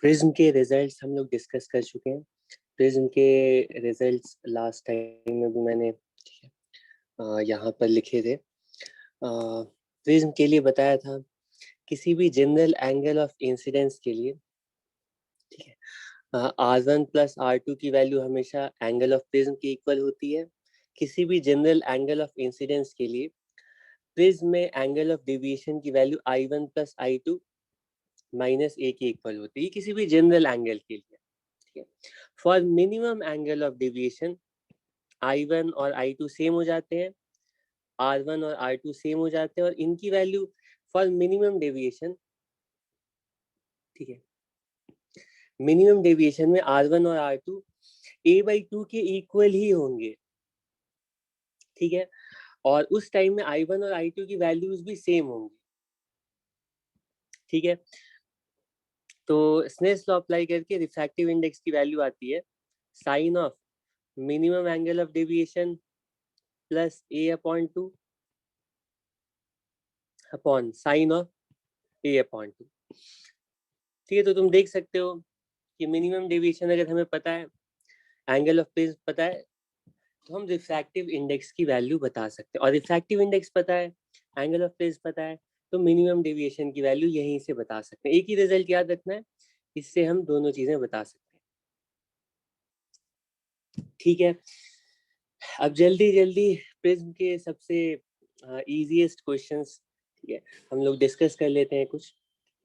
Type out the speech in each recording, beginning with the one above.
Prism के results हम लोग डिस्कस कर चुके हैं। प्रिज्म के रिजल्ट्स लास्ट टाइम में भी मैंने यहाँ पर लिखे थे। प्रिज्म के लिए बताया था किसी भी जनरल एंगल ऑफ इंसिडेंस के लिए, ठीक है, R1 प्लस R2 की वैल्यू हमेशा एंगल ऑफ प्रिज्म के इक्वल होती है। किसी भी जनरल एंगल ऑफ इंसिडेंस के लिए प्रिज्म में एंगल ऑफ डेविएशन की value I1 plus I2 minus A के इक्वल होती है, किसी भी जनरल एंगल के लिए, ठीक है। For minimum angle of deviation I1 और I2 सेम हो जाते हैं, R1 और R2 सेम हो जाते हैं, और इनकी वैल्यू फॉर मिनिमम डेविएशन, ठीक है, मिनिमम डेविएशन में R1 और R2 a/2 के इक्वल ही होंगे, ठीक है। और उस टाइम में I1 और I2 की वैल्यूज भी सेम होंगी, ठीक है। तो स्नेल्स लॉ अप्लाई करके रिफ्रैक्टिव इंडेक्स की वैल्यू आती है sine of minimum angle of deviation plus a/2 upon sine of a/2, ठीक है। तो तुम देख सकते हो कि मिनिमम डेविएशन अगर हमें पता है, एंगल ऑफ प्रिज्म पता है, तो हम रिफ्रैक्टिव इंडेक्स की वैल्यू बता सकते हैं। और रिफ्रैक्टिव इंडेक्स पता है, एंगल ऑफ प्रिज्म पता है, तो मिनिमम डेविएशन की वैल्यू यहीं से बता सकते हैं। एक ही रिजल्ट याद रखना है, इससे हम दोनों चीजें बता सकते हैं, ठीक है। अब जल्दी जल्दी प्रिज्म के सबसे इजीएस्ट क्वेश्चंस, ठीक है, हम लोग डिस्कस कर लेते हैं कुछ।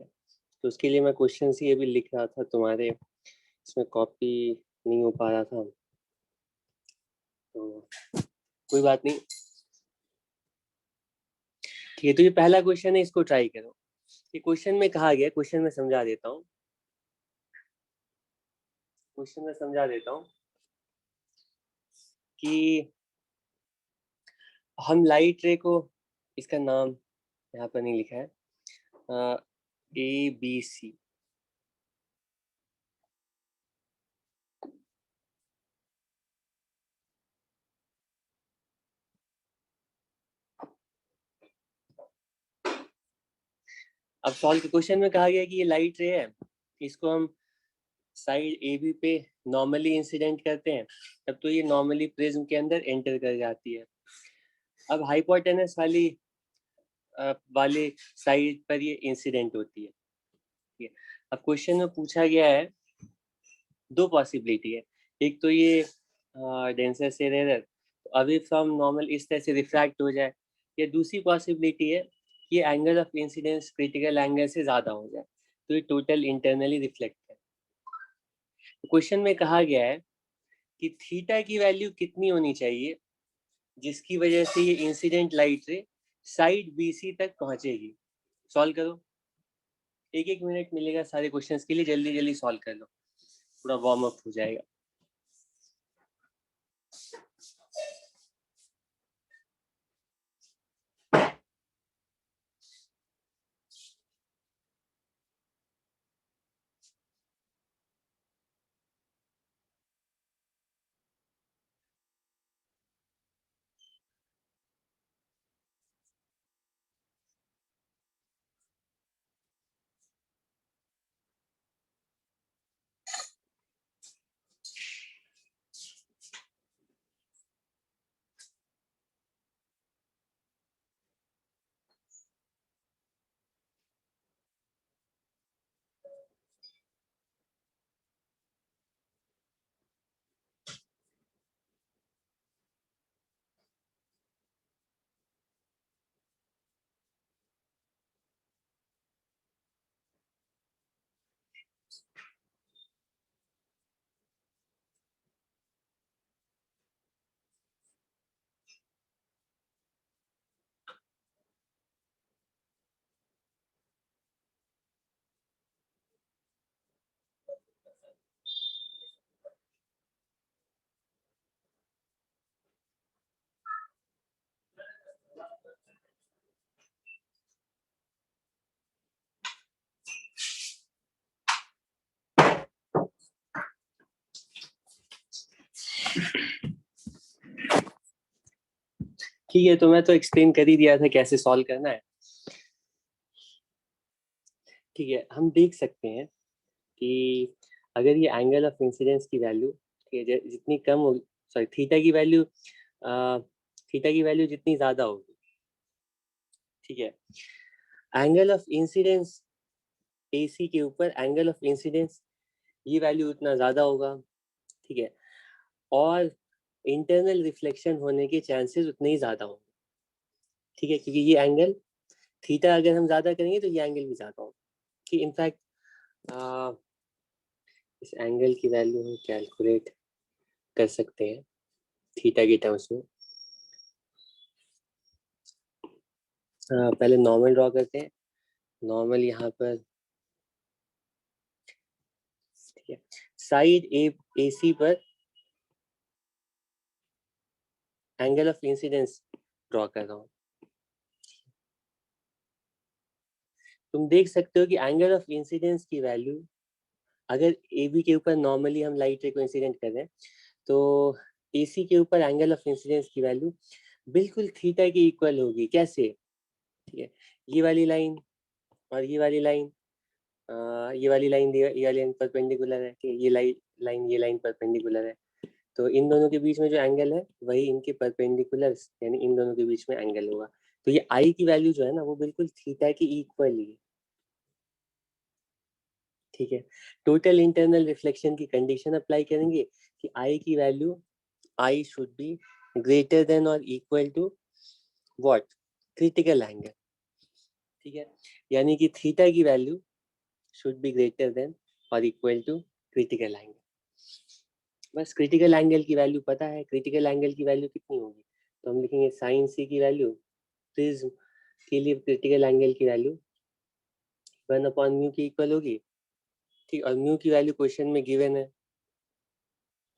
तो उसके लिए मैं क्वेश्चंस ही अभी लिख रहा था, तुम्हारे इसमें कॉपी नहीं हो पा रहा था, तो कोई बात नहीं, ठीक है। तो ये पहला क्वेश्चन है, इसको ट्राई करो। ये क्वेश्चन में कहा गया, क्वेश्चन में समझा देता हूँ, क्वेश्चन में समझा देता हूँ कि हम लाइट रे को, इसका नाम यहाँ पर नहीं लिखा है, ABC, अब सॉल्व के क्वेश्चन में कहा गया कि ये लाइट रे है, इसको हम साइड AB पे नॉर्मली इंसिडेंट करते हैं, तब तो ये नॉर्मली प्रिज्म के अंदर एंटर कर जाती है। अब हाइपोटेनस वाले साइड पर ये इंसिडेंट होती है, ठीक है। अब क्वेश्चन में पूछा गया है, दो पॉसिबिलिटी है, एक तो ये डेंसर से रेयर अवे फ्रॉम नॉर्मल इस तरह से रिफ्रैक्ट हो जाए, या दूसरी पॉसिबिलिटी है कि angle of incidence critical angle से ज्यादा हो जाए, तो ये टोटल इंटरनली रिफ्लेक्ट है। क्वेश्चन में कहा गया है कि थीटा की वैल्यू कितनी होनी चाहिए जिसकी वजह से ये इंसिडेंट लाइट रे साइड BC तक पहुंचेगी। सॉल्व करो, एक एक मिनट मिलेगा सारे क्वेश्चंस के लिए, जल्दी जल्दी सॉल्व कर लो, पूरा वार्म अप हो जाएगा। ठीक है, तो मैं तो एक्सप्लेन कर ही दिया था कैसे सॉल्व करना है, ठीक है। हम देख सकते हैं कि अगर ये एंगल ऑफ इंसिडेंस की वैल्यू जितनी कम होगी, सॉरी थीटा की वैल्यू जितनी ज़्यादा होगी, ठीक है, एंगल ऑफ इंसिडेंस AC के ऊपर एंगल ऑफ इंसिडेंस ये वैल्यू उतना ज़्यादा होगा, ठीक है, और इंटरनल रिफ्लेक्शन होने के चांसेस उतने ही ज़्यादा होंगे, ठीक है, क्योंकि ये एंगल थीटा अगर हम ज़्यादा करेंगे तो ये एंगल भी ज़्यादा होगा, कि इनफैक्ट इस एंगल की वैल्यू हम कैलकुलेट कर सकते हैं थीटा के टर्म्स में। पहले नॉर्मल ड्रॉ करते हैं। नॉर्मल यहाँ पर, ठीक है, साइड AC पर एंगल ऑफ इंसिडेंस ड्रॉ कर रहा हूँ। तुम देख सकते हो कि एंगल ऑफ इंसिडेंस की वैल्यू अगर AB के ऊपर नॉर्मली हम लाइट रे को इंसिडेंट कर रहे हैं, तो AC के ऊपर एंगल ऑफ इंसिडेंस की वैल्यू बिल्कुल थीटा के इक्वल होगी। कैसे? ठीक है, ये वाली लाइन और ये वाली लाइन, ये वाली लाइन परपेंडिकुलर है, कि ये लाइन परपेंडिकुलर है, तो इन दोनों के बीच में जो एंगल है वही इनके परपेंडिकुलर, यानी इन दोनों के बीच में एंगल होगा। तो ये I की वैल्यू जो है ना वो बिल्कुल थीटा की इक्वल ही है, ठीक है। टोटल इंटरनल रिफ्लेक्शन की कंडीशन अप्लाई करेंगे कि I की वैल्यू I should be greater than और equal to what? Critical angle, ठीक है, यानी कि थीटा की value should be greater than और इक्वल टू क्रिटिकल एंगल। बस क्रिटिकल एंगल की वैल्यू पता है, क्रिटिकल एंगल की वैल्यू कितनी होगी, तो हम लिखेंगे साइन C की वैल्यू प्रिज्म के लिए क्रिटिकल एंगल की वैल्यू 1/μ की इक्वल होगी, ठीक, और म्यू की वैल्यू क्वेश्चन में गिवन है।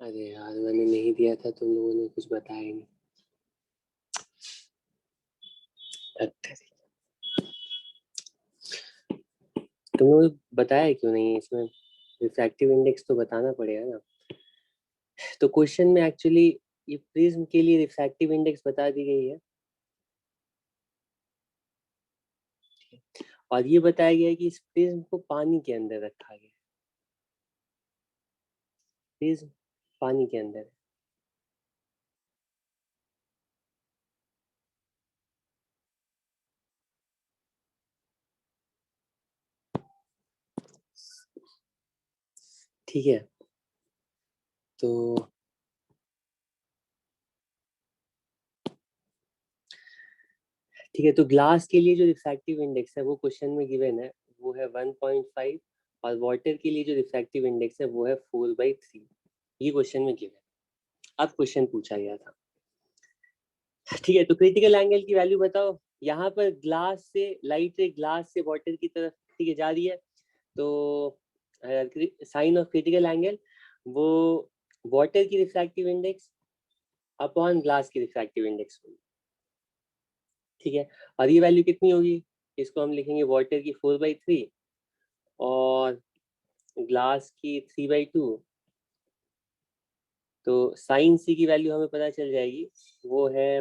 अरे यार मैंने नहीं दिया था, तुम लोगों ने कुछ बताया ही नहीं। तुम लोग बताया क्यों नहीं? इसमें रिफ्रैक्टिव इंडेक्स तो बताना पड़ेगा ना। तो क्वेश्चन में एक्चुअली ये प्रिज्म के लिए रिफ्रैक्टिव इंडेक्स बता दी गई है, और ये बताया गया है कि इस प्रिज्म को पानी के अंदर रखा गया है। प्रिज्म पानी के अंदर है, ठीक है। तो ठीक है, तो ग्लास के लिए जो रिफ्रैक्टिव इंडेक्स है वो क्वेश्चन में गिवन है, वो है 1.5, और वाटर के लिए जो रिफ्रैक्टिव इंडेक्स है वो है 4/3। ये क्वेश्चन में गिवन है, अब क्वेश्चन पूछा गया था, ठीक है। तो क्रिटिकल एंगल की वैल्यू बताओ। यहाँ पर ग्लास से लाइट रे ग्लास से वाटर की तरफ, ठीक है, जा रही है, तो साइन ऑफ क्रिटिकल एंगल वो वाटर की रिफ्रैक्टिव इंडेक्स अपॉन ग्लास की रिफ्रैक्टिव इंडेक्स होगी, ठीक है। और ये वैल्यू कितनी होगी? इसको हम लिखेंगे वाटर की 4/3 और ग्लास की 3/2, तो साइन C की वैल्यू हमें पता चल जाएगी, वो है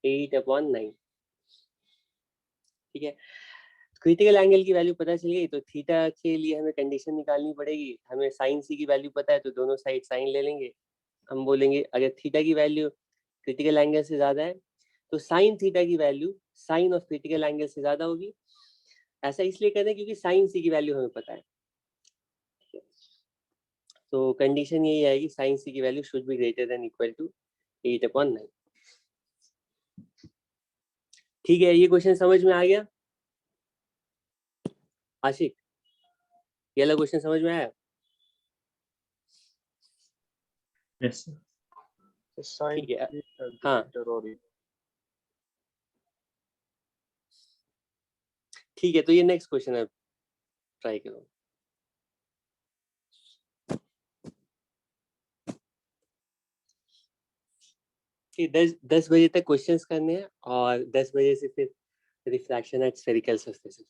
8/9, ठीक है। क्रिटिकल एंगल की वैल्यू पता चल गई, तो थीटा के लिए हमें कंडीशन निकालनी पड़ेगी। हमें साइन C की वैल्यू पता है, तो दोनों साइड साइन ले लेंगे। हम बोलेंगे अगर थीटा की वैल्यू क्रिटिकल एंगल से ज्यादा है तो साइन थीटा की value sine of critical angle से ज्यादा होगी। ऐसा इसलिए कहते हैं क्योंकि साइन C की वैल्यू हमें पता है, तो कंडीशन यही आएगी, साइन C की value should be greater than equal to 8/9। ठीक है, ये क्वेश्चन समझ में आ गया आशिक? ये वाला क्वेश्चन समझ में आया? Yes sir. ठीक है, हाँ ठीक है, तो ये नेक्स्ट क्वेश्चन है, ट्राई करो। कि 10 बजे तक क्वेश्चंस करने हैं और 10 बजे से फिर रिफ्रैक्शन एट स्फेरिकल सरफेसेस।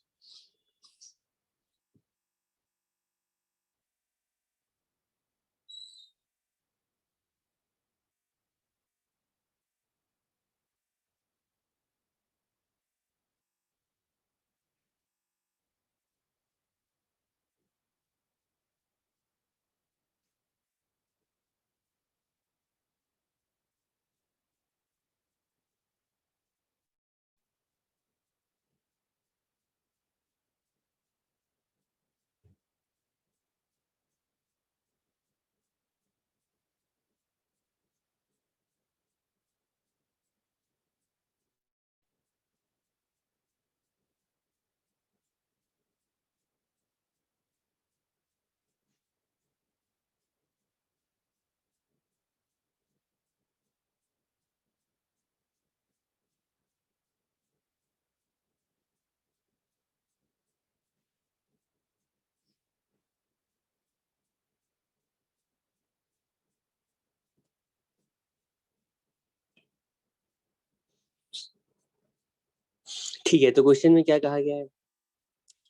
ठीक है, तो क्वेश्चन में क्या कहा गया है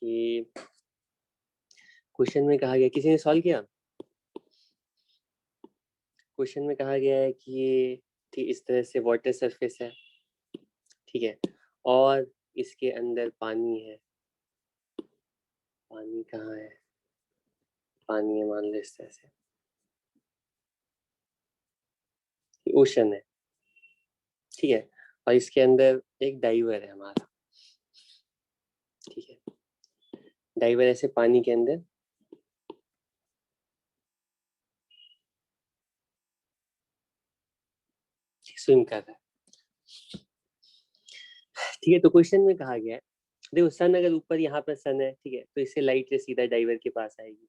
कि क्वेश्चन में कहा गया, किसी ने सॉल्व किया? क्वेश्चन में कहा गया है कि ये ठीक इस तरह से वाटर सरफेस है, ठीक है, और इसके अंदर पानी है। पानी कहाँ है? पानी है, मान लो इस तरह से ओशन है, ठीक है, और इसके अंदर एक डाइवर है हमारा, ठीक है, डाइवर ऐसे पानी के अंदर स्विम कर रहा है, ठीक है। तो क्वेश्चन में कहा गया है, देखो सन अगर ऊपर यहाँ पर सन है, ठीक है, तो इससे लाइट सीधा डाइवर के पास आएगी,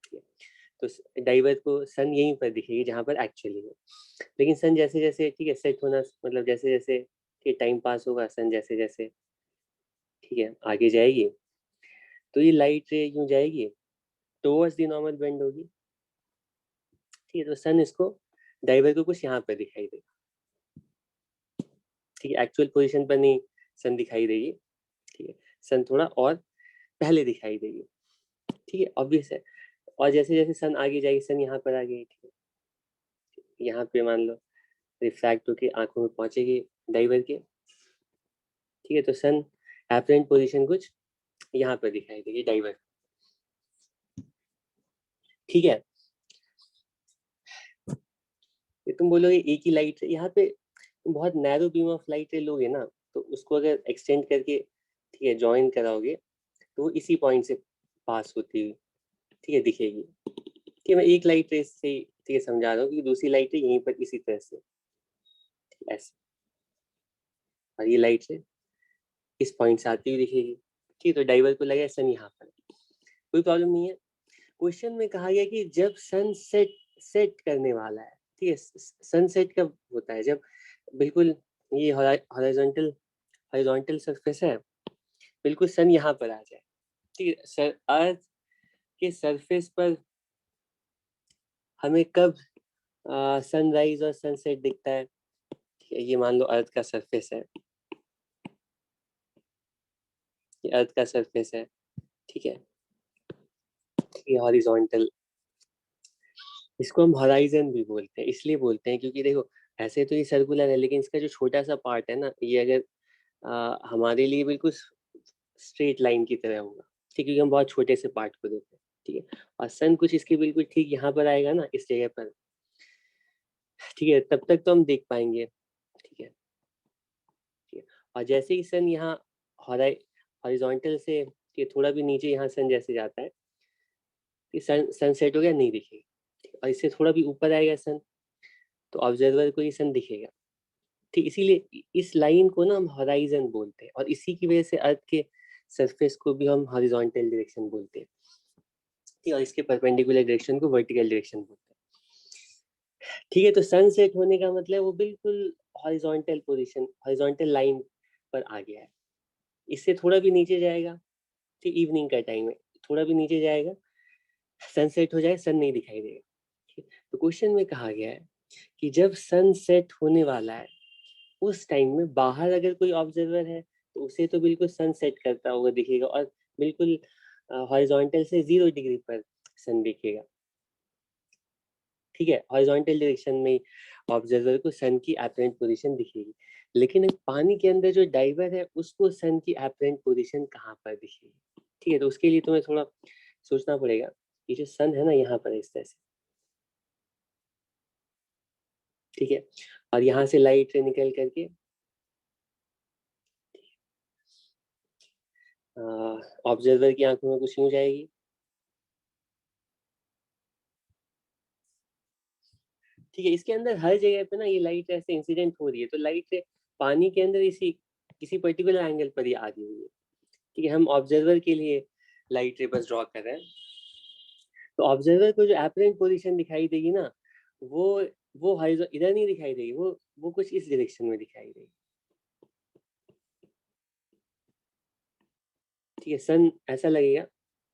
ठीक है, तो डाइवर को सन यहीं पर दिखेगी जहाँ पर एक्चुअली है। लेकिन सन जैसे जैसे, ठीक है, सेट होना, मतलब जैसे जैसे ठीक टाइम पास होगा, सन जैसे जैसे, ठीक है, आगे जाएगी, तो ये लाइट रे यूं जाएगी टुवर्ड्स द नॉर्मल बेंड होगी, ठीक है, तो सन इसको डाइवर को कुछ यहाँ पर दिखाई देगा, ठीक है, एक्चुअल पोजीशन पर नहीं सन दिखाई देगी, ठीक है, सन थोड़ा और पहले दिखाई देगी, ठीक है, ऑब्वियस है। और जैसे जैसे सन आगे जाएगी, सन यहाँ पर आ गई, ठीक है, यहाँ पे मान लो रिफ्रैक्ट होके आंखों में पहुंचेगी डाइवर के, ठीक है, तो सन एपरेंट पोजीशन कुछ यहाँ पर दिखाई देगी डाइवर, ठीक है। ये तुम बोलोगे एक ही लाइट यहाँ पे, तुम बहुत नैरो बीम ऑफ लाइट लोगे ना, तो उसको अगर एक्सटेंड करके, ठीक है, ज्वाइन कराओगे, तो वो इसी पॉइंट से पास होती हुई, ठीक है, दिखेगी, कि मैं एक लाइट रे से, ठीक है, समझा रहा हूँ कि दूसरी लाइट यहीं पर इसी तरह से ऐसे, और ये लाइट रे इस पॉइंट से आती हुई दिखेगी, ठीक है, तो डाइवर को लगा सन यहाँ पर, कोई प्रॉब्लम नहीं है। क्वेश्चन में कहा गया कि जब सन सेट करने वाला है, ठीक है, सनसेट कब होता है? जब बिल्कुल ये हॉरिजॉन्टल हॉरिजॉन्टल सरफेस है, बिल्कुल सन यहाँ पर आ जाए, ठीक है, सर अर्थ के सरफेस पर हमें कब सनराइज और सनसेट दिखता है? ठीक है, ये मान लो अर्थ का सरफेस है, ये अर्थ का सरफेस है, ठीक है, ये हॉरिजॉन्टल, इसको हम हॉराइजन भी बोलते हैं, इसलिए बोलते हैं क्योंकि देखो ऐसे तो ये सर्कुलर है, लेकिन इसका जो छोटा सा पार्ट है ना, ये अगर हमारे लिए बिल्कुल स्ट्रेट लाइन की तरह होगा, ठीक है, क्योंकि हम बहुत छोटे से पार्ट को देते हैं, ठीक है, और सन कुछ इसके बिल्कुल ठीक यहाँ पर आएगा ना, इस जगह पर, ठीक है, तब तक तो हम देख पाएंगे, ठीक है, ठीक है, और जैसे ही सन यहाँ हॉरिजॉन्टल से, ठीक है, थोड़ा भी नीचे यहाँ सन जैसे जाता है, सन सेट हो गया, नहीं दिखेगा, ठीक है, और इससे थोड़ा भी ऊपर आएगा सन, तो ऑब्जर्वर को ये सन दिखेगा, ठीक, इसीलिए इस लाइन को ना हम हॉराइजन बोलते हैं, और इसी की वजह से अर्थ के सरफेस को भी हम हॉरिजॉन्टल डायरेक्शन बोलते हैं, ठीक है, और इसके परपेंडिकुलर डायरेक्शन को वर्टिकल डायरेक्शन बोलते हैं, ठीक है। तो सन सेट होने का मतलब वो बिल्कुल हॉरिजॉन्टल पोजीशन, हॉरिजॉन्टल लाइन पर आ गया है, इससे थोड़ा भी नीचे जाएगा, ठीक, इवनिंग का टाइम है, थोड़ा भी नीचे जाएगा, सन सेट हो जाए, सन नहीं दिखाई देगा, ठीक। तो क्वेश्चन में कहा गया है कि जब सन सेट होने वाला है, उस टाइम में बाहर अगर कोई ऑब्जर्वर है, तो उसे तो बिल्कुल सन सेट करता हुआ दिखेगा, और बिल्कुल हॉरिजॉन्टल से 0 डिग्री पर सन दिखेगा, ठीक है, हॉरिजॉन्टल डायरेक्शन में ऑब्जर्वर को सन की एपरेंट पोजीशन दिखेगी। लेकिन एक पानी के अंदर जो डाइवर है, उसको सन की एपरेंट पोजीशन कहाँ पर दिखेगी? ठीक है, तो उसके लिए तुम्हें थोड़ा सोचना पड़ेगा। ये जो सन है ना, यहाँ पर इस तरह से, ठीक है, और यहाँ से लाइट निकल करके ऑब्जर्वर की आंखों में कुछ यूं जाएगी, ठीक है, इसके अंदर हर जगह पे ना ये लाइट ऐसे इंसिडेंट हो रही है, तो लाइट पानी के अंदर इसी किसी पर्टिकुलर एंगल पर ही आ रही हुई है, ठीक है, हम ऑब्जर्वर के लिए लाइट रे बस ड्रॉ कर रहे हैं। तो ऑब्जर्वर को जो एपरेंट पोजीशन दिखाई देगी ना, वो वो इधर नहीं दिखाई देगी, वो कुछ इस डायरेक्शन में दिखाई देगी, ठीक है, सन ऐसा लगेगा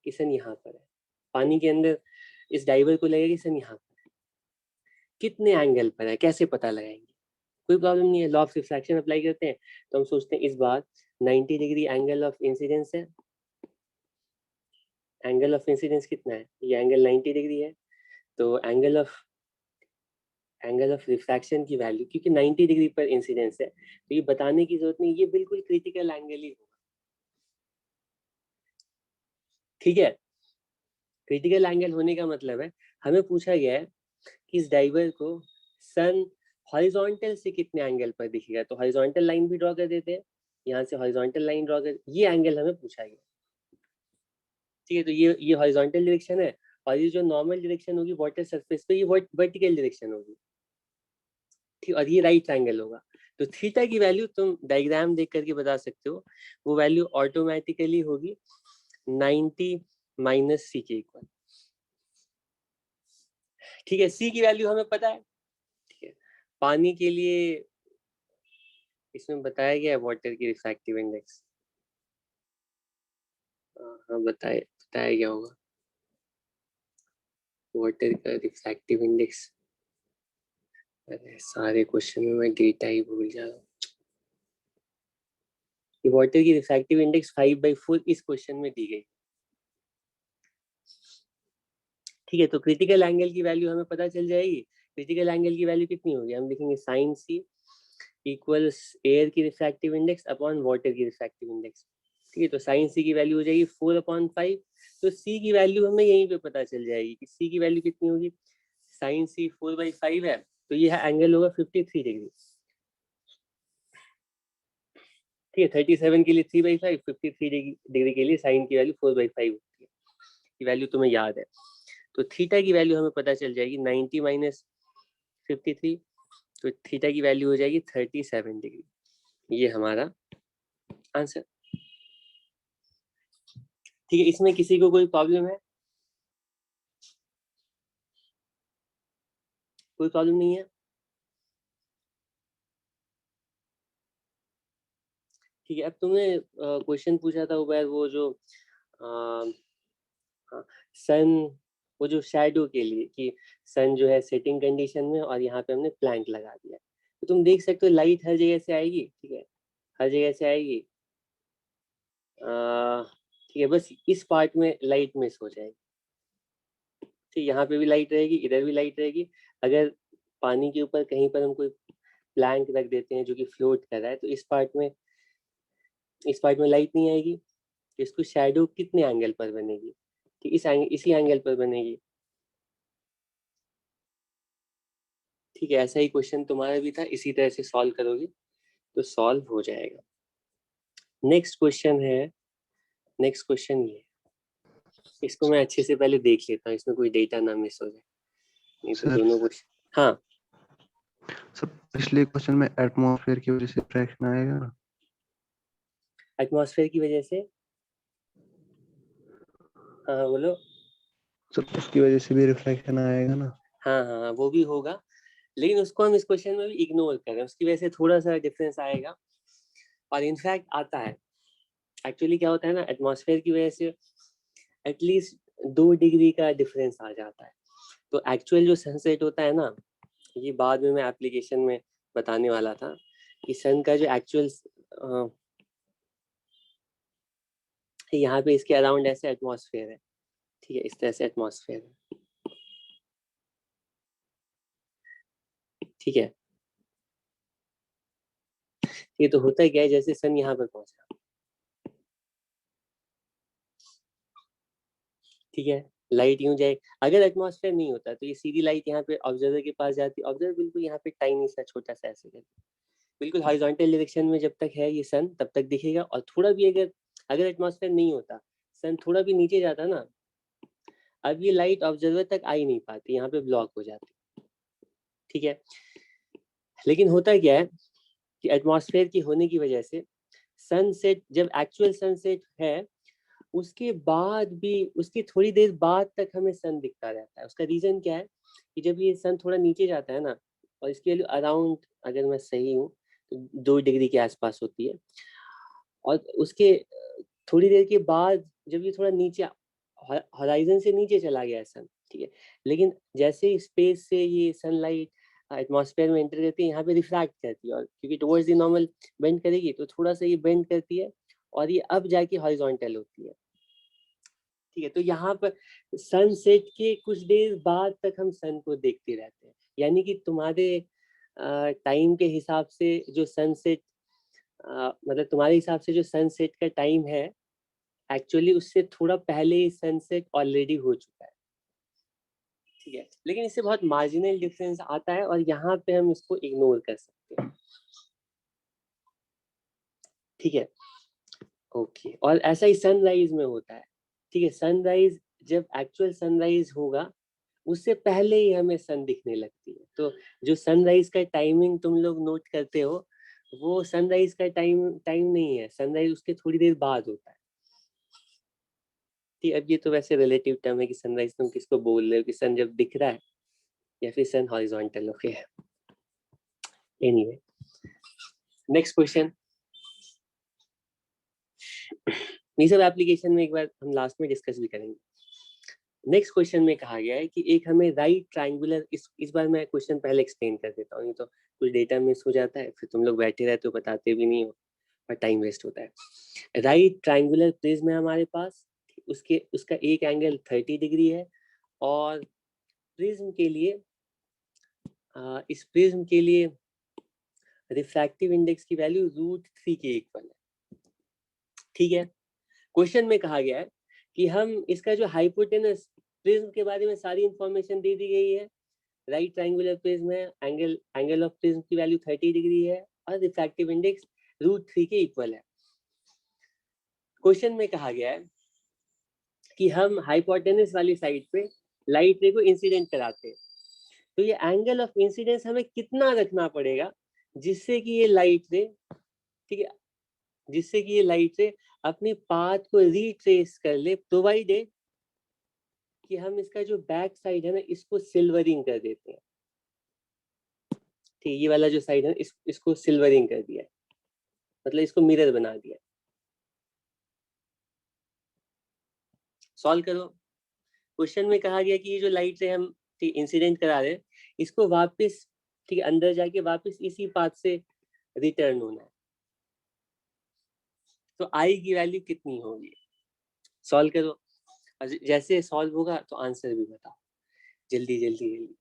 कि सन यहाँ पर है, पानी के अंदर इस डाइवर को लगेगा कि सन यहाँ पर है, कितने एंगल पर है कैसे पता लगाएंगे? कोई प्रॉब्लम नहीं है। लॉ ऑफ रिफ्रैक्शन अप्लाई करते हैं तो हम सोचते हैं इस बार 90 डिग्री एंगल ऑफ इंसिडेंस है। एंगल ऑफ इंसिडेंस कितना है? ये एंगल 90 डिग्री है। तो एंगल ऑफ रिफ्रैक्शन की वैल्यू, क्योंकि 90 डिग्री पर इंसिडेंस है तो ये बताने की जरूरत नहीं, ये बिल्कुल क्रिटिकल एंगल ही होगा। ठीक है, क्रिटिकल एंगल होने का मतलब है हमें पूछा गया है कि इस डाइवर को सन हॉरिजॉन्टल से कितने एंगल पर दिखेगा। तो हॉरिजॉन्टल लाइन भी ड्रॉ कर देते हैं, यहाँ से हॉरिजॉन्टल लाइन ड्रॉ कर, ये एंगल हमें पूछा गया। ठीक है, तो ये हॉरिजॉन्टल डायरेक्शन है और ये जो नॉर्मल डायरेक्शन होगी वाटर सरफेस पे, ये वर्टिकल डायरेक्शन होगी। ठीक, और ये राइट एंगल होगा। तो थीटा की वैल्यू तुम डायग्राम देख करके बता सकते हो, वो वैल्यू ऑटोमेटिकली होगी 90 माइनस सी के इक्वल। ठीक है, सी की वैल्यू हमें पता है। ठीक है, पानी के लिए इसमें बताया गया है वाटर की रिफ्रैक्टिव इंडेक्स। हाँ बताया गया होगा वाटर का रिफ्रैक्टिव इंडेक्स। अरे सारे क्वेश्चन में मैं डेटा ही भूल जा रहा हूँ। वाटर की रिफ्रैक्टिव इंडेक्स 5/4 इस क्वेश्चन में दी गई। ठीक है, तो क्रिटिकल एंगल की वैल्यू हमें पता चल जाएगी। क्रिटिकल एंगल की वैल्यू कितनी होगी? हम लिखेंगे साइन सी इक्वल्स एयर की रिफ्रैक्टिव इंडेक्स अपॉन वाटर की रिफ्रैक्टिव इंडेक्स। ठीक है, तो साइन सी की वैल्यू हो जाएगी 4/5। तो सी की वैल्यू हमें यहीं पे पता चल जाएगी कि सी की वैल्यू कितनी होगी। साइन सी 4/5 है तो यह एंगल होगा 53 डिग्री। ठीक है, 37 के लिए 3/5, 53 डिग्री के लिए साइन की वैल्यू 4/5 होती है। ये वैल्यू तुम्हें याद है। तो थीटा की वैल्यू हमें पता चल जाएगी 90 माइनस 53, तो थीटा की वैल्यू हो जाएगी 37 डिग्री। ये हमारा आंसर। ठीक है, इसमें किसी को कोई प्रॉब्लम है? कोई प्रॉब्लम नहीं है? ठीक है, अब तुमने क्वेश्चन पूछा था उबैर, वो जो सन, वो जो शैडो के लिए कि सन जो है सेटिंग कंडीशन में और यहाँ पे हमने प्लैंक लगा दिया, तो तुम देख सकते हो लाइट हर जगह से आएगी। ठीक है, हर जगह से आएगी। ठीक है, बस इस पार्ट में लाइट मिस हो जाएगी। ठीक, यहाँ पे भी लाइट रहेगी, इधर भी लाइट रहेगी। अगर पानी के ऊपर कहीं पर हम कोई प्लैंक रख देते हैं जो कि फ्लोट कर रहा है तो इस पार्ट में लाइट नहीं आएगी। तो इसको शैडो कितने एंगल पर बनेगी? ठीक, इसी एंगल पर बनेगी। ठीक है, ऐसा ही क्वेश्चन तुम्हारा भी था, इसी तरह से सॉल्व करोगे तो सॉल्व हो जाएगा। नेक्स्ट क्वेश्चन है, नेक्स्ट क्वेश्चन ये, इसको मैं अच्छे से पहले देख लेता हूँ, इसमें कोई डेटा ना मिस हो जाए, नहीं तो दोनों क्वेश्चन। हाँ सर, पिछले क्वेश्चन में एटमॉस्फेयर की वजह से रिफ्रैक्शन आएगा ना? एटमॉस्फेयर की वजह से? हाँ बोलो। सर, उसकी वजह से भी रिफ्लेक्शन आएगा ना? हाँ हाँ वो भी होगा, लेकिन उसको हम इस क्वेश्चन में भी इग्नोर करें, उसकी वजह से थोड़ा सा डिफरेंस आएगा और इनफैक्ट आता है। एक्चुअली क्या होता है ना, एटमॉस्फेयर की वजह से एटलीस्ट 2 डिग्री का डिफरेंस आ जाता है। तो एक्चुअल जो सनसेट होता है ना, ये बाद में मैं एप्लीकेशन में बताने वाला था कि सन का जो एक्चुअल यहाँ पे इसके अराउंड ऐसे एटमॉस्फेयर है। ठीक है, इस तरह से एटमॉस्फेयर है। ठीक है, ये तो होता ही क्या है, जैसे सन यहाँ पर पहुंचा, ठीक है, लाइट यूं जाए। अगर एटमॉस्फेयर नहीं होता तो ये सीधी लाइट यहाँ पे ऑब्जर्वर के पास जाती, ऑब्जर्वर बिल्कुल यहाँ पे टाइनी सा छोटा सा ऐसे करके बिल्कुल हॉरिजॉन्टल डायरेक्शन में जब तक है ये सन तब तक दिखेगा। और थोड़ा भी अगर एटमॉस्फेयर नहीं होता, सन थोड़ा भी नीचे जाता ना, अब ये लाइट ऑब्जर्वर तक आ ही नहीं पाती, यहाँ पे ब्लॉक हो जाती। ठीक है, लेकिन होता क्या है कि एटमॉस्फेयर की होने की वजह से सनसेट, जब एक्चुअल सनसेट है उसके बाद भी, उसकी थोड़ी देर बाद तक हमें सन दिखता रहता है। उसका रीजन क्या है कि जब ये सन थोड़ा नीचे जाता है ना, और इसकी वैल्यू अराउंड, अगर मैं सही हूँ तो 2 डिग्री के आसपास होती है, और उसके थोड़ी देर के बाद जब ये थोड़ा नीचे, हॉराइजन से नीचे चला गया है सन, ठीक है, लेकिन जैसे स्पेस से ये सनलाइट एटमॉस्फेयर में एंटर करती है, यहाँ पे रिफ्रैक्ट करती है, और क्योंकि टुवर्ड्स द नॉर्मल बेंड करेगी तो थोड़ा सा ये बेंड करती है और ये अब जाके हॉरिजॉन्टल होती है। ठीक है, तो यहाँ पर सनसेट के कुछ देर बाद तक हम सन को देखते रहते हैं, यानी कि तुम्हारे टाइम के हिसाब से जो सनसेट मतलब तुम्हारे हिसाब से जो सनसेट का टाइम है एक्चुअली उससे थोड़ा पहले ही सनसेट ऑलरेडी हो चुका है। ठीक है, लेकिन इससे बहुत मार्जिनल डिफरेंस आता है और यहाँ पे हम इसको इग्नोर कर सकते हैं। ठीक है, ओके, और ऐसा ही सनराइज में होता है। ठीक है, सनराइज जब एक्चुअल सनराइज होगा उससे पहले ही हमें सन दिखने लगती है। तो जो सनराइज का टाइमिंग तुम लोग नोट करते हो वो सनराइज का टाइम नहीं है, सनराइज उसके थोड़ी देर बाद होता है। ठीक, अब ये तो वैसे रिलेटिव टर्म है कि सनराइज तुम किसको बोल रहे हो, कि सन जब दिख रहा है या फिर सन हॉरिजॉन्टल हो गया है। Anyway, next question. ये सब एप्लीकेशन में एक बार हम लास्ट में डिस्कस भी करेंगे। नेक्स्ट क्वेश्चन में कहा गया है कि एक हमें राइट ट्रायंगुलर, इस बार मैं क्वेश्चन पहले एक्सप्लेन कर देता हूँ, नहीं तो कुछ डेटा मिस हो जाता है, फिर तुम लोग बैठे रहते हो बताते भी नहीं हो और टाइम वेस्ट होता है। राइट ट्रायंगुलर प्रिज्म है हमारे पास, उसका एक एंगल 30 डिग्री है और प्रिज्म के लिए इस प्रिज्म के लिए रिफ्रैक्टिव इंडेक्स की वैल्यू √3 के इक्वल है। ठीक है, क्वेश्चन में कहा गया है कि हम इसका जो हाइपोटेनस प्रिज्म के बारे में सारी इंफॉर्मेशन दे दी गई है। राइट ट्रायंगुलर प्रिज्म है, एंगल ऑफ प्रिज्म की वैल्यू 30 डिग्री है और रिफ्रैक्टिव इंडेक्स √3 के इक्वल है। क्वेश्चन में कहा गया है कि हम हाइपोटेनस वाली साइड पे लाइट रे को इंसिडेंट कराते हैं, तो ये एंगल ऑफ इंसिडेंस हमें कितना रखना पड़ेगा जिससे कि ये लाइट रे, ठीक है, जिससे कि ये लाइट रे अपनी पाथ को रिट्रेस कर ले, प्रोवाइडेड कि हम इसका जो बैक साइड है ना इसको सिल्वरिंग कर देते हैं। ठीक, ये वाला जो साइड है इसको सिल्वरिंग कर दिया है, मतलब इसको मिरर बना दिया। सॉल्व करो। क्वेश्चन में कहा गया कि ये जो लाइट है हम इंसिडेंट करा रहे हैं इसको वापस, ठीक है, अंदर जाके वापस इसी पाथ से रिटर्न होना है, तो आई की वैल्यू कितनी होगी? सॉल्व करो, जैसे सॉल्व होगा तो आंसर भी बताओ, जल्दी जल्दी जल्दी।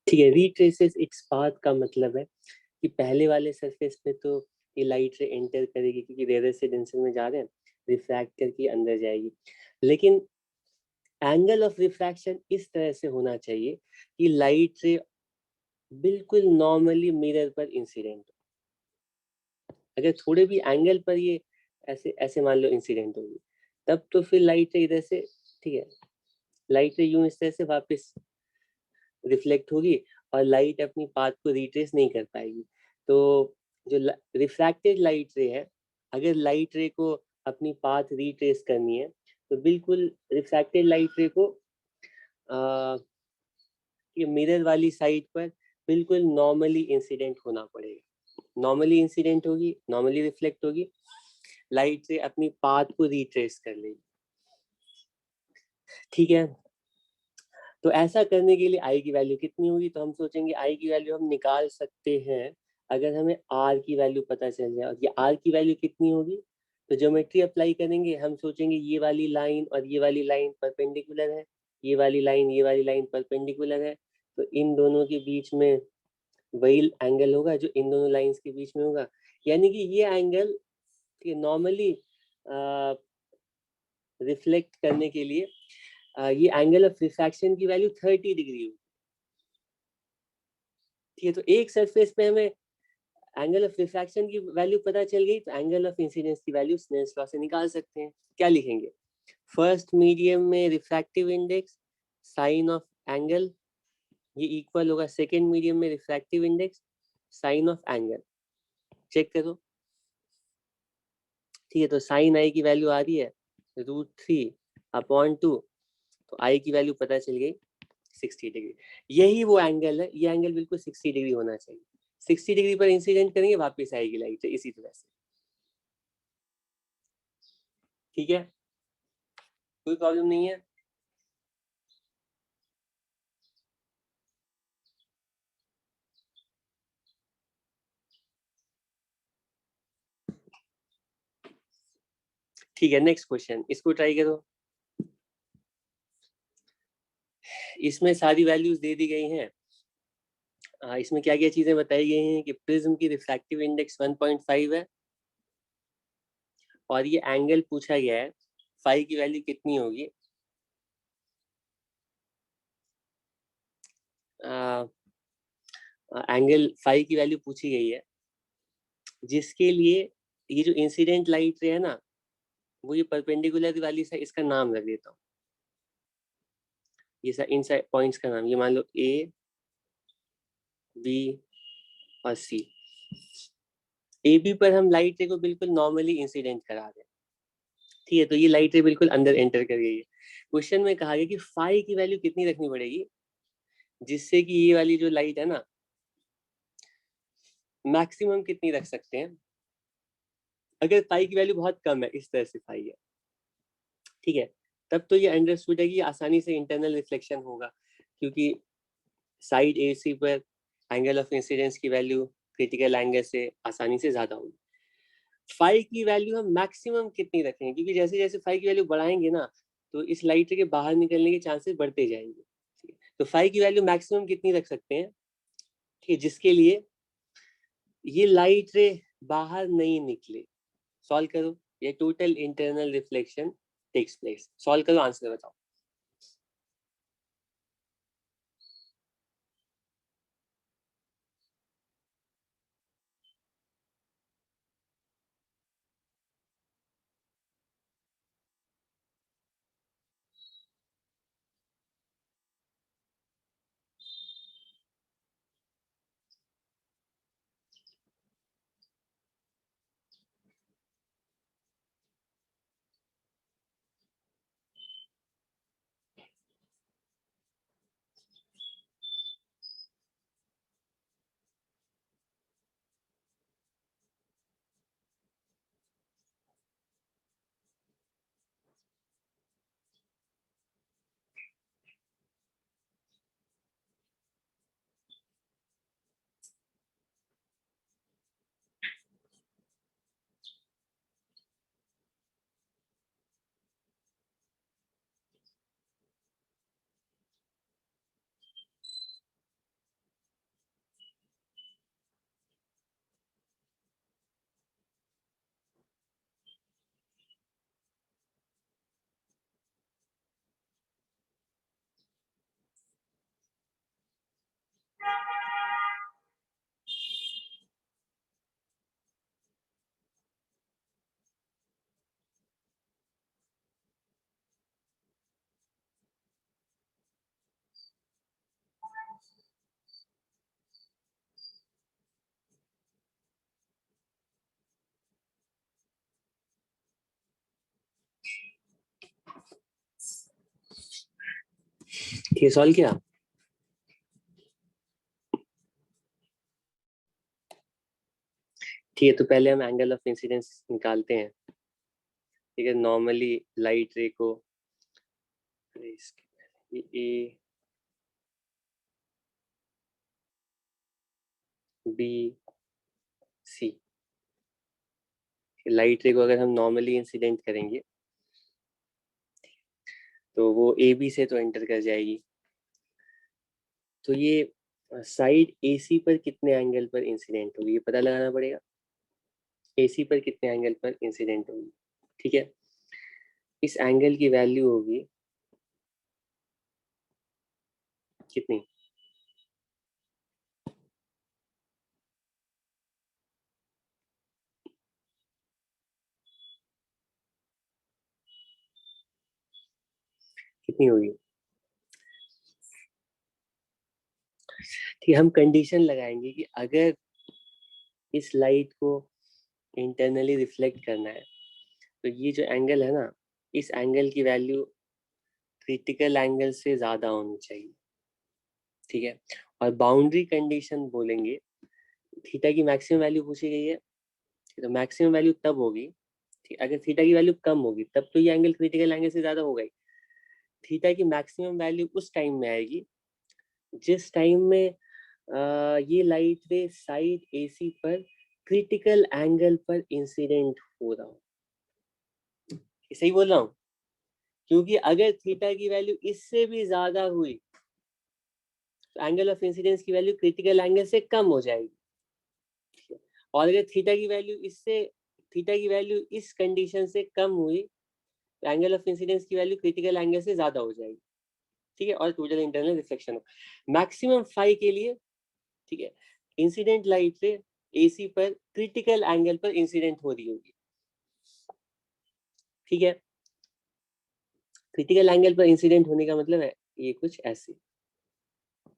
ठीक है, रिट्रेसेस इट्स पाथ का मतलब है कि पहले वाले सरफेस पे तो ये लाइट रे एंटर करेगी क्योंकि रेयर से डेंसर में जा रहे हैं, रिफ्रैक्ट करके अंदर जाएगी, लेकिन एंगल ऑफ रिफ्रैक्शन इस तरह से होना चाहिए कि लाइट रे बिल्कुल नॉर्मली मिरर पर इंसिडेंट हो। अगर थोड़े भी एंगल पर ये ऐसे ऐसे मान लो इंसिडेंट होगी तब तो फिर लाइट रे इधर से, ठीक है, लाइट रे यूं इस तरह से वापस रिफ्लेक्ट होगी और लाइट अपनी पाथ को रिट्रेस नहीं कर पाएगी। तो जो रिफ्रैक्टेड लाइट रे है, अगर लाइट रे को अपनी पाथ रिट्रेस करनी है तो बिल्कुल रिफ्रैक्टेड लाइट रे को ये मिरर वाली साइड पर बिल्कुल नॉर्मली इंसिडेंट होना पड़ेगा। नॉर्मली इंसिडेंट होगी, नॉर्मली रिफ्लेक्ट होगी, लाइट रे अपनी पाथ को रिट्रेस कर लेगी। ठीक है, तो ऐसा करने के लिए आई की वैल्यू कितनी होगी? तो हम सोचेंगे आई की वैल्यू हम निकाल सकते हैं अगर हमें आर की वैल्यू पता चल जाए और ये आर की वैल्यू कितनी होगी, तो ज्योमेट्री अप्लाई करेंगे, हम सोचेंगे ये वाली लाइन और ये वाली लाइन परपेंडिकुलर है, ये वाली लाइन परपेंडिकुलर है, तो इन दोनों के बीच में वही एंगल होगा जो इन दोनों लाइंस के बीच में होगा। यानी कि ये एंगल नॉर्मली रिफ्लेक्ट करने के लिए ये एंगल ऑफ रिफ्रैक्शन की वैल्यू 30 डिग्री होगी। ठीक है, तो एक सरफेस पे हमें एंगल ऑफ रिफ्रैक्शन की वैल्यू पता चल गई, तो एंगल ऑफ इंसिडेंस की वैल्यू स्नेल्स लॉ से निकाल सकते हैं। क्या लिखेंगे? फर्स्ट मीडियम में refractive index sine of angle, ये इक्वल होगा सेकेंड मीडियम में refractive index sine of angle. Check करो। ठीक है, तो साइन आई की वैल्यू आ रही है √3/2, तो आई की वैल्यू पता चल गई 60 डिग्री। यही वो एंगल है, ये एंगल बिल्कुल 60 डिग्री होना चाहिए। 60 डिग्री पर इंसिडेंट करेंगे, वापस आएगी लाइट इसी तरह से। ठीक है, कोई प्रॉब्लम नहीं है। ठीक है, नेक्स्ट क्वेश्चन, इसको ट्राई करो। इसमें सारी वैल्यूज दे दी गई हैं। इसमें क्या क्या चीजें बताई गई हैं कि प्रिज्म की रिफ्रैक्टिव इंडेक्स 1.5 है, और ये एंगल पूछा गया है, फाई की वैल्यू कितनी होगी। एंगल फाई की वैल्यू पूछी गई है, जिसके लिए ये जो इंसिडेंट लाइट रे है ना, वो ये परपेंडिकुलर वाली से इसका नाम रख देता हूँ। ये इन पॉइंट्स का नाम, ये मान लो ए, बी और सी। ए बी पर हम लाइट रे को बिल्कुल नॉर्मली इंसिडेंट करा रहे हैं। ठीक है, तो ये लाइट रे बिल्कुल अंदर एंटर कर गई है। क्वेश्चन में कहा गया कि फाई की वैल्यू कितनी रखनी पड़ेगी, जिससे कि ये वाली जो लाइट है ना, मैक्सिमम कितनी रख सकते हैं अगर फाई की वैल्यू बहुत कम है, इस तरह से फाई है। ठीक है, तब तो ये अंडरस्टूड है कि आसानी से इंटरनल रिफ्लेक्शन होगा, क्योंकि साइड ए सी पर एंगल ऑफ इंसिडेंस की वैल्यू क्रिटिकल एंगल से आसानी से ज्यादा होगी। फाई की वैल्यू हम मैक्सिमम कितनी रखेंगे, क्योंकि जैसे जैसे फाई की वैल्यू बढ़ाएंगे ना, तो इस लाइट के बाहर निकलने के चांसेस बढ़ते जाएंगे। तो फाई की वैल्यू मैक्सिमम कितनी रख सकते हैं, ठीक, जिसके लिए ये लाइट रे बाहर नहीं निकले। सॉल्व करो, ये total internal reflection takes place. Solve करो, आंसर बताओ। ये सॉल्व किया। ठीक है, तो पहले हम एंगल ऑफ इंसिडेंस निकालते हैं। ठीक है, नॉर्मली लाइट रे को ए, बी सी। लाइट रे को अगर हम नॉर्मली इंसिडेंट करेंगे तो वो ए बी से तो एंटर कर जाएगी, तो ये साइड AC पर कितने एंगल पर इंसिडेंट होगी ये पता लगाना पड़ेगा। AC पर कितने एंगल पर इंसिडेंट होगी, ठीक है। इस एंगल की वैल्यू होगी कितनी, कितनी होगी, ठीक। हम कंडीशन लगाएंगे कि अगर इस लाइट को इंटरनली रिफ्लेक्ट करना है तो ये जो एंगल है ना, इस एंगल की वैल्यू क्रिटिकल एंगल से ज्यादा होनी चाहिए, ठीक है। और बाउंड्री कंडीशन बोलेंगे, थीटा की मैक्सिमम वैल्यू पूछी गई है, तो मैक्सिमम वैल्यू तब होगी, ठीक। अगर थीटा की वैल्यू कम होगी तब तो ये एंगल क्रिटिकल एंगल से ज्यादा होगा ही। थीटा की मैक्सिमम वैल्यू उस टाइम में आएगी जिस टाइम में ये लाइट रे साइड AC पर क्रिटिकल एंगल पर इंसिडेंट हो रहा हो। सही बोल रहा हूँ, क्योंकि अगर थीटा की वैल्यू इससे भी ज्यादा हुई तो एंगल ऑफ इंसिडेंस की वैल्यू क्रिटिकल एंगल से कम हो जाएगी, और अगर थीटा की वैल्यू इस कंडीशन से कम हुई तो एंगल ऑफ इंसिडेंस की वैल्यू क्रिटिकल एंगल से ज्यादा हो जाएगी, ठीक है। और टोटल इंटरनल रिफ्लेक्शन हो मैक्सिमम फाई के लिए, ठीक है। इंसिडेंट लाइट रे AC पर क्रिटिकल एंगल पर इंसिडेंट हो रही होगी, ठीक है। क्रिटिकल एंगल पर इंसिडेंट होने का मतलब है ये कुछ ऐसे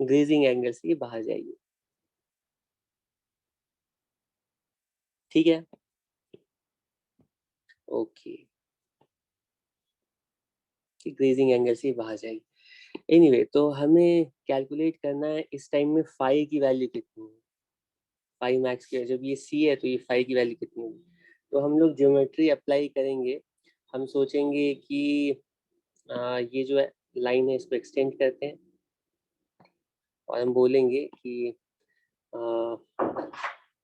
ग्रेजिंग एंगल से ये बाहर जाएगी, ठीक है। ओके, ग्रेजिंग एंगल से बाहर जाएगी। एनीवे तो हमें कैलकुलेट करना है इस टाइम में फाई की वैल्यू कितनी है, फाई मैक्स की, जब ये C है तो ये फाई की वैल्यू कितनी होगी। तो हम लोग ज्योमेट्री अप्लाई करेंगे, हम सोचेंगे कि ये जो लाइन है इसको एक्सटेंड करते हैं और हम बोलेंगे कि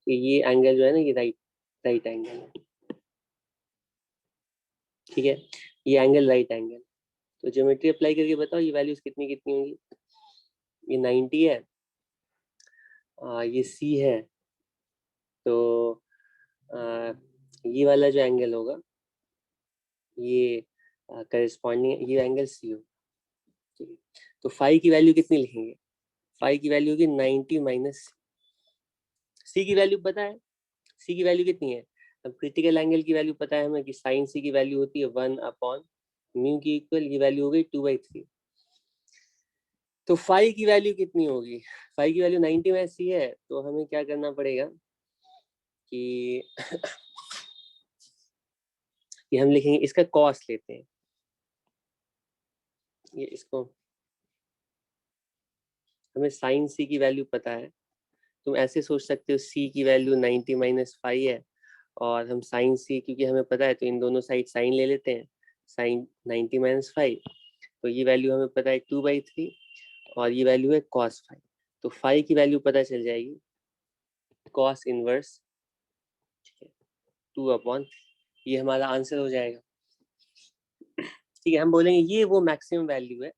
ये एंगल जो है ना ये राइट एंगल है, ठीक है। ये एंगल राइट एंगल, तो ज्योमेट्री अप्लाई करके बताओ ये वैल्यूज कितनी कितनी होंगी। ये 90 है, ये C है, तो ये वाला जो एंगल होगा ये करस्पॉन्डिंग ये एंगल C हो, ठीक है। तो फाई की वैल्यू कितनी लिखेंगे, फाई की वैल्यू होगी 90 माइनस C की वैल्यू पता है, C की वैल्यू कितनी है। अब क्रिटिकल एंगल की वैल्यू पता है हमें कि साइन C की वैल्यू होती है 1/μ की इक्वल, ये वैल्यू हो गई 2/3। तो फाई की वैल्यू कितनी होगी, फाई की वैल्यू 90 में C है, तो हमें क्या करना पड़ेगा कि ये हम लिखेंगे, इसका कॉस लेते हैं, ये इसको हमें साइन C की वैल्यू पता है, तुम ऐसे सोच सकते हो C की वैल्यू 90 माइनस फाई है, और हम साइन C क्योंकि हमें पता है तो इन दोनों साइड साइन ले लेते हैं, साइन 90 माइनस फाइव, तो ये वैल्यू हमें पता है 2/3 और ये वैल्यू है cos फाइव, तो फाई की वैल्यू पता चल जाएगी cos इनवर्स, ठीक है, 2/3, ये हमारा आंसर हो जाएगा, ठीक है। हम बोलेंगे ये वो मैक्सिमम वैल्यू है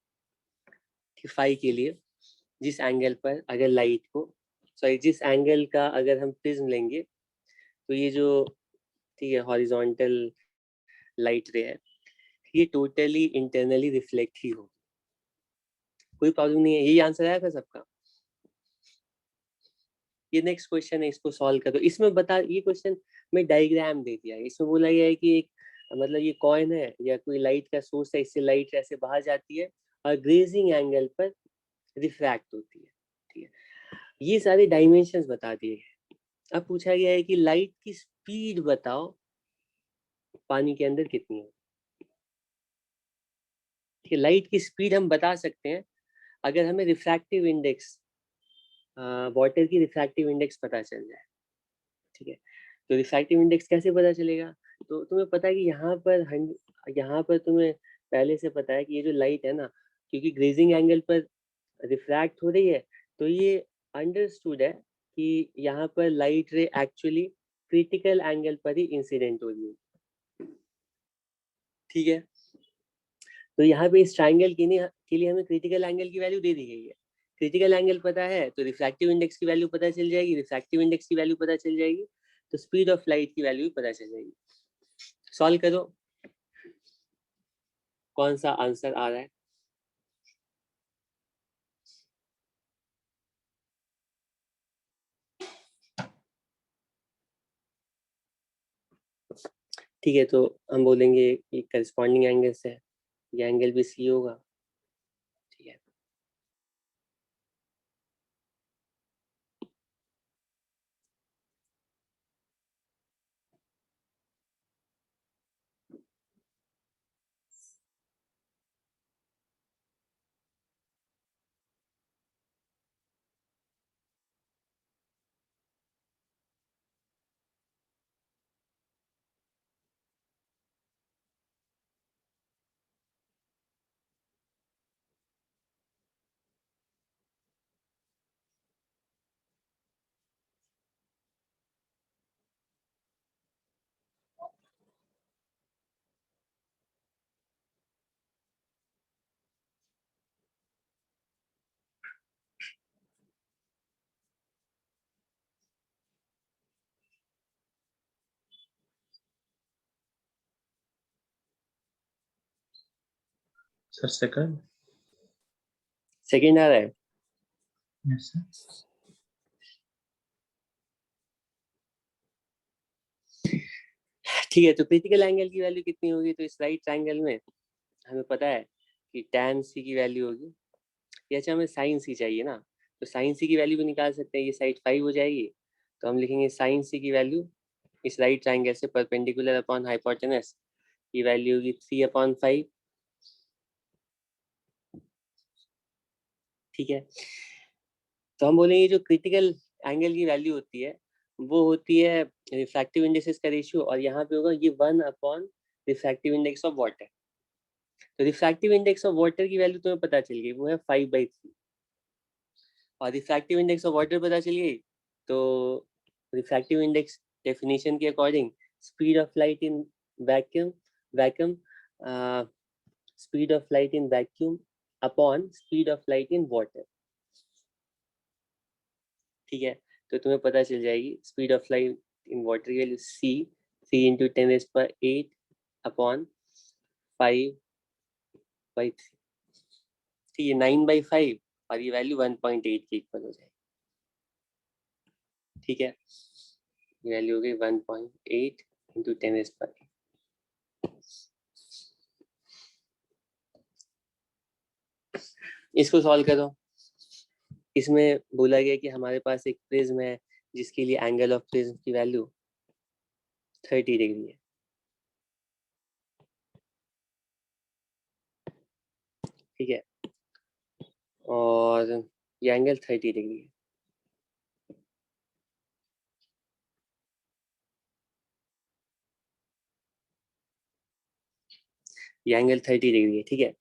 फाई के लिए जिस एंगल पर अगर लाइट को जिस एंगल का अगर हम प्रिज्म लेंगे तो ये जो, ठीक है, हॉरिजॉन्टल लाइट रे है ये टोटली इंटरनली रिफ्लेक्ट ही हो, कोई प्रॉब्लम नहीं है, यही आंसर आया था सबका। ये नेक्स्ट क्वेश्चन है, इसको सॉल्व करो। इसमें बता, ये क्वेश्चन में डायग्राम दे दिया है, इसमें बोला गया है कि एक मतलब ये कॉइन है या कोई लाइट का सोर्स है, इससे लाइट ऐसे बाहर जाती है और ग्रेजिंग एंगल पर रिफ्रैक्ट होती है, ठीक है। ये सारे डायमेंशंस बता दिए गए। अब पूछा गया है कि लाइट की स्पीड बताओ पानी के अंदर कितनी है, ठीक है। लाइट की स्पीड हम बता सकते हैं अगर हमें रिफ्रैक्टिव इंडेक्स, वाटर की रिफ्रैक्टिव इंडेक्स पता चल जाए, ठीक है। तो रिफ्रैक्टिव इंडेक्स कैसे पता चलेगा, तो तुम्हें पता है कि यहाँ पर तुम्हें पहले से पता है कि ये जो लाइट है ना, क्योंकि ग्रेजिंग एंगल पर रिफ्रैक्ट हो रही है, तो ये अंडरस्टूड है कि यहाँ पर लाइट रे एक्चुअली क्रिटिकल एंगल पर ही इंसिडेंट हो रही है। ठीक है, तो यहाँ पे इस ट्राइंगल के लिए हमें क्रिटिकल एंगल की वैल्यू दे दी गई है। क्रिटिकल एंगल पता है तो रिफ्रैक्टिव इंडेक्स की वैल्यू पता चल जाएगी, रिफ्रैक्टिव इंडेक्स की वैल्यू पता चल जाएगी, तो स्पीड ऑफ लाइट की वैल्यू पता चल जाएगी। सॉल्व करो, कौन सा आंसर आ रहा है। ठीक है, तो हम बोलेंगे कि करस्पॉन्डिंग एंगल से ये एंगल भी सी होगा। ठीक है, सर सेकंड। सेकेंड आ रहा है। Yes sir. ठीक है, तो क्रिटिकल एंगल की वैल्यू कितनी होगी, तो इस राइट ट्रायंगल में हमें पता है कि tan c की वैल्यू होगी, या अच्छा हमें sin c चाहिए ना, तो sin c की वैल्यू भी निकाल सकते हैं, ये साइड 5 हो जाएगी, तो हम लिखेंगे sin c की वैल्यू इस राइट ट्रायंगल से परपेंडिकुलर अपॉन हाइपोटेनस की वैल्यू होगी 3/5। ठीक है, तो हम बोलेंगे जो क्रिटिकल एंगल की वैल्यू होती है वो होती है रिफ्रैक्टिव इंडेक्सेस का रेशियो, और यहाँ पे होगा ये 1/, रिफ्रैक्टिव इंडेक्स ऑफ वाटर। तो रिफ्रैक्टिव इंडेक्स ऑफ वाटर की वैल्यू तुम्हें पता चल गई, वो है 5/3, और रिफ्रैक्टिव इंडेक्स ऑफ वाटर पता चल गई, तो रिफ्रैक्टिव इंडेक्स डेफिनेशन के according speed of light in vacuum vacuum speed of light in vacuum upon speed of light in water. ठीक है, तो तुम्हें पता चल जाएगी speed of light in water की वैल्यू c 3 × 10⁸ अपॉन 5/3। ठीक है, 9/5, और ये वैल्यू 1.8 के इक्वल हो जाएगी। ठीक है, ये वैल्यू हो गई 1.8 × 10⁸। इसको सॉल्व करो। इसमें बोला गया कि हमारे पास एक प्रिज्म है जिसके लिए एंगल ऑफ प्रिज्म की वैल्यू 30 डिग्री है। ठीक है, और ये एंगल 30 डिग्री है। ये एंगल 30 डिग्री है। ठीक है,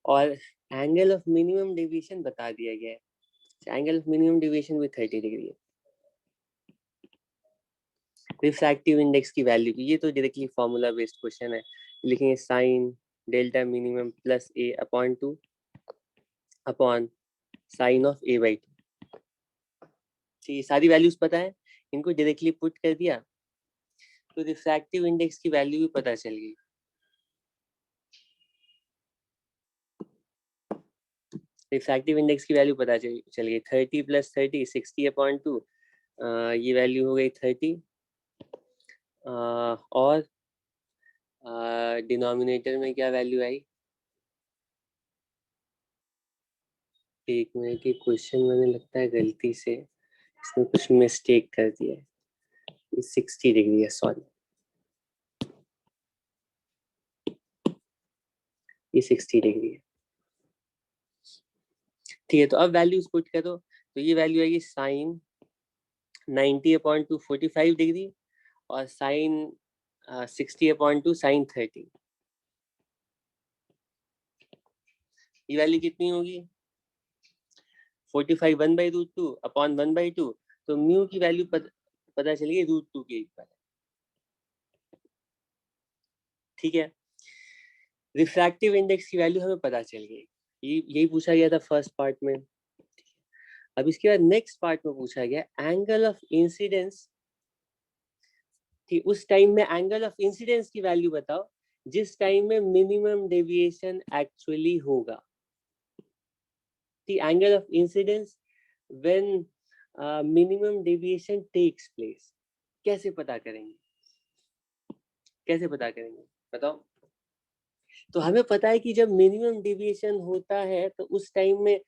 और एंगल ऑफ मिनिमम डेविएशन बता दिया गया है, एंगल ऑफ मिनिमम डेविएशन भी 30 डिग्री है। रिफ्रैक्टिव इंडेक्स की वैल्यू की, ये तो डायरेक्टली फॉर्मूला बेस्ड क्वेश्चन है, लिखेंगे sine delta minimum plus a upon 2 upon sine of a/2। ठीक, सारी वैल्यूज पता है, इनको डायरेक्टली पुट कर दिया तो रिफ्रैक्टिव इंडेक्स की वैल्यू भी पता चल गई। रिफ्रैक्टिव इंडेक्स की वैल्यू पता चल गई 30 + 30 60/2, ये वैल्यू हो गई 30, और डिनोमिनेटर में क्या वैल्यू आई, एक मिनट, ये क्वेश्चन मैंने लगता है गलती से इसमें कुछ मिस्टेक कर दिया है, ये 60 डिग्री है, सॉरी, ये 60 डिग्री है। ठीक है, तो अब वैल्यूज पुट करो, तो ये वैल्यू आएगी साइन 90/2 45 डिग्री, और साइन 60/2 साइन 30। ये वैल्यू कितनी होगी, 45 1/√2 अपॉन 1/2, तो म्यू की वैल्यू पता चलेगी √2 के इक्वल है। ठीक है, रिफ्रैक्टिव इंडेक्स की वैल्यू हमें पता चल गई, यही पूछा गया था फर्स्ट पार्ट में। अब इसके बाद नेक्स्ट पार्ट में पूछा गया एंगल ऑफ इंसिडेंस। ठीक, उस टाइम में एंगल ऑफ इंसिडेंस की वैल्यू बताओ जिस टाइम में मिनिमम डेविएशन एक्चुअली होगा। Angle of incidence when minimum deviation takes place. कैसे पता करेंगे, कैसे पता करेंगे बताओ। तो हमें पता है कि जब मिनिमम डेविएशन होता है तो उस टाइम में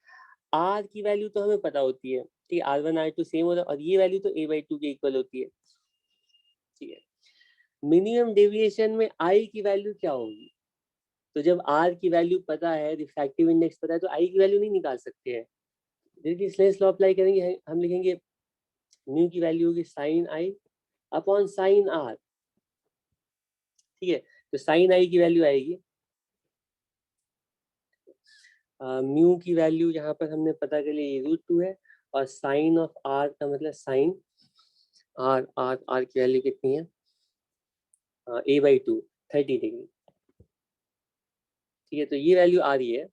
आर की वैल्यू तो हमें पता होती है, ठीक है, R1 R2 सेम होता है और ये वैल्यू तो a/2 के इक्वल होती है। ठीक है, मिनिमम डेविएशन में आई की वैल्यू क्या होगी? तो जब आर की वैल्यू पता है, रिफ्रैक्टिव इंडेक्स पता है, तो आई की वैल्यू नहीं निकाल सकते हैं। देखिए स्नेल्स लॉ अप्लाई करेंगे, हम लिखेंगे म्यू की वैल्यू होगी sine i upon sine r. ठीक है, तो साइन आई की वैल्यू आएगी म्यू की वैल्यू यहाँ पर हमने पता कर लिया ये √2 है, और साइन ऑफ आर का मतलब साइन आर, आर की वैल्यू कितनी है a/2 30 डिग्री। ठीक है, तो ये वैल्यू आ रही है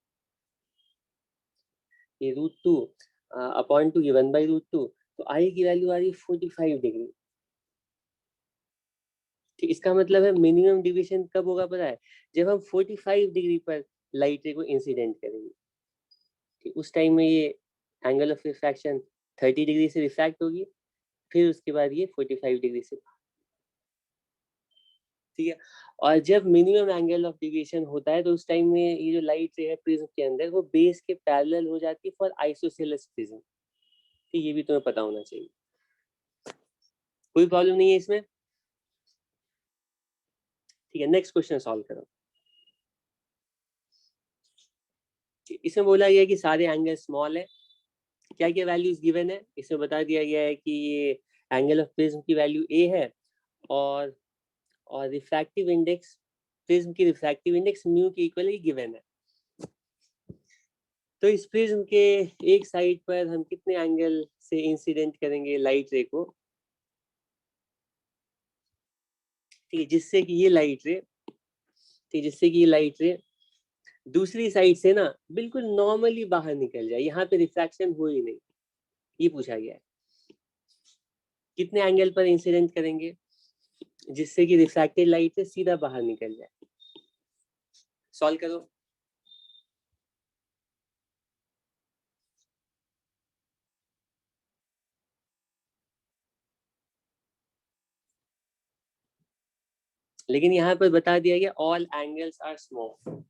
ये √2 अपॉन 2 ये 1/√2, तो आई की वैल्यू आ रही है 45 डिग्री। ठीक, इसका मतलब है मिनिमम डिविएशन कब होगा पता है? जब हम 45 डिग्री पर लाइट रे को इंसिडेंट करेंगे। ठीक, उस टाइम में ये एंगल ऑफ रिफ्रैक्शन 30 डिग्री से रिफ्रैक्ट होगी, फिर उसके बाद ये 45 डिग्री से। ठीक है, और जब मिनिमम एंगल ऑफ डिविएशन होता है तो उस टाइम में ये जो लाइट रे है प्रिज्म के अंदर वो बेस के पैरेलल हो जाती है फॉर आइसोसेलेस प्रिज्म। ठीक, ये भी तुम्हें पता होना चाहिए, कोई प्रॉब्लम नहीं है इसमें। ठीक है, नेक्स्ट क्वेश्चन सॉल्व करो। इसमें बोला गया है कि सारे एंगल स्मॉल है, क्या क्या वैल्यूज गिवन है इसमें बता दिया गया है कि ये एंगल ऑफ प्रिज्म की वैल्यू a है, और रिफ्रैक्टिव इंडेक्स, प्रिज्म की रिफ्रैक्टिव इंडेक्स म्यू के इक्वल ही गिवन है। तो इस प्रिज्म के एक साइड पर हम कितने एंगल से इंसिडेंट करेंगे लाइट रे को, ठीक है, जिससे कि ये लाइट रे, ठीक, जिससे कि ये लाइट रे दूसरी साइड से ना बिल्कुल नॉर्मली बाहर निकल जाए, यहाँ पे रिफ्रैक्शन हो ही नहीं। ये पूछा गया है कितने एंगल पर इंसिडेंट करेंगे जिससे कि रिफ्रैक्टेड लाइट से सीधा बाहर निकल जाए। सॉल्व करो। लेकिन यहाँ पर बता दिया गया ऑल एंगल्स आर स्मॉल।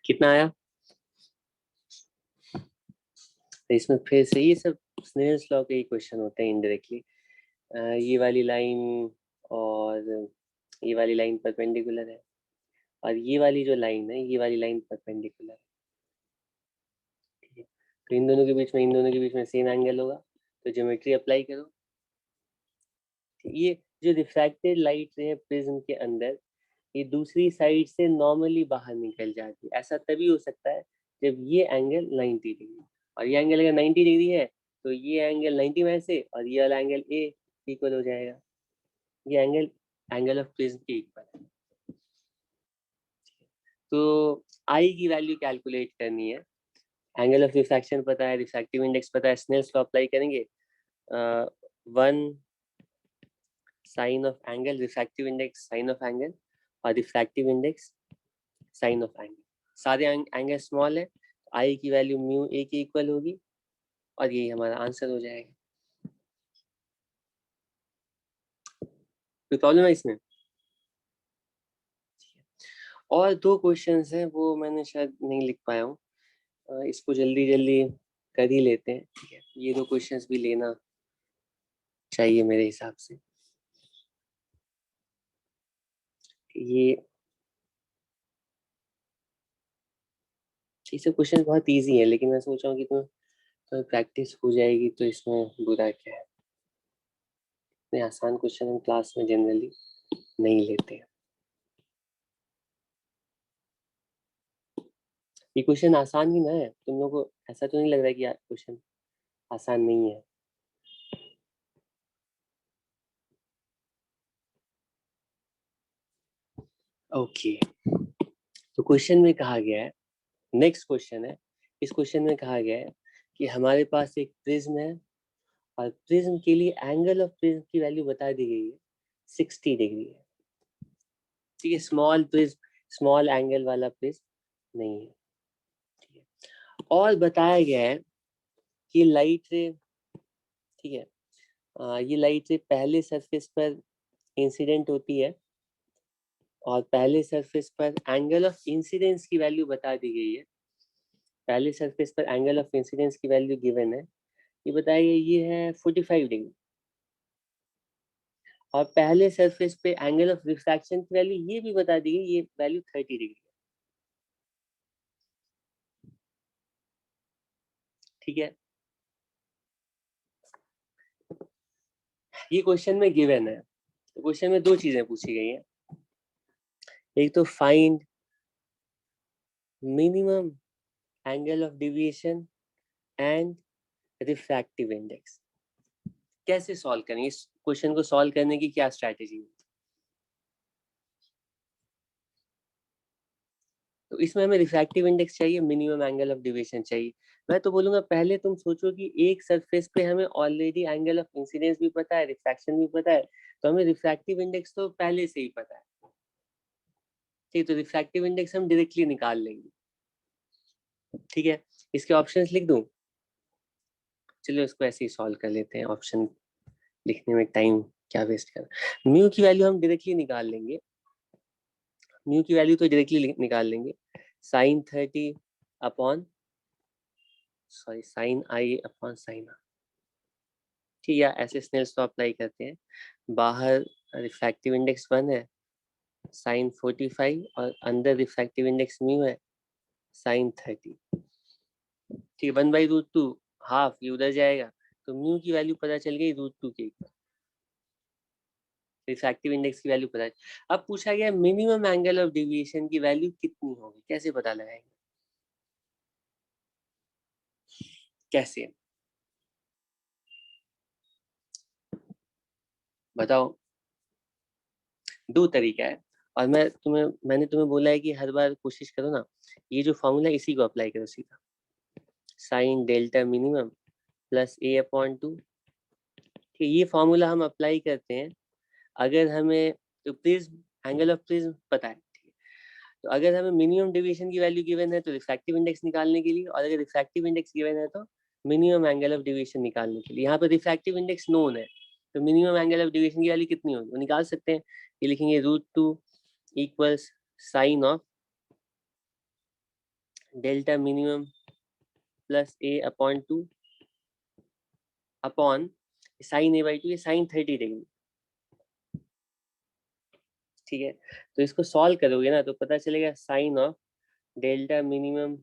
कितना आया? तो इसमें फिर से ये सब स्नेल्स लॉ के ही क्वेश्चन होते हैं इनडायरेक्टली। ये वाली लाइन और ये वाली लाइन परपेंडिकुलर है, और ये वाली जो लाइन है ये वाली लाइन परपेंडिकुलर है। ठीक है, तो इन दोनों के बीच में, इन दोनों के बीच में सेम एंगल होगा, तो ज्योमेट्री अप्लाई करो। ये जो रिफ्रैक्टेड लाइट है प्रिज्म के अंदर, ये दूसरी साइड से नॉर्मली बाहर निकल जाती है। ऐसा तभी हो सकता है जब ये एंगल 90 डिग्री, और ये एंगल अगर 90 डिग्री है तो ये एंगल 90 में से और ये वाला एंगल ए इक्वल हो जाएगा। ये एंगल एंगल ऑफ प्रिज्म के इक्वल है। तो आई की वैल्यू कैलकुलेट करनी है, एंगल ऑफ रिफ्रैक्शन पता है, रिफ्रैक्टिव इंडेक्स पता है, स्नेल्स लॉ अप्लाई करेंगे। 1 sine of angle, refractive index sine of angle, और refractive index sine of angle. सारे एंगल स्मॉल है, आई की वैल्यू म्यू ए के इक्वल होगी, और यही हमारा आंसर हो जाएगा। कोई प्रॉब्लम है इसमें? और 2 क्वेश्चंस हैं, वो मैंने शायद नहीं लिख पाया हूँ, इसको जल्दी जल्दी कर ही लेते हैं। ठीक है, ये 2 क्वेश्चंस भी लेना चाहिए मेरे हिसाब से। ये सब क्वेश्चन बहुत इजी है, लेकिन मैं सोच रहा हूँ कि तुम्हें प्रैक्टिस हो जाएगी तो इसमें बुरा क्या है। इतने आसान क्वेश्चन हम क्लास में जनरली नहीं लेते हैं। ये क्वेश्चन आसान ही ना है, तुम लोगों को ऐसा तो नहीं लग रहा है कि यार क्वेश्चन आसान नहीं है? ओके, तो क्वेश्चन में कहा गया है, नेक्स्ट क्वेश्चन है, इस क्वेश्चन में कहा गया है कि हमारे पास एक प्रिज्म है और प्रिज्म के लिए एंगल ऑफ प्रिज्म की वैल्यू बता दी गई है 60 डिग्री है। ठीक है, स्मॉल प्रिज्म, स्मॉल एंगल वाला प्रिज्म नहीं है। ठीक है, और बताया गया है कि लाइट रे, ठीक है, ये लाइट रे पहले सरफेस पर इंसिडेंट होती है और पहले सरफेस पर एंगल ऑफ इंसिडेंस की वैल्यू बता दी गई है। पहले सरफेस पर एंगल ऑफ इंसिडेंस की वैल्यू गिवन है, ये बताया गया ये है 45 डिग्री, और पहले सरफेस पे एंगल ऑफ रिफ्रैक्शन की वैल्यू ये भी बता दी गई, ये वैल्यू 30 डिग्री है। ठीक है, ये क्वेश्चन में गिवन है। तो क्वेश्चन में 2 चीजें पूछी गई हैं, एक तो find minimum angle of deviation and refractive index. कैसे सॉल्व करेंगे इस क्वेश्चन को? सॉल्व करने की क्या स्ट्रैटेजी है? तो इसमें हमें रिफ्रैक्टिव इंडेक्स चाहिए, मिनिमम एंगल ऑफ डिविएशन चाहिए। मैं तो बोलूंगा पहले तुम सोचो कि एक सरफेस पे हमें ऑलरेडी एंगल ऑफ इंसिडेंस भी पता है, रिफ्रैक्शन भी पता है, तो हमें रिफ्रैक्टिव इंडेक्स तो पहले से ही पता है। ठीक, तो रिफ्रैक्टिव इंडेक्स हम डायरेक्टली निकाल लेंगे। ठीक है, इसके ऑप्शंस लिख दूं? चलो इसको ऐसे ही सॉल्व कर लेते हैं, ऑप्शन लिखने में टाइम क्या वेस्ट कर। म्यू की वैल्यू हम डायरेक्टली निकाल लेंगे, म्यू की वैल्यू तो डायरेक्टली निकाल लेंगे, sine 30 upon sine i upon sine r. ठीक है, ऐसे स्नेल्स तो अप्लाई करते हैं। बाहर रिफ्रैक्टिव इंडेक्स 1 है, साइन 45, और अंदर रिफ्रैक्टिव इंडेक्स म्यू है, साइन 30। ठीक है, 1/√2 हाफ, ये उधर जाएगा, तो म्यू की वैल्यू पता चल गई √2 के इक्वल। रिफ्रैक्टिव इंडेक्स की वैल्यू पता है। अब पूछा गया मिनिमम एंगल ऑफ डेविएशन की वैल्यू कितनी होगी, कैसे पता लगाएंगे? कैसे बताओ? 2 तरीका है, और मैंने तुम्हें बोला है कि हर बार कोशिश करो ना, ये जो फॉर्मूला इसी को अप्लाई करो सीधा, sine delta minimum plus a upon 2। ठीक, ये फॉर्मूला हम अप्लाई करते हैं अगर हमें, तो प्रिज्म एंगल ऑफ प्रिज्म पता है। ठीक है, तो अगर हमें मिनिमम डेविएशन की वैल्यू गिवन है तो रिफ्रैक्टिव इंडेक्स निकालने के लिए, और अगर रिफ्रैक्टिव इंडेक्स गिवन है तो मिनिमम एंगल ऑफ डेविएशन निकालने के लिए। यहाँ पर रिफ्रैक्टिव इंडेक्स नोन है, तो मिनिमम एंगल ऑफ डेविएशन की वैल्यू कितनी होगी वो निकाल सकते हैं। ये लिखेंगे √2 equals sine of delta minimum plus a upon 2 upon sine a/2, ये साइन 30 डिग्री। ठीक है, तो इसको सॉल्व करोगे ना तो पता चलेगा sine of delta minimum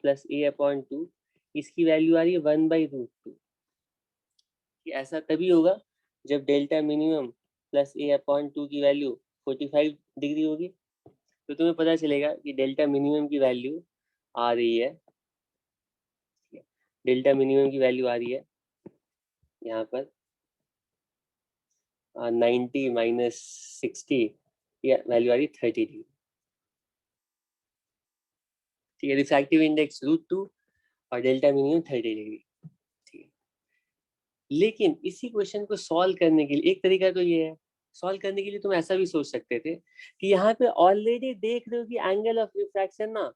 plus a upon 2, इसकी वैल्यू आ रही है 1/√2। ऐसा तभी होगा जब delta minimum plus a upon 2 की वैल्यू 45 डिग्री होगी, तो तुम्हें पता चलेगा कि डेल्टा मिनिमम की वैल्यू आ रही है, डेल्टा मिनिमम की वैल्यू आ रही है यहाँ पर 90 माइनस 60, या वैल्यू आ रही है 30 डिग्री। ठीक है, रिफ्रैक्टिव इंडेक्स √2 और डेल्टा मिनिमम 30 डिग्री। ठीक है, लेकिन इसी क्वेश्चन को सॉल्व करने के लिए एक तरीका तो ये है, सॉल्व करने के लिए तुम ऐसा भी सोच सकते थे कि यहाँ पे ऑलरेडी देख रहे हो कि एंगल ऑफ रिफ्रैक्शन ना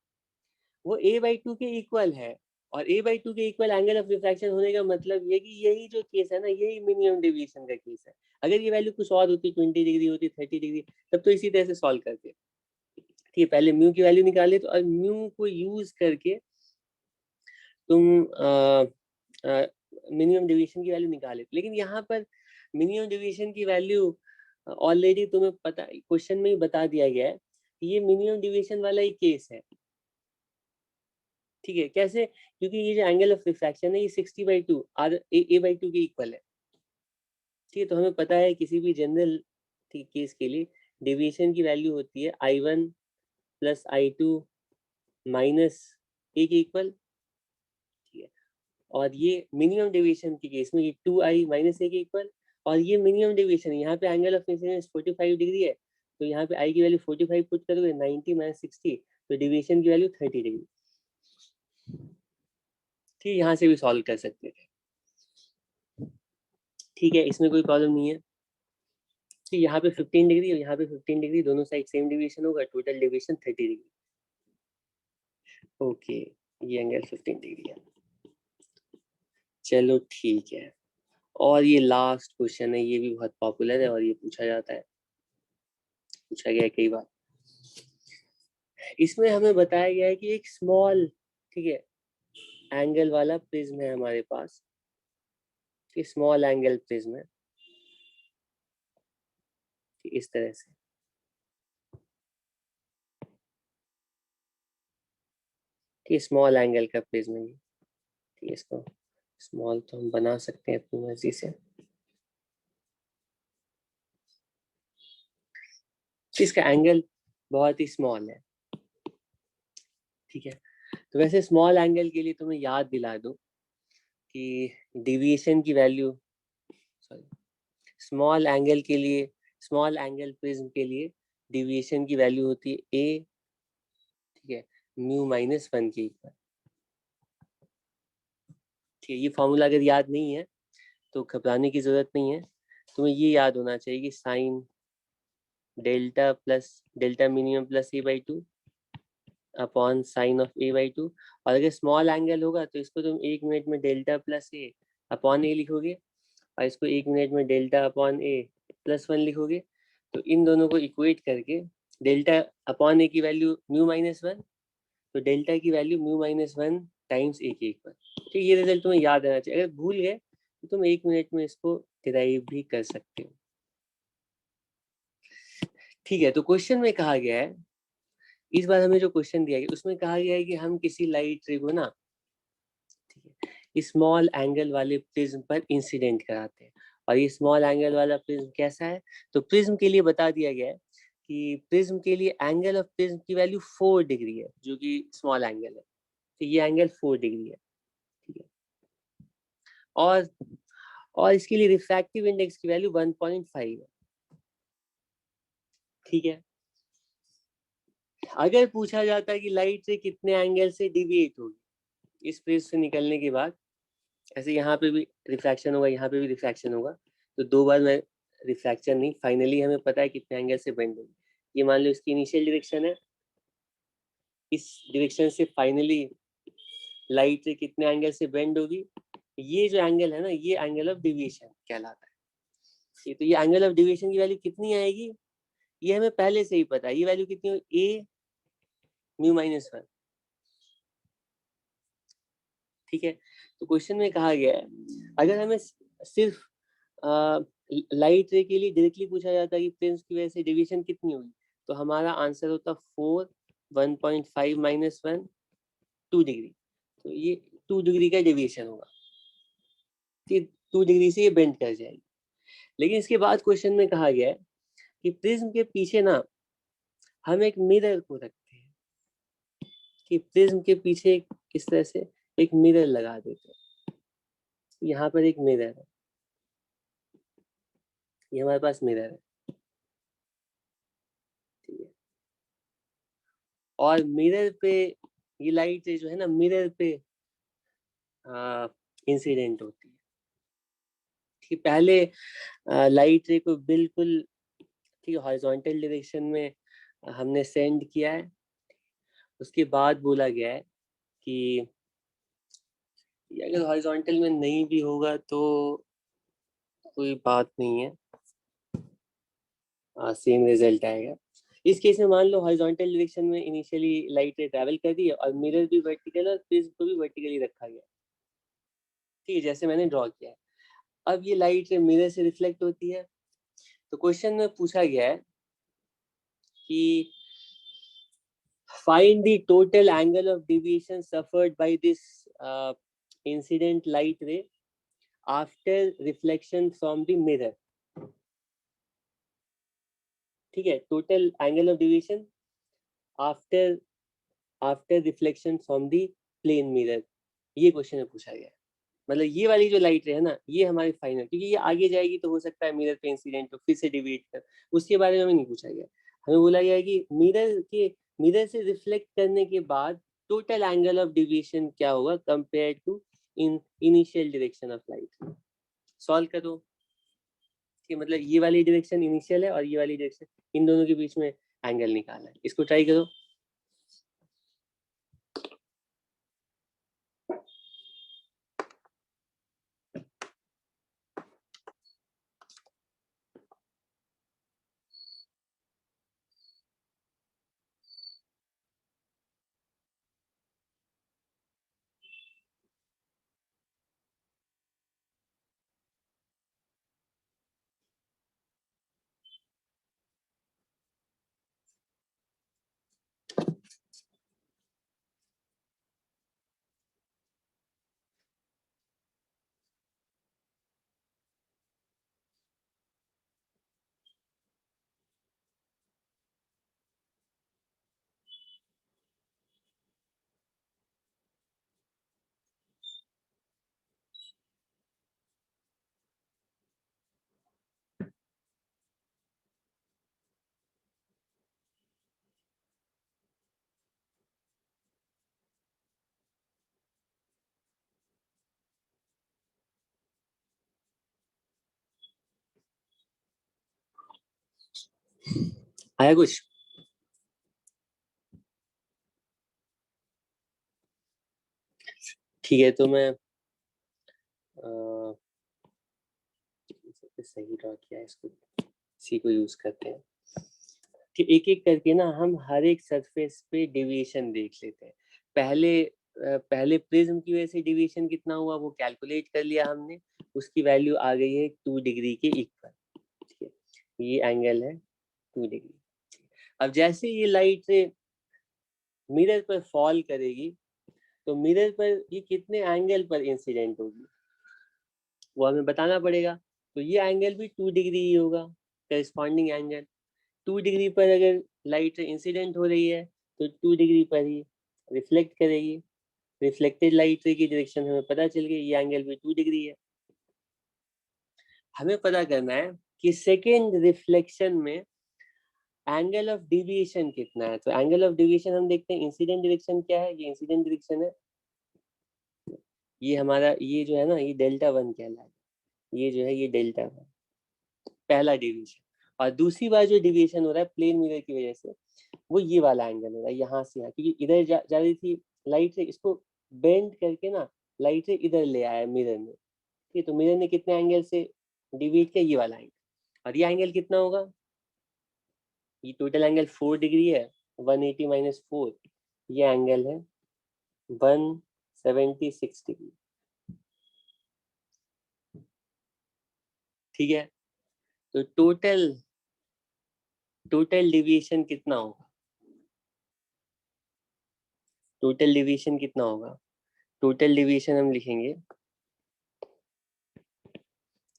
वो a/2 के इक्वल है, और a/2 के इक्वल एंगल ऑफ रिफ्रैक्शन होने का मतलब ये कि यही जो केस है ना, यही मिनिमम डेविएशन का केस है। अगर ये वैल्यू कुछ और होती, 20 डिग्री होती, 30 डिग्री, तब तो इसी तरह से सॉल्व करते। ठीक है, पहले म्यू की वैल्यू निकाले, तो और म्यू को यूज करके तुम मिनिमम डेविएशन की वैल्यू निकाले। लेकिन यहाँ पर मिनिमम डेविएशन की वैल्यू ऑलरेडी तुम्हें पता, क्वेश्चन में ही बता दिया गया है, ये मिनिमम डेविएशन वाला ही केस है। ठीक है, कैसे? क्योंकि ये जो एंगल ऑफ रिफ्रैक्शन है ये 60/2 a/2 के इक्वल है। ठीक है, तो हमें पता है किसी भी जनरल केस के लिए डेविएशन की वैल्यू होती है I1 + I2 - a के इक्वल। ठीक है, और ये मिनिमम डेविएशन के केस में ये 2i - a के इक्वल। और ये मिनिमम डेविएशन, यहाँ पे एंगल ऑफ इंसिडेंस 45 डिग्री है, तो यहाँ पे i की वैल्यू 45 पुट करोगे, 90 - 60, तो डेविएशन की वैल्यू 30 डिग्री। ठीक है, यहाँ से भी सॉल्व कर सकते थे। ठीक है, इसमें कोई प्रॉब्लम नहीं है। तो यहाँ पे 15 डिग्री और यहाँ पे 15 डिग्री, दोनों साइड सेम डेविएशन होगा, टोटल डेविएशन 30 डिग्री। ओके, ये एंगल 15 डिग्री है। चलो ठीक है, और ये लास्ट क्वेश्चन है, ये भी बहुत पॉपुलर है और ये पूछा जाता है, पूछा गया है कई बार। इसमें हमें बताया गया है कि एक स्मॉल, ठीक है, एंगल वाला प्रिज्म है हमारे पास, स्मॉल एंगल प्रिज्म है इस तरह से। ठीक, स्मॉल एंगल का प्रिज्म है ये। ठीक है, इसको स्मॉल तो हम बना सकते हैं अपनी मर्जी से। इसका एंगल बहुत ही स्मॉल है। ठीक है, तो वैसे स्मॉल एंगल के लिए तुम्हें याद दिला दूं कि डेविएशन की वैल्यू, सॉरी, स्मॉल एंगल के लिए, स्मॉल एंगल प्रिज्म के लिए डेविएशन की वैल्यू होती है a, ठीक है, μ-1 के इक्वल। ठीक है, ये फॉर्मूला अगर याद नहीं है तो घबराने की जरूरत नहीं है, तुम्हें ये याद होना चाहिए कि sine delta plus delta minimum plus a/2 upon sine of a/2। और अगर स्मॉल एंगल होगा तो इसको तुम 1 मिनट में delta plus a upon a लिखोगे, और इसको 1 मिनट में डेल्टा अपॉन a +1 लिखोगे। तो इन दोनों को इक्वेट करके डेल्टा अपॉन a की वैल्यू μ-1, तो डेल्टा की वैल्यू μ-1 टाइम्स a के इक्वल। ठीक, ये रिजल्ट तुम्हें याद रहना चाहिए। अगर भूल गए तो तुम 1 मिनट में इसको डिराइव भी कर सकते हो। ठीक है, तो क्वेश्चन में कहा गया है, इस बार हमें जो क्वेश्चन दिया गया उसमें कहा गया है कि हम किसी लाइट रे को ना, ठीक है, स्मॉल एंगल वाले प्रिज्म पर इंसिडेंट कराते हैं। और ये स्मॉल एंगल वाला प्रिज्म कैसा है? तो प्रिज्म के लिए बता दिया गया है कि प्रिज्म के लिए एंगल ऑफ प्रिज्म की वैल्यू 4 डिग्री है, जो कि स्मॉल एंगल है। तो ये एंगल 4 डिग्री है। ठीक है, और इसके लिए रिफ्रैक्टिव इंडेक्स की वैल्यू 1.5 है। ठीक है, अगर पूछा जाता है कि लाइट से कितने एंगल से डिविएट होगी इस प्रिज्म से निकलने के बाद, ऐसे यहाँ पे भी रिफ्रैक्शन होगा, यहाँ पे भी रिफ्रैक्शन होगा, तो 2 बार में रिफ्रैक्शन नहीं, फाइनली हमें पता है कितने एंगल से बेंड होगी। ये मान लो इसकी इनिशियल डायरेक्शन है, इस डायरेक्शन से फाइनली लाइट से कितने एंगल से बेंड होगी, ये जो एंगल है ना, ये एंगल ऑफ डिविएशन कहलाता है। तो ये एंगल ऑफ डिविएशन की वैल्यू कितनी आएगी, ये हमें पहले से ही पता है। ये वैल्यू कितनी होगी, a μ-1। ठीक है, तो क्वेश्चन में कहा गया है, अगर हमें सिर्फ लाइट रे के लिए डायरेक्टली पूछा जाता है कि प्रिज्म की वजह से डेविएशन कितनी होगी, तो हमारा आंसर होता 4, 1.5 - 1, 2 डिग्री। तो ये 2 डिग्री का डेविएशन होगा। 2 डिग्री से ये बेंड कर जाएगी। लेकिन इसके बाद क्वेश्चन में कहा गया है कि प्रिज्म के पीछे ना हम एक मिरर को रखते हैं, कि प्रिज्म के पीछे इस तरह से एक मिरर लगा देते हैं। यहाँ पर एक मिरर है, ये हमारे पास मिरर है। ठीक है, और मिरर पे ये लाइट जो है ना, मिरर पे इंसिडेंट होती है। ठीक, पहले लाइट रे को बिल्कुल, ठीक, हॉरिजॉन्टल डायरेक्शन में हमने सेंड किया है। उसके बाद बोला गया है कि ये अगर हॉरिजॉन्टल में नहीं भी होगा तो कोई बात नहीं है, सेम रिजल्ट आएगा। इस केस में मान लो हॉरिजॉन्टल डायरेक्शन में इनिशियली लाइट रे ट्रैवल कर रही है और मिरर भी वर्टिकल और प्रिज्म को भी वर्टिकली रखा गया, ठीक है, जैसे मैंने ड्रॉ किया है। अब ये लाइट मिरर से रिफ्लेक्ट होती है, तो क्वेश्चन में पूछा गया है कि find the total angle of deviation suffered by this incident light ray after reflection from the mirror, ठीक है, total angle of deviation after reflection from the plane mirror, ये क्वेश्चन में पूछा गया है। मतलब ये वाली जो लाइट रे है ना, ये हमारी फाइनल, क्योंकि ये आगे जाएगी तो हो सकता है मिरर पे इंसिडेंट हो, फिर से डिविएट कर, उसके बारे में हमें नहीं पूछा गया। हमें बोला गया है कि मिरर से रिफ्लेक्ट करने के बाद टोटल एंगल ऑफ डिविएशन क्या होगा compare to initial direction of light. Solve करो कि मतलब ये वाली डायरेक्शन इनिशियल है और ये वाली डायरेक्शन, इन दोनों के बीच में एंगल निकालना है। इसको ट्राई करो। आया कुछ? ठीक है, तो मैं सही ड्रॉ किया, इसको इसी को यूज करते हैं कि एक एक करके ना हम हर एक सरफेस पे डेविएशन देख लेते हैं। पहले प्रिज्म की वजह से डेविएशन कितना हुआ वो कैलकुलेट कर लिया हमने, उसकी वैल्यू आ गई है 2 डिग्री के इक्वल, ठीक है, ये एंगल है 2 डिग्री। अब जैसे ये लाइट से मिरर पर फॉल करेगी तो मिरर पर ये कितने एंगल पर इंसिडेंट होगी वो हमें बताना पड़ेगा। तो ये एंगल भी 2 डिग्री ही होगा, करस्पॉन्डिंग एंगल। 2 डिग्री पर अगर लाइट इंसिडेंट हो रही है तो 2 डिग्री पर ही रिफ्लेक्ट करेगी। रिफ्लेक्टेड लाइट की डायरेक्शन हमें पता चल गई, ये एंगल भी 2 डिग्री है। हमें पता करना है कि सेकेंड रिफ्लेक्शन में एंगल ऑफ डिविएशन कितना है। तो एंगल ऑफ डिविएशन हम देखते हैं, इंसिडेंट डायरेक्शन क्या है, ये इंसिडेंट डायरेक्शन है, ये हमारा ये जो है ना ये डेल्टा 1 कहलाएगा, ये जो है ये डेल्टा 1 पहला डिविएशन। और दूसरी बार जो डिविएशन हो रहा है प्लेन मिरर की वजह से वो ये वाला एंगल हो रहा है, यहाँ से यहाँ, क्योंकि इधर जा रही थी लाइट से, इसको बेंड करके ना लाइट से इधर ले आया मिरर में, ठीक है। तो मिरर ने कितने एंगल से डिवाइड किया, ये वाला एंगल, और ये एंगल कितना होगा, ये टोटल एंगल 4 डिग्री है, 180 माइनस 4, ये एंगल है 176 डिग्री, ठीक है। तो टोटल डिविएशन कितना होगा, टोटल डिविएशन कितना होगा, टोटल डिविएशन हम लिखेंगे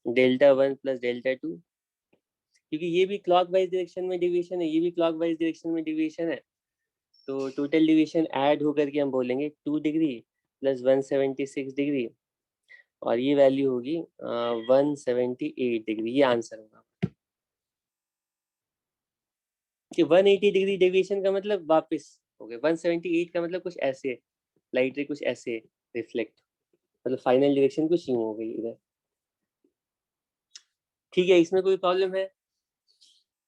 डेल्टा 1 प्लस डेल्टा 2, क्योंकि ये भी क्लॉकवाइज डायरेक्शन में डिवीजन है, ये भी क्लॉकवाइज डायरेक्शन में डिवीजन है। तो टोटल डिवीजन ऐड होकर के हम बोलेंगे 2 डिग्री प्लस 176 डिग्री, और ये वैल्यू होगी 178 डिग्री, ये आंसर होगा। कि 180 डिग्री डेविएशन का मतलब वापस हो गया, 178 का मतलब कुछ ऐसे लाइट रे कुछ ऐसे रिफ्लेक्ट, मतलब फाइनल डायरेक्शन कुछ यूं हो गई इधर, ठीक है। इसमें कोई प्रॉब्लम है?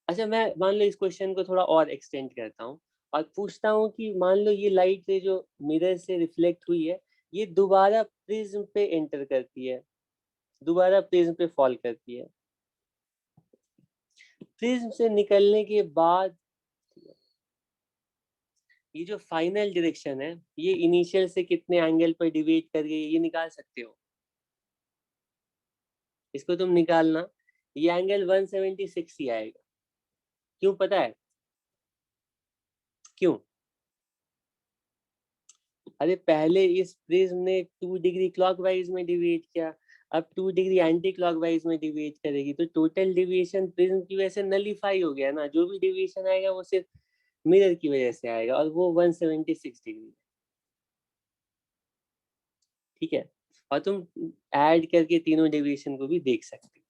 अच्छा, मैं मान लो इस क्वेश्चन को थोड़ा और एक्सटेंड करता हूँ और पूछता हूँ कि मान लो ये लाइट से जो मिरर से रिफ्लेक्ट हुई है ये दोबारा प्रिज्म पे एंटर करती है, दोबारा प्रिज्म पे फॉल करती है। प्रिज्म से निकलने के बाद ये जो फाइनल डायरेक्शन है, ये इनिशियल से कितने एंगल पर डिवाइड कर गई ये निकाल सकते हो। इसको तुम निकालना, ये एंगल 176 ही आएगा। क्यों पता है क्यों? अरे पहले इस प्रिज्म ने 2 डिग्री क्लॉकवाइज में डिवाइड किया, अब 2 डिग्री एंटी क्लॉकवाइज में डिवाइड करेगी, तो टोटल डिविएशन प्रिज्म की वजह से नलीफाई हो गया ना। जो भी डिविएशन आएगा वो सिर्फ मिरर की वजह से आएगा, और वो 176 डिग्री। ठीक है, और तुम ऐड करके तीनों डेविएशन को भी देख सकते हो।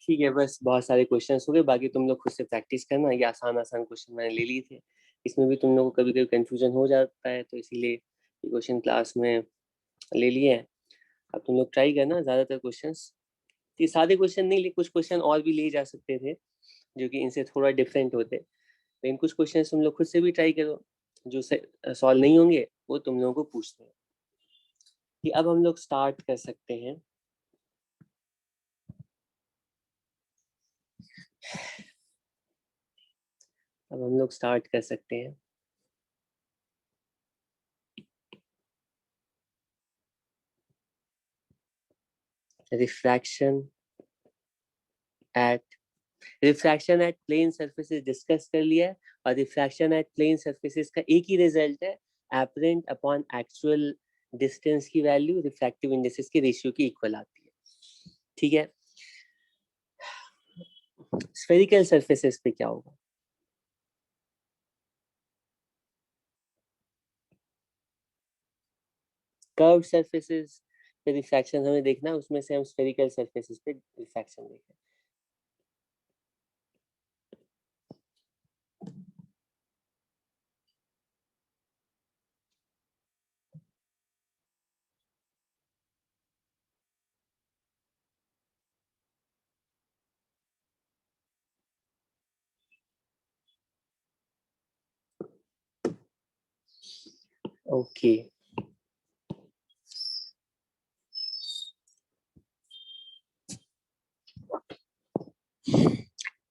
ठीक है, बस बहुत सारे क्वेश्चंस हो गए, बाकी तुम लोग खुद से प्रैक्टिस करना। ये आसान आसान क्वेश्चन मैंने ले लिए थे, इसमें भी तुम लोगों को कभी कभी कंफ्यूजन हो जाता है, तो इसीलिए ये क्वेश्चन क्लास में ले लिए हैं। अब तुम लोग ट्राई करना ज्यादातर क्वेश्चंस। ये सारे क्वेश्चन नहीं ले, कुछ क्वेश्चन और भी ले जा सकते थे जो कि इनसे थोड़ा डिफरेंट होते, लेकिन कुछ क्वेश्चन तुम लोग खुद से भी ट्राई करो, जो सॉल्व नहीं होंगे वो तुम लोगों को पूछते हैं। कि अब हम लोग स्टार्ट कर सकते हैं। अब हम लोग स्टार्ट कर सकते हैं। Refraction at plane surfaces discuss कर लिया है, और रिफ्रैक्शन एट प्लेन सरफेसेस का एक ही रिजल्ट है, एपरेंट अपॉन एक्चुअल डिस्टेंस की वैल्यू रिफ्रैक्टिव इंडेक्सेस के रेशियो की इक्वल आती है। ठीक है, स्फेरिकल सरफेसेस पे क्या होगा? कर्व सरफेसेस पे रिफ्रैक्शन हमें देखना है, उसमें से हम स्फेरिकल सरफेसेस पे रिफ्रैक्शन देखें। ओके,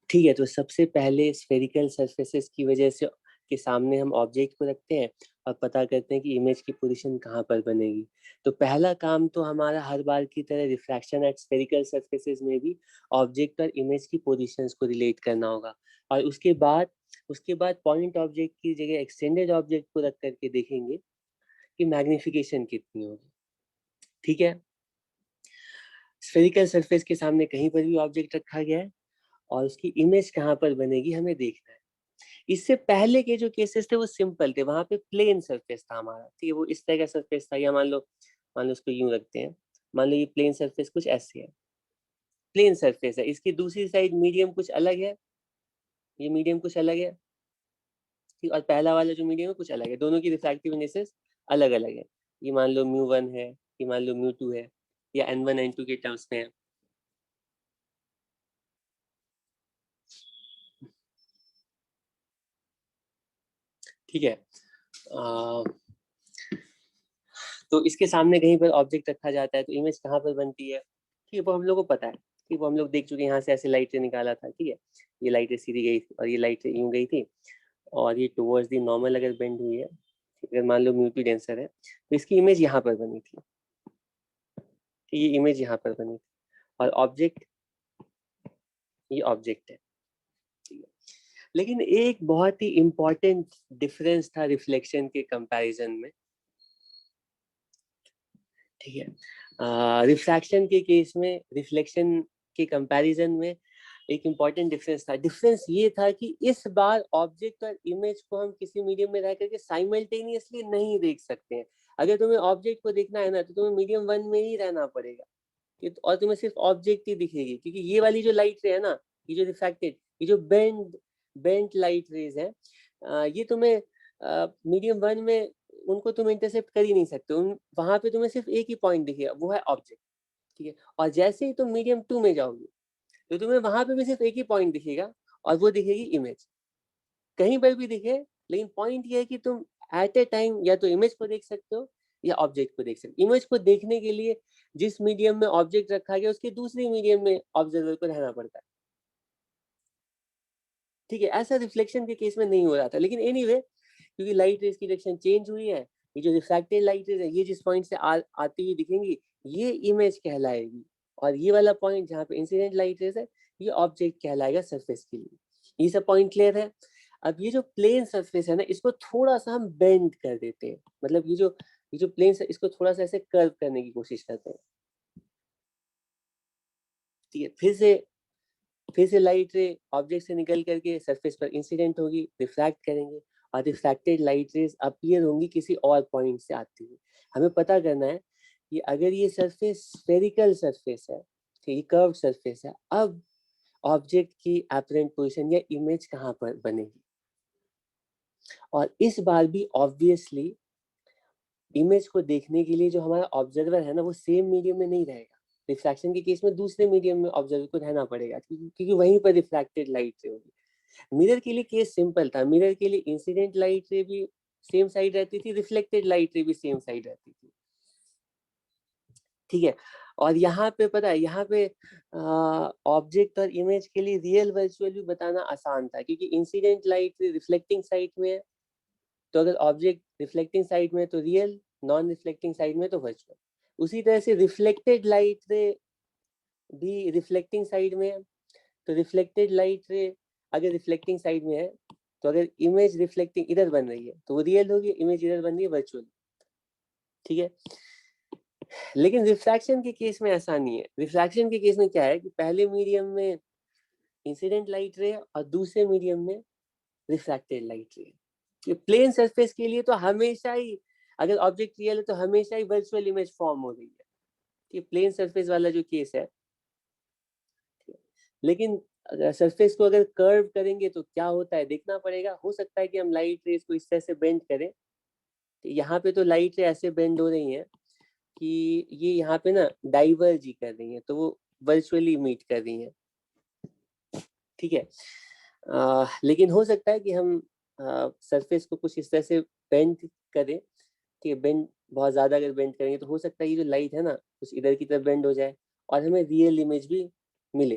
ठीक है, तो सबसे पहले स्फेरिकल सरफेसेस की वजह से के सामने हम ऑब्जेक्ट को रखते हैं और पता करते हैं कि इमेज की पोजीशन कहाँ पर बनेगी। तो पहला काम तो हमारा हर बार की तरह रिफ्रैक्शन एट स्फेरिकल सरफेसेस में भी ऑब्जेक्ट और इमेज की पोजीशंस को रिलेट करना होगा, और उसके बाद पॉइंट ऑब्जेक्ट की जगह एक्सटेंडेड ऑब्जेक्ट को रख करके देखेंगे कि मैग्निफिकेशन कितनी होगी। ठीक है, स्फेरिकल सरफेस के सामने कहीं पर भी ऑब्जेक्ट रखा गया है और उसकी इमेज कहाँ पर बनेगी हमें देखना है। इससे पहले के जो केसेस थे वो सिंपल थे, वहां पे प्लेन सरफेस था हमारा। ठीक है, वो इस तरह का सरफेस था, या मान लो उसको यूं रखते हैं, मान लो ये प्लेन सरफेस कुछ ऐसे है, प्लेन सरफेस है, इसकी दूसरी साइड मीडियम कुछ अलग है, ये मीडियम कुछ अलग है, और पहला वाला जो मीडियम है कुछ अलग है, दोनों की रिफ्रैक्टिव इंडेक्सेस अलग अलग है। ये मान लो μ1 है, ये मान लो μ2 है, या n1 n2 के टर्म्स में है। ठीक है, तो इसके सामने कहीं पर ऑब्जेक्ट रखा जाता है तो इमेज कहाँ पर बनती है? ठीक है, वो हम लोग को पता है, ठीक, वो हम लोग देख चुके हैं, यहाँ से ऐसे लाइट से निकाला था। ठीक है, ये लाइट सीधी गई थी और ये लाइट यूं गई थी, और ये टुवर्ड्स दी नॉर्मल अगर बेंड हुई है, अगर मान लो म्यूटू डेंसर है, तो इसकी इमेज यहाँ पर बनी थी। ये इमेज यहाँ पर बनी थी, और ऑब्जेक्ट, ये ऑब्जेक्ट है। ठीक है, लेकिन एक बहुत ही इंपॉर्टेंट डिफरेंस था रिफ्लेक्शन के कंपैरिजन में। ठीक है, रिफ्रैक्शन के केस में रिफ्लेक्शन के कंपैरिजन में एक इम्पॉर्टेंट डिफरेंस था। डिफरेंस ये था कि इस बार ऑब्जेक्ट और इमेज को हम किसी मीडियम में रह करके साइमल्टेनियसली नहीं देख सकते हैं। अगर तुम्हें ऑब्जेक्ट को देखना है ना, तो तुम्हें मीडियम 1 में ही रहना पड़ेगा, और तुम्हें सिर्फ ऑब्जेक्ट ही दिखेगी, क्योंकि ये वाली जो लाइट रे है ना, ये जो रिफ्रैक्टेड, ये जो बेंट लाइट रेज है, ये तुम्हें मीडियम 1 में उनको तुम इंटरसेप्ट कर ही नहीं सकते। वहां पे तुम्हें सिर्फ एक ही पॉइंट दिखेगा, वो है ऑब्जेक्ट। ठीक है, और जैसे ही तुम मीडियम 2 में जाओगे तो तुम्हें वहां पे भी सिर्फ एक ही पॉइंट दिखेगा, और वो दिखेगी इमेज। कहीं पर भी दिखे, लेकिन पॉइंट ये है कि तुम एट ए टाइम या तो इमेज को देख सकते हो या ऑब्जेक्ट को देख सकते हो। इमेज को देखने के लिए जिस मीडियम में ऑब्जेक्ट रखा गया उसके दूसरी मीडियम में ऑब्जर्वर को रहना पड़ता है, ठीक है। ऐसा रिफ्लेक्शन के केस में नहीं हो रहा था, लेकिन एनीवे क्योंकि लाइट रेज की डायरेक्शन चेंज हुई है, ये जो रिफ्रैक्टेड लाइट रेज है ये जिस पॉइंट से आती हुई दिखेंगी ये इमेज कहलाएगी, और ये वाला पॉइंट जहाँ पे इंसिडेंट लाइट रेज है ये ऑब्जेक्ट कहलाएगा सरफेस के लिए। ये सब पॉइंट क्लियर है। अब ये जो प्लेन सरफेस है ना इसको थोड़ा सा हम बेंड कर देते हैं, मतलब ये जो प्लेन है इसको थोड़ा सा ऐसे कर्व करने की कोशिश करते हैं, ठीक है। फिर से लाइट रे ऑब्जेक्ट से निकल करके सरफेस पर इंसिडेंट होगी, रिफ्रैक्ट करेंगे, और रिफ्रैक्टेड लाइट रेज अपीयर होंगी किसी और पॉइंट से आती हुई। हमें पता करना है कि अगर ये सरफेस स्फेरिकल सरफेस है, ठीक है, कर्व्ड सरफेस है, अब ऑब्जेक्ट की अपरेंट पोजीशन या इमेज कहाँ पर बनेगी। और इस बार भी ऑब्वियसली इमेज को देखने के लिए जो हमारा ऑब्जर्वर है ना वो सेम मीडियम में नहीं रहेगा। रिफ्रैक्शन के केस में दूसरे मीडियम में ऑब्जर्वर को रहना पड़ेगा क्योंकि वहीं पर रिफ्रैक्टेड लाइट रे होगी। मिरर के लिए केस सिंपल था, मिरर के लिए इंसिडेंट लाइट रे भी सेम साइड रहती थी, रिफ्लेक्टेड लाइट रे भी सेम साइड रहती थी, ठीक है। और यहाँ पे पता है, यहाँ पे ऑब्जेक्ट और इमेज के लिए रियल वर्चुअल भी बताना आसान था क्योंकि इंसिडेंट लाइट रिफ्लेक्टिंग साइड में है, तो अगर ऑब्जेक्ट रिफ्लेक्टिंग साइड में तो रियल, नॉन रिफ्लेक्टिंग साइड में तो वर्चुअल। उसी तरह से रिफ्लेक्टेड लाइट रे भी रिफ्लेक्टिंग साइड में है, तो रिफ्लेक्टेड लाइट रे अगर रिफ्लेक्टिंग साइड में है तो अगर इमेज रिफ्लेक्टिंग इधर बन रही है तो वो रियल होगी, इमेज इधर बन रही है वर्चुअल, ठीक है। लेकिन रिफ्रैक्शन के केस में ऐसा नहीं है। रिफ्रैक्शन के केस में क्या है कि पहले मीडियम में इंसिडेंट लाइट रे और दूसरे मीडियम में refracted light ray. Plane surface के लिए तो हमेशा ही अगर ऑब्जेक्ट रियल है तो हमेशा ही वर्चुअल इमेज फॉर्म हो रही है, कि प्लेन सरफेस वाला जो केस है। लेकिन सरफेस को अगर कर्व करेंगे तो क्या होता है देखना पड़ेगा। हो सकता है कि हम लाइट रेस को इस तरह से बेंड करें, तो यहाँ पे तो लाइट रे ऐसे बेंड हो रही हैं कि ये यहाँ पे ना डाइवर्ज ही कर रही हैं, तो वो वर्चुअली मीट कर रही हैं, ठीक है। लेकिन हो सकता है कि हम सरफेस को कुछ इस तरह से बेंड करें, ठीक है। बेंड बहुत ज्यादा अगर बेंड करेंगे तो हो सकता है ये जो लाइट है ना कुछ इधर की तरफ बेंड हो जाए और हमें रियल इमेज भी मिले,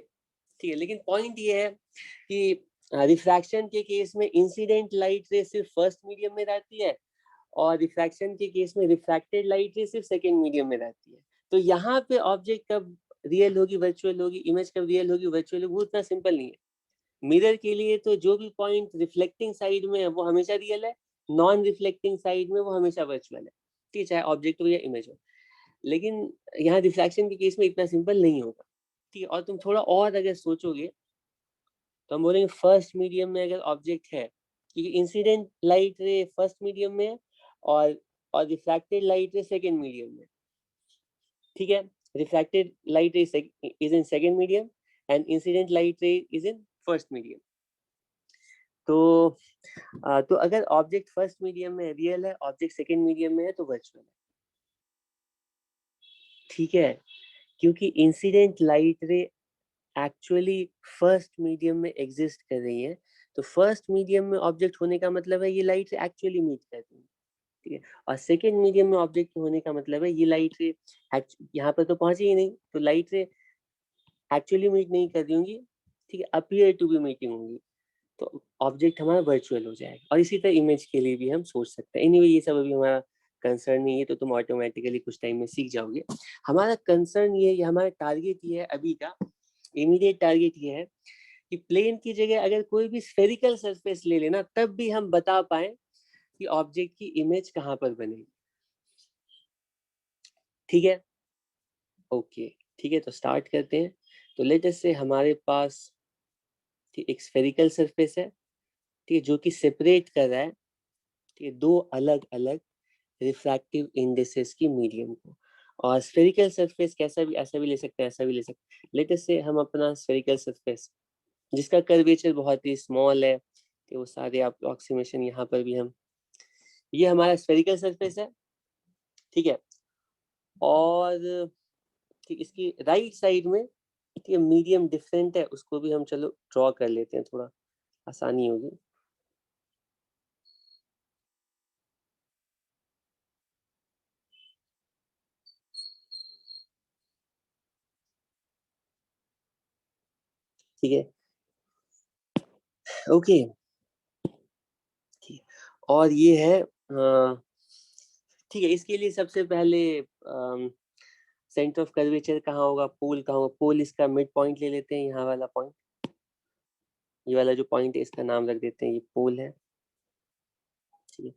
ठीक है। लेकिन पॉइंट ये है कि रिफ्रैक्शन के केस में इंसिडेंट लाइट रे सिर्फ फर्स्ट मीडियम में रहती है और रिफ्रैक्शन के केस में रिफ्रैक्टेड लाइट रे सिर्फ सेकेंड मीडियम में रहती है। तो यहाँ पे ऑब्जेक्ट कब रियल होगी वर्चुअल होगी, इमेज कब रियल होगी वर्चुअल होगी, वो उतना सिंपल नहीं है। मिरर के लिए तो जो भी पॉइंट रिफ्लेक्टिंग साइड में है वो हमेशा रियल है, नॉन रिफ्लेक्टिंग साइड में वो हमेशा वर्चुअल है, ठीक है, चाहे ऑब्जेक्ट हो या इमेज हो। लेकिन यहाँ रिफ्रैक्शन के केस में इतना सिंपल नहीं होगा, ठीक है। और तुम थोड़ा और अगर सोचोगे तो हम बोलेंगे फर्स्ट मीडियम में अगर ऑब्जेक्ट है, क्योंकि इंसिडेंट लाइट रे फर्स्ट मीडियम में है और रिफ्रैक्टेड लाइट रे सेकेंड मीडियम में, ठीक है। रिफ्रैक्टेड लाइट रे is in second medium and incident light रे इज इन फर्स्ट मीडियम। तो अगर ऑब्जेक्ट फर्स्ट मीडियम में रियल है, ऑब्जेक्ट सेकेंड मीडियम में है तो वर्चुअल है, ठीक है। क्योंकि इंसिडेंट लाइट रे एक्चुअली फर्स्ट मीडियम में एग्जिस्ट कर रही है, तो फर्स्ट मीडियम में ऑब्जेक्ट होने का मतलब है ये लाइट रे एक्चुअली मीट कर रही है, ठीक है। और सेकेंड मीडियम में ऑब्जेक्ट होने का मतलब है ये लाइट रे यहाँ पर तो पहुंची ही नहीं, तो लाइट रे एक्चुअली मीट नहीं कर रही होंगी, ठीक है, अपीयर टू बी मीटिंग होंगी, तो ऑब्जेक्ट हमारा वर्चुअल हो जाएगा। और इसी तरह इमेज के लिए भी हम सोच सकते हैं। एनीवे ये सब अभी हमारा कंसर्न नहीं है, तो तुम ऑटोमेटिकली कुछ टाइम में सीख जाओगे। हमारा कंसर्न ये है, हमारा टारगेट ये है अभी का, इमीडिएट टारगेट ये है कि प्लेन की जगह अगर कोई भी स्फेरिकल सरफेस ले लेना तब भी हम बता पाए कि ऑब्जेक्ट की इमेज कहाँ पर बनेगी, ठीक है। ओके, ठीक है, तो स्टार्ट करते हैं। तो लेट अस से हमारे पास एक स्फेरिकल सरफेस है, ठीक है, जो कि सेपरेट कर रहा है, ठीक है, दो अलग अलग रिफ्रैक्टिव इंडिसेस की मीडियम को। और स्फेरिकल सरफेस कैसा भी, ऐसा भी ले सकते हैं, ऐसा भी ले सकते हैं। लेट अस से हम अपना स्फेरिकल सरफेस जिसका कर्वेचर बहुत ही स्मॉल है, तो वो सारे अप्रोक्सीमेशन यहाँ पर भी हम, ये हमारा स्फेरिकल सरफेस है, ठीक है। और ठीक इसकी राइट साइड में ठीक है मीडियम डिफरेंट है, उसको भी हम चलो ड्रॉ कर लेते हैं, थोड़ा आसानी होगी। ठीक है, ओके। और ये है ठीक है, इसके लिए सबसे पहले सेंटर ऑफ कर्वेचर कहाँ होगा, पोल कहाँ होगा। पोल इसका मिड पॉइंट ले लेते हैं, यहाँ वाला पॉइंट, ये वाला जो पॉइंट है इसका नाम रख देते हैं, ये पोल है। ठीक है,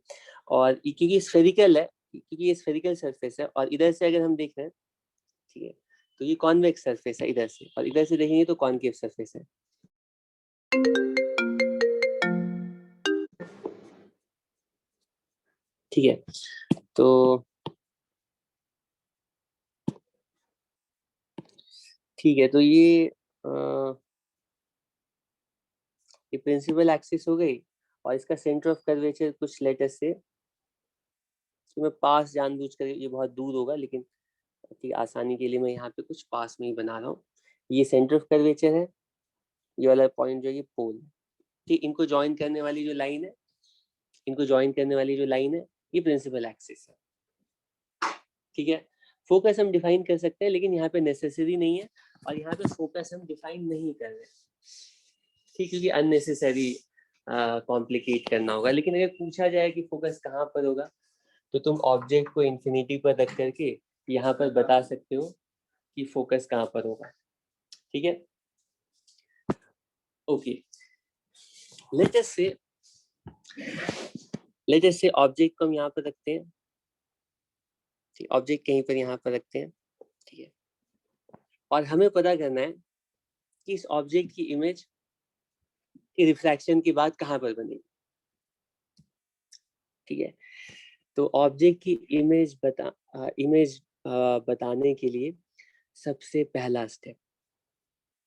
और क्योंकि स्फेरिकल है, क्योंकि ये स्फेरिकल सरफेस है, और इधर से अगर हम देख रहे हैं, ठीक है, तो ये कॉन्वेक्स सरफेस है इधर से, और इधर से देखेंगे तो कॉनकेव सरफेस है। ठीक है, तो ठीक है, तो ये प्रिंसिपल एक्सिस हो गई, और इसका सेंटर ऑफ कर्वेचर कुछ लेटर से, तो मैं पास जानबूझ कर, ये बहुत दूर होगा लेकिन ठीक आसानी के लिए मैं यहाँ पे कुछ पास में ही बना रहा हूँ। ये सेंटर ऑफ कर्वेचर है, ये वाला पॉइंट जो है ये पोल है। ठीक, इनको ज्वाइन करने वाली जो लाइन है, इनको ज्वाइन करने वाली जो लाइन है, ये प्रिंसिपल एक्सिस है। ठीक है, फोकस हम डिफाइन कर सकते हैं, लेकिन यहाँ पे नेसेसरी नहीं है, और यहाँ पे फोकस हम डिफाइन नहीं कर रहे, ठीक, क्योंकि अननेसेसरी कॉम्प्लिकेट करना होगा। लेकिन अगर पूछा जाए कि फोकस कहाँ पर होगा, तो तुम ऑब्जेक्ट को इंफिनिटी पर रख करके यहाँ पर बता सकते हो कि फोकस कहाँ पर होगा। ठीक है, ओके। लेट अस से ऑब्जेक्ट को हम यहाँ पर रखते हैं, ठीक, ऑब्जेक्ट कहीं पर यहाँ पर रखते हैं। ठीक है, और हमें पता करना है कि इस ऑब्जेक्ट की इमेज की रिफ्रैक्शन के बाद कहाँ पर बनेगी। ठीक है, तो ऑब्जेक्ट की इमेज बताने के लिए सबसे पहला स्टेप,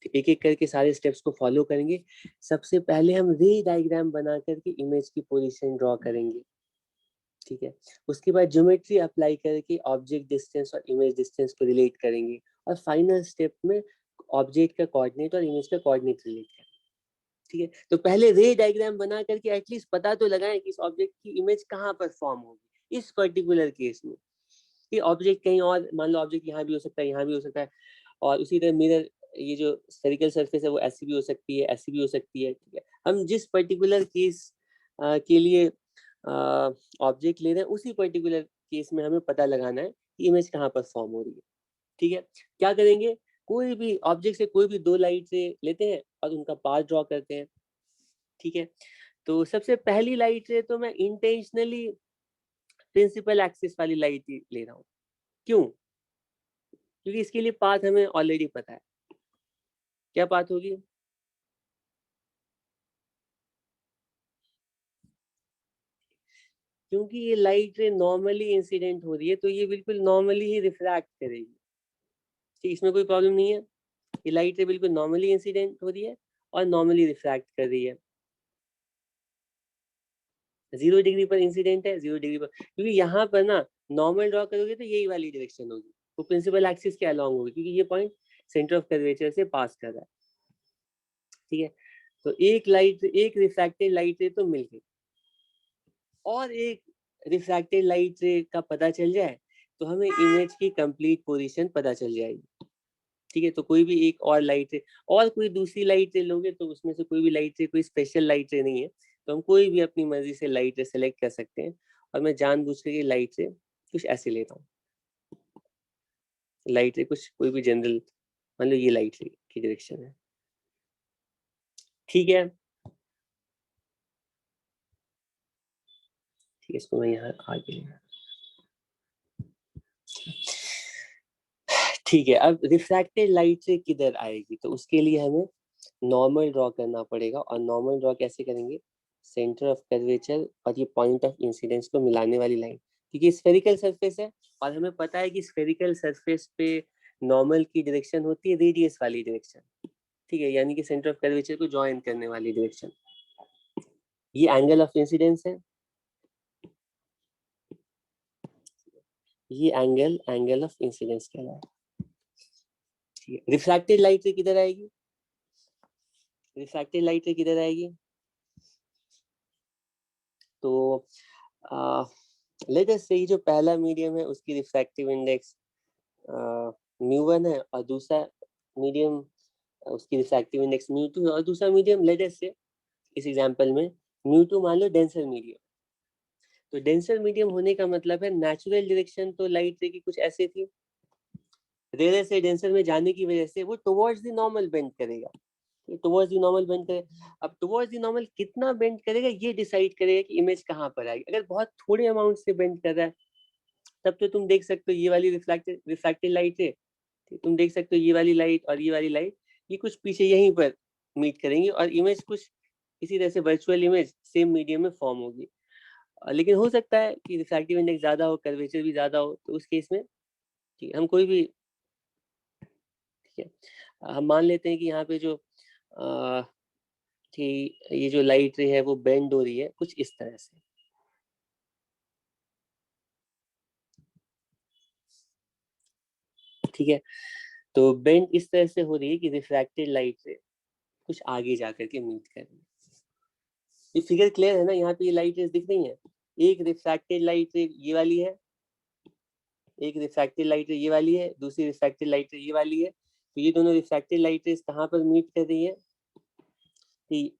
एक एक करके सारे स्टेप्स को फॉलो करेंगे। सबसे पहले हम रे डायग्राम बना करके इमेज की पोजीशन ड्रॉ करेंगे। ठीक है, उसके बाद ज्योमेट्री अप्लाई करके ऑब्जेक्ट डिस्टेंस और इमेज डिस्टेंस को रिलेट करेंगे, और फाइनल स्टेप में ऑब्जेक्ट का कोऑर्डिनेट और इमेज का कोऑर्डिनेट रिलेट करेंगे। ठीक है, तो पहले रे डायग्राम बना करके एटलीस्ट पता तो लगाएं कि इस ऑब्जेक्ट की इमेज कहाँ पर फॉर्म होगी इस पर्टिकुलर केस में। ये ऑब्जेक्ट कहीं और, मान लो ऑब्जेक्ट यहाँ भी हो सकता है, यहाँ भी हो सकता है, और उसी तरह मिरर, ये जो स्फेरिकल सरफेस है वो ऐसी भी हो सकती है, ऐसी भी हो सकती है। ठीक है, हम जिस पर्टिकुलर केस के लिए ऑब्जेक्ट ले रहे हैं, उसी पर्टिकुलर केस में हमें पता लगाना है कि इमेज कहाँ पर फॉर्म हो रही है। ठीक है, क्या करेंगे, कोई भी ऑब्जेक्ट से कोई भी दो लाइट से लेते हैं और उनका पाथ ड्रॉ करते हैं। ठीक है, तो सबसे पहली लाइट से तो मैं इंटेंशनली प्रिंसिपल एक्सिस वाली लाइट ले रहा हूँ। क्यों? क्योंकि इसके लिए पाथ हमें ऑलरेडी पता है। क्या पाथ होगी? क्योंकि ये लाइट रे नॉर्मली इंसिडेंट हो रही है, तो ये बिल्कुल नॉर्मली ही रिफ्रैक्ट करेगी। ठीक, इसमें कोई प्रॉब्लम नहीं है। ये लाइट रे बिल्कुल नॉर्मली इंसिडेंट हो रही है और नॉर्मली रिफ्रैक्ट कर रही है। 0 डिग्री पर इंसिडेंट है, 0 डिग्री पर, क्योंकि यहाँ पर ना नॉर्मल ड्रॉ करोगे तो यही वाली डायरेक्शन होगी, वो प्रिंसिपल एक्सिस के अलोंग होगी, क्योंकि ये पॉइंट सेंटर ऑफ कर्वेचर से पास कर रहा है। ठीक है, तो एक लाइट, एक रिफ्रैक्टेड लाइट रे तो मिल गई, और एक रिफ्रैक्टेड लाइट रे का पता चल जाए तो हमें इमेज की कंप्लीट पोजीशन पता चल जाएगी। ठीक है, तो कोई भी एक और लाइट रे, और कोई दूसरी लाइट रे लोगे तो उसमें से कोई भी लाइट रे कोई स्पेशल लाइट रे नहीं है, तो हम कोई भी अपनी मर्जी से लाइट रे सेलेक्ट कर सकते हैं। और मैं जानबूझ के लाइट रे कुछ ऐसे लेता हूँ, लाइट रे कुछ कोई भी जनरल, मान लो ये लाइट रे की डायरेक्शन है। ठीक है, ठीक है, इसको मैं यहाँ आगे, ठीक है। अब रिफ्रैक्टेड लाइट से किधर आएगी, तो उसके लिए हमें नॉर्मल ड्रॉ करना पड़ेगा। और नॉर्मल ड्रॉ कैसे करेंगे, सेंटर ऑफ कर्वेचर और ये पॉइंट ऑफ इंसिडेंस को मिलाने वाली लाइन, क्योंकि स्फेरिकल सरफेस है और हमें पता है कि स्फेरिकल सरफेस पे नॉर्मल की डायरेक्शन होती है रेडियस वाली डायरेक्शन। ठीक है, यानी कि सेंटर ऑफ कर्वेचर को ज्वाइन करने वाली डायरेक्शन। ये एंगल ऑफ इंसिडेंस है, ये एंगल ऑफ इंसिडेंस कहलाता है। ठीक है, रिफ्रैक्टेड लाइट से किधर आएगी, रिफ्रैक्टेड लाइट से किधर आएगी, तो लेट अस से जो पहला मीडियम है उसकी रिफ्रैक्टिव इंडेक्स म्यू1 है, और दूसरा मीडियम उसकी रिफ्रैक्टिव इंडेक्स μ2 है, और दूसरा मीडियम लेट अस से इस एग्जांपल में μ2 मान लो डेंसर मीडियम। तो डेंसर मीडियम होने का मतलब है नेचुरल डायरेक्शन तो लाइट रे की कुछ ऐसे थी, रेयर से डेंसर में जाने की वजह से वो टुवर्ड्स द नॉर्मल बेंड करेगा, टुवर्ड्स द नॉर्मल बेंड करेगा। अब टुवर्ड्स द नॉर्मल कितना बेंड करेगा ये डिसाइड करेगा कि इमेज कहाँ पर आएगी। अगर बहुत थोड़े अमाउंट से बेंड कर रहा है तब तो तुम देख सकते हो ये वाली रिफ्लेक्टेड लाइट है, तुम देख सकते हो ये वाली लाइट और ये वाली लाइट ये कुछ पीछे यहीं पर मीट करेंगी और इमेज कुछ इसी तरह से वर्चुअल इमेज सेम मीडियम में फॉर्म होगी। लेकिन हो सकता है कि रिफ्रैक्टिव इंडेक्स ज्यादा हो, कर्वेचर भी ज्यादा हो, तो उस केस में ठीक हम कोई भी ठीक है हम मान लेते हैं कि यहाँ पे जो कि ये जो लाइट रे है वो बेंड हो रही है कुछ इस तरह से। ठीक है, तो बेंड इस तरह से हो रही है कि रिफ्रैक्टेड लाइट से कुछ आगे जाकर के मीट कर रही है। ये फिगर क्लियर है ना? यहाँ पे ये लाइट रेज दिख रही है, एक रिफ्रैक्टेड लाइट रे ये वाली है, एक रिफ्रैक्टेड लाइट रे ये वाली है, दूसरी रिफ्रैक्टेड लाइट रे ये वाली है। तो ये दोनों रिफ्रैक्टेड लाइट रेज कहाँ पर मीट कर रही है?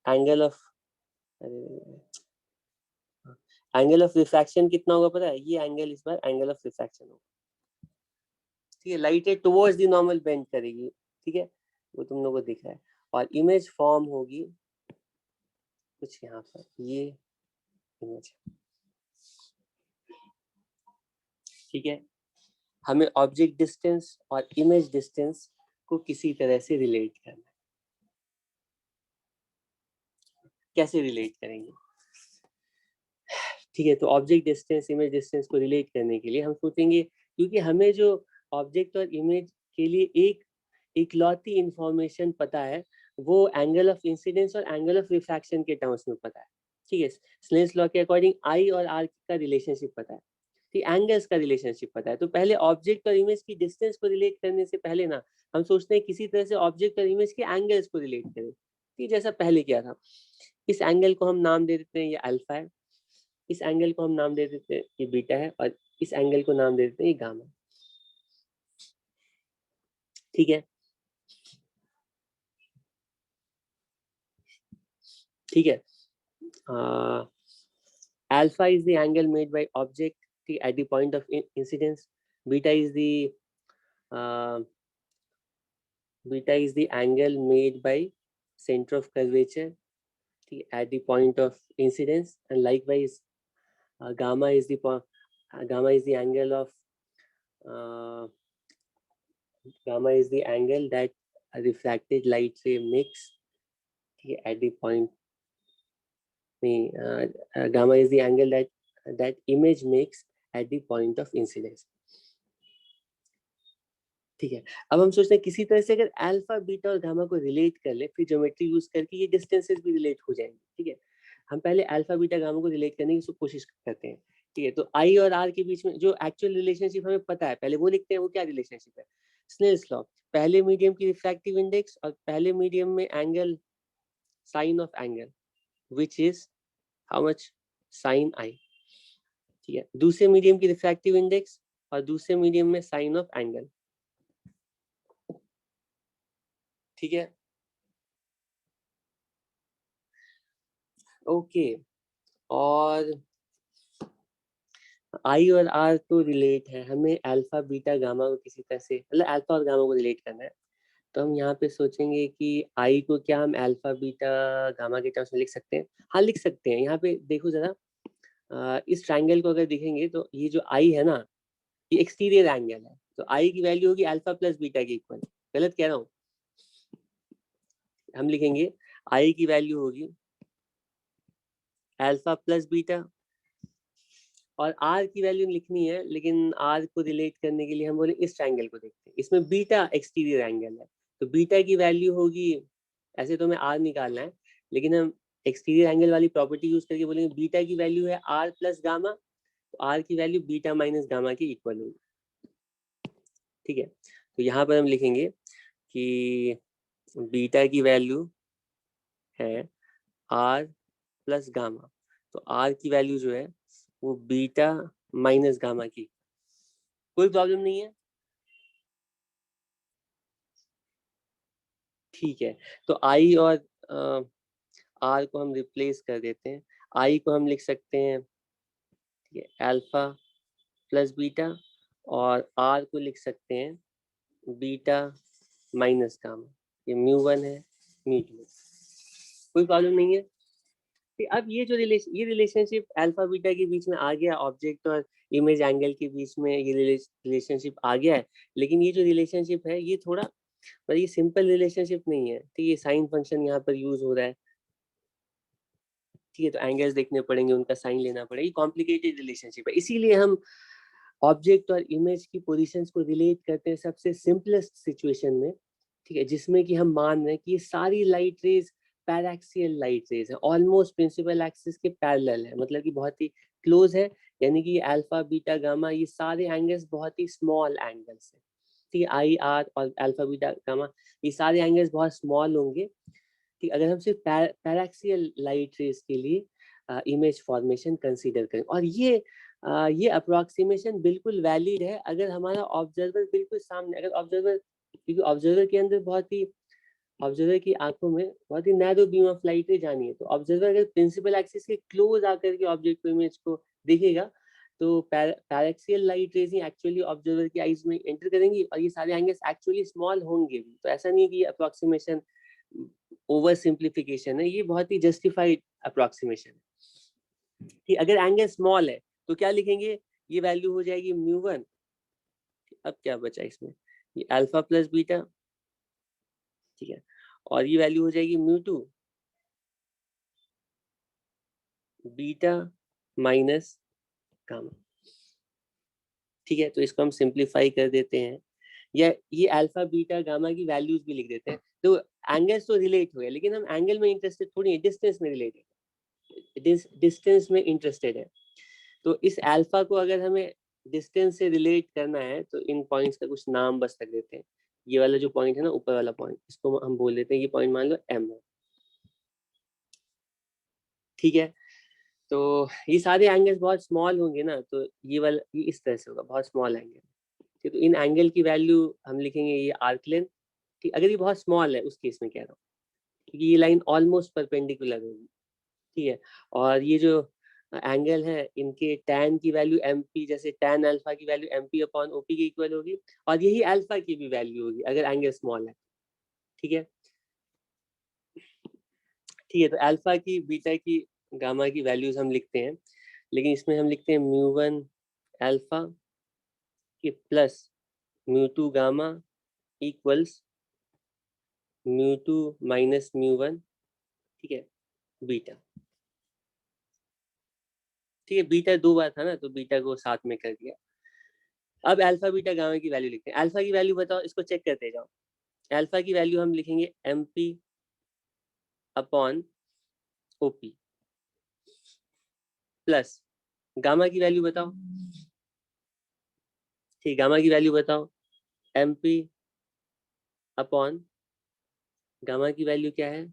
एंगल ऑफ रिफ्रैक्शन कितना होगा पता है? ये एंगल इस बार एंगल ऑफ रिफ्रैक्शन होगा। ठीक है, लाइट रे टुवर्ड्स द नॉर्मल बेंड करेगी, ठीक है, वो तुम लोगों को दिख रहा है, और इमेज फॉर्म होगी कुछ यहाँ पर, ये इमेज। ठीक है, हमें ऑब्जेक्ट डिस्टेंस और इमेज डिस्टेंस को किसी तरह से रिलेट करना है। कैसे रिलेट करेंगे? ठीक है, तो ऑब्जेक्ट डिस्टेंस इमेज डिस्टेंस को रिलेट करने के लिए हम सोचेंगे, क्योंकि हमें जो ऑब्जेक्ट और इमेज के लिए एक इकलौती इंफॉर्मेशन पता है वो एंगल ऑफ इंसिडेंस और एंगल ऑफ रिफ्रैक्शन के टर्म्स में पता है। ठीक है, स्नेल्स लॉ के अकॉर्डिंग आई और आर का रिलेशनशिप पता है, ठीक, एंगल्स का रिलेशनशिप पता है। तो पहले ऑब्जेक्ट और इमेज की डिस्टेंस को रिलेट करने से पहले ना हम सोचते हैं किसी तरह से ऑब्जेक्ट और इमेज के एंगल्स को रिलेट करें। ठीक, जैसा पहले किया था। इस एंगल को हम नाम दे देते हैं ये अल्फा है, इस एंगल को हम नाम दे देते हैं ये बीटा है, और इस एंगल को नाम दे देते हैं ये गामा। ठीक है, ठीक है, alpha is the angle made by object at the point of incidence, beta is the angle made by center of curvature at the point of incidence, and likewise gamma is the angle of gamma is the angle that a refracted light ray makes at the point gamma is the angle that image makes at the point of incidence. ठीक है, अब हम सोचते हैं किसी तरह से अगर अल्फा बीटा और गामा को रिलेट कर ले, फिर ज्योमेट्री यूज करके ये डिस्टेंसेस भी रिलेट हो जाएंगे। ठीक है, हम पहले अल्फा बीटा गामा को रिलेट करने की कोशिश करते हैं। ठीक है, तो आई और आर के बीच में जो एक्चुअल रिलेशनशिप हमें पता है पहले वो लिखते हैं, वो क्या रिलेशनशिप है? स्नेल्स लॉ, पहले मीडियम की रिफ्रैक्टिव इंडेक्स और पहले मीडियम में angle sine of angle which is how much? Sine I. ठीक है, दूसरे मीडियम की रिफ्रैक्टिव इंडेक्स और दूसरे मीडियम में साइन ऑफ एंगल। ठीक है, ओके, और आई और आर तो रिलेट है, हमें अल्फा बीटा गामा को किसी तरह से मतलब अल्फा और गामा को रिलेट करना है। तो हम यहाँ पे सोचेंगे कि आई को क्या हम अल्फा बीटा गामा के टर्म्स में लिख सकते हैं? हाँ लिख सकते हैं। यहाँ पे देखो जरा, इस ट्रायंगल को अगर देखेंगे तो ये जो आई है ना ये एक्सटीरियर एंगल है, तो आई की वैल्यू होगी अल्फा प्लस बीटा के इक्वल। गलत कह रहा हूँ? हम लिखेंगे आई की वैल्यू होगी अल्फा प्लस बीटा, और आर की वैल्यू लिखनी है, लेकिन आर को रिलेट करने के लिए हम बोले इस ट्रायंगल को देखते हैं, इसमें बीटा एक्सटीरियर एंगल है, तो बीटा की वैल्यू होगी, ऐसे तो हमें आर निकालना है लेकिन हम एक्सटीरियर एंगल वाली प्रॉपर्टी यूज करके बोलेंगे बीटा की वैल्यू है आर प्लस गामा, तो आर की वैल्यू बीटा माइनस गामा के इक्वल होगी। ठीक है, तो यहाँ पर हम लिखेंगे कि बीटा की वैल्यू है आर प्लस गामा, तो आर की वैल्यू जो है वो बीटा माइनस गामा की। कोई प्रॉब्लम नहीं है? ठीक है, तो आई और आर को हम रिप्लेस कर देते हैं। आई को हम लिख सकते हैं, ठीक है, अल्फा प्लस बीटा, और आर को लिख सकते हैं बीटा माइनस गामा। ये म्यू1 है, म्यू2, कोई प्रॉब्लम नहीं है। कि अब ये जो रिलेशनशिप अल्फा बीटा के बीच में आ गया, ऑब्जेक्ट और इमेज एंगल के बीच में ये रिलेशनशिप आ गया है, लेकिन ये जो रिलेशनशिप है ये थोड़ा मतलब ये सिंपल रिलेशनशिप नहीं है। ठीक है, ये साइन फंक्शन यहाँ पर यूज हो रहा है। ठीक है, तो एंगल्स देखने पड़ेंगे, उनका साइन लेना पड़ेगा, कॉम्प्लिकेटेड रिलेशनशिप है। इसीलिए हम ऑब्जेक्ट और इमेज की पोजीशंस को रिलेट करते हैं सबसे सिंपलेस्ट सिचुएशन में। ठीक है, जिसमें कि हम मान रहे हैं कि ये सारी light rays paraxial light rays है, ऑलमोस्ट प्रिंसिपल एक्सिस के पैरेलल है, मतलब कि बहुत ही क्लोज है। यानी कि अल्फा बीटा गामा ये सारे एंगल्स बहुत ही स्मॉल एंगल्स है। ठीक है, आई आर और अल्फा बीटा गामा ये सारे एंगल्स बहुत स्मॉल होंगे। ठीक, अगर हम सिर्फ पैराक्सियल लाइट रेज के लिए इमेज फॉर्मेशन कंसीडर करें, और ये अप्रोक्सीमेशन बिल्कुल वैलिड है अगर हमारा ऑब्जर्वर बिल्कुल सामने, अगर ऑब्जर्वर, क्योंकि ऑब्जर्वर के अंदर ऑब्जर्वर की आंखों में बहुत ही narrow beam of light ray जानी है, तो ऑब्जर्वर अगर प्रिंसिपल एक्सिस के क्लोज आकर के ऑब्जेक्ट को, इमेज को देखेगा, तो पैराक्सियल लाइट रेज ही एक्चुअली ऑब्जर्वर की आईज में एंटर करेंगी, और ये सारे एंगल्स एक्चुअली स्मॉल होंगे भी। तो ऐसा नहीं कि ये अप्रोक्सीमेशन ओवर सिंप्लीफिकेशन है, ये बहुत ही जस्टिफाइड अप्रोक्सीमेशन है। ठीक, अगर एंगल स्मॉल है तो क्या लिखेंगे, ये वैल्यू हो जाएगी म्यू1। अब क्या बचा इसमें, ये अल्फा प्लस बीटा, ठीक है, और ये वैल्यू हो जाएगी म्यू2 बीटा माइनस गामा। ठीक है, तो इसको हम सिंप्लीफाई कर देते हैं, या ये अल्फा बीटा गामा की वैल्यूज भी लिख देते हैं। तो एंगल्स तो रिलेट हुए, लेकिन हम एंगल में इंटरेस्टेड थोड़ी है, डिस्टेंस में रिलेटेड, डिस्टेंस में इंटरेस्टेड है। तो इस अल्फा को अगर हमें डिस्टेंस से रिलेट करना है, तो इन पॉइंट्स का कुछ नाम बस रख देते हैं। ये वाला जो पॉइंट है ना, ऊपर वाला पॉइंट, इसको हम बोल देते हैं, ये पॉइंट मान लो एम है। ठीक है, तो ये सारे एंगल्स बहुत स्मॉल होंगे ना, तो ये वाला ये इस तरह से होगा, बहुत स्मॉल एंगल। ठीक, तो इन एंगल की वैल्यू हम लिखेंगे ये आर्क लेंथ। ठीक, अगर ये बहुत स्मॉल है उस केस में कह रहा हूँ, क्योंकि ये लाइन ऑलमोस्ट परपेंडिकुलर होगी। ठीक है, और ये जो एंगल है, इनके tan की वैल्यू mp, जैसे tan अल्फा की वैल्यू mp अपॉन ओपी के इक्वल होगी, और यही अल्फा की भी वैल्यू होगी अगर एंगल स्मॉल है। ठीक है, ठीक है, तो अल्फा की, बीटा की, गामा की वैल्यूज हम लिखते हैं, लेकिन इसमें हम लिखते हैं म्यू1 अल्फा के plus म्यू2 gamma equals mu two minus म्यू1, ठीक है, बीटा। ठीक है, बीटा दो बार था ना, तो बीटा को साथ में कर दिया। अब अल्फा बीटा गामा की वैल्यू लिखते हैं। अल्फा की वैल्यू बताओ, इसको चेक करते जाओ। अल्फा की वैल्यू हम लिखेंगे mp upon OP, plus gamma की वैल्यू बताओ। ठीक, गामा की वैल्यू बताओ, mp अपॉन गामा की वैल्यू क्या है,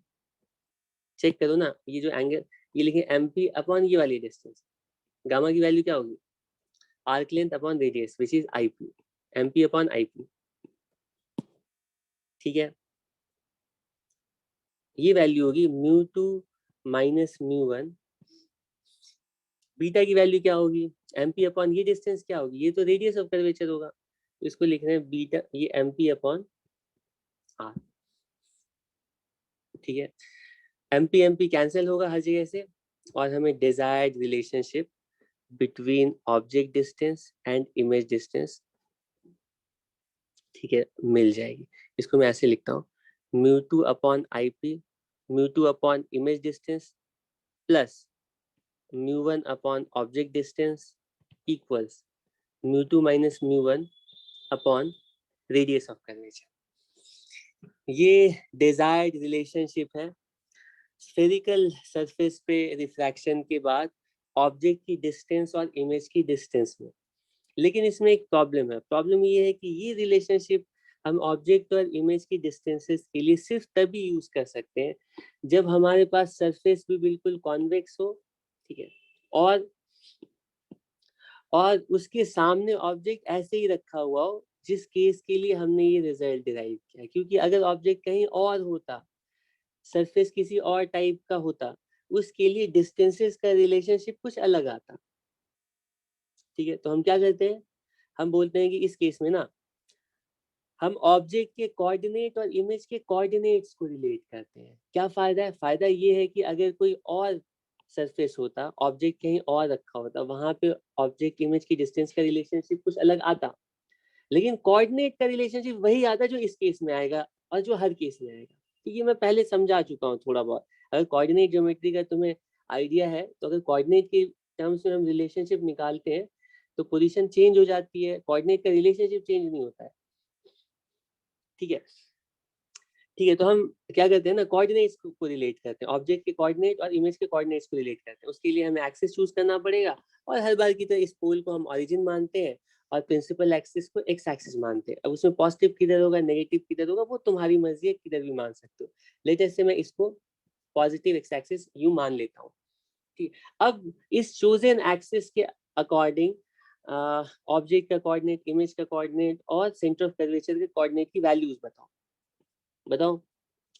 चेक करो ना। ये जो एंगल, ये लिखे mp अपॉन ये वाली डिस्टेंस, गामा की वैल्यू क्या होगी, arc length upon radius which is ip, mp upon ip। ठीक है, ये वैल्यू होगी म्यू2 माइनस म्यू1। बीटा की वैल्यू क्या होगी, mp अपॉन ये डिस्टेंस क्या होगी, ये तो रेडियस ऑफ कर्वेचर होगा, तो इसको लिख रहे हैं बीटा, ये mp अपॉन r। ठीक है, mp mp कैंसिल होगा हर जगह से, और हमें desired relationship between object distance and image distance, ठीक है, मिल जाएगी। इसको मैं ऐसे लिखता हूँ, mu two upon ip, mu two upon image distance plus mu one upon object distance equals mu two minus mu one upon radius of curvature. ये डिजायर्ड रिलेशनशिप है स्फेरिकल सरफेस पे रिफ्रैक्शन के बाद ऑब्जेक्ट की डिस्टेंस और इमेज की डिस्टेंस में। लेकिन इसमें एक प्रॉब्लम है, प्रॉब्लम ये है कि ये रिलेशनशिप हम ऑब्जेक्ट और इमेज की डिस्टेंसेस के लिए सिर्फ तभी यूज कर सकते हैं जब हमारे पास सरफेस भी बिल्कुल कॉन्वेक्स हो। ठीक है, और उसके सामने ऑब्जेक्ट ऐसे ही रखा हुआ हो जिस केस के लिए हमने ये रिजल्ट डिराइव किया, क्योंकि अगर ऑब्जेक्ट कहीं और होता, सरफेस किसी और टाइप का होता, उसके लिए डिस्टेंसेस का रिलेशनशिप कुछ अलग आता। ठीक है, तो हम क्या करते हैं, हम बोलते हैं कि इस केस में ना हम ऑब्जेक्ट के कोऑर्डिनेट और इमेज के कोऑर्डिनेट्स को रिलेट करते हैं। क्या फायदा है? फायदा ये है कि अगर कोई और सरफेस होता, ऑब्जेक्ट कहीं और रखा होता, वहां पे ऑब्जेक्ट इमेज की डिस्टेंस का रिलेशनशिप कुछ अलग आता, लेकिन कोऑर्डिनेट का रिलेशनशिप वही आता जो इस केस में आएगा और जो हर केस में आएगा। तो ये मैं पहले समझा चुका हूँ थोड़ा बहुत। अगर कोऑर्डिनेट ज्योमेट्री का तुम्हें आइडिया है, तो अगर कोऑर्डिनेट के टर्म्स में हम रिलेशनशिप निकालते हैं तो पोजीशन चेंज हो जाती है, कोऑर्डिनेट का रिलेशनशिप चेंज नहीं होता है। ठीक है, ठीक है, तो हम क्या करते हैं ना, कोऑर्डिनेट्स को रिलेट करते हैं, ऑब्जेक्ट के कोऑर्डिनेट और इमेज के कोऑर्डिनेट्स को रिलेट करते हैं। उसके लिए हमें एक्सिस चूज करना पड़ेगा, और हर बार की तरह इस पोल को हम ओरिजिन मानते हैं और प्रिंसिपल एक्सिस को एक्स एक्सिस मानते हैं। अब उसमें पॉजिटिव किधर होगा, नेगेटिव किधर होगा, वो तुम्हारी मर्जी है, किधर भी मान सकते हो। लेटेस्ट से मैं इसको पॉजिटिव एक्स एक्सिस यू मान लेता हूँ। ठीक, अब इस चोजन एक्सिस के अकॉर्डिंग ऑब्जेक्ट का कोऑर्डिनेट, इमेज का कोऑर्डिनेट और सेंटर ऑफ कर्वेचर के कोऑर्डिनेट की वैल्यूज बताओ। बताओ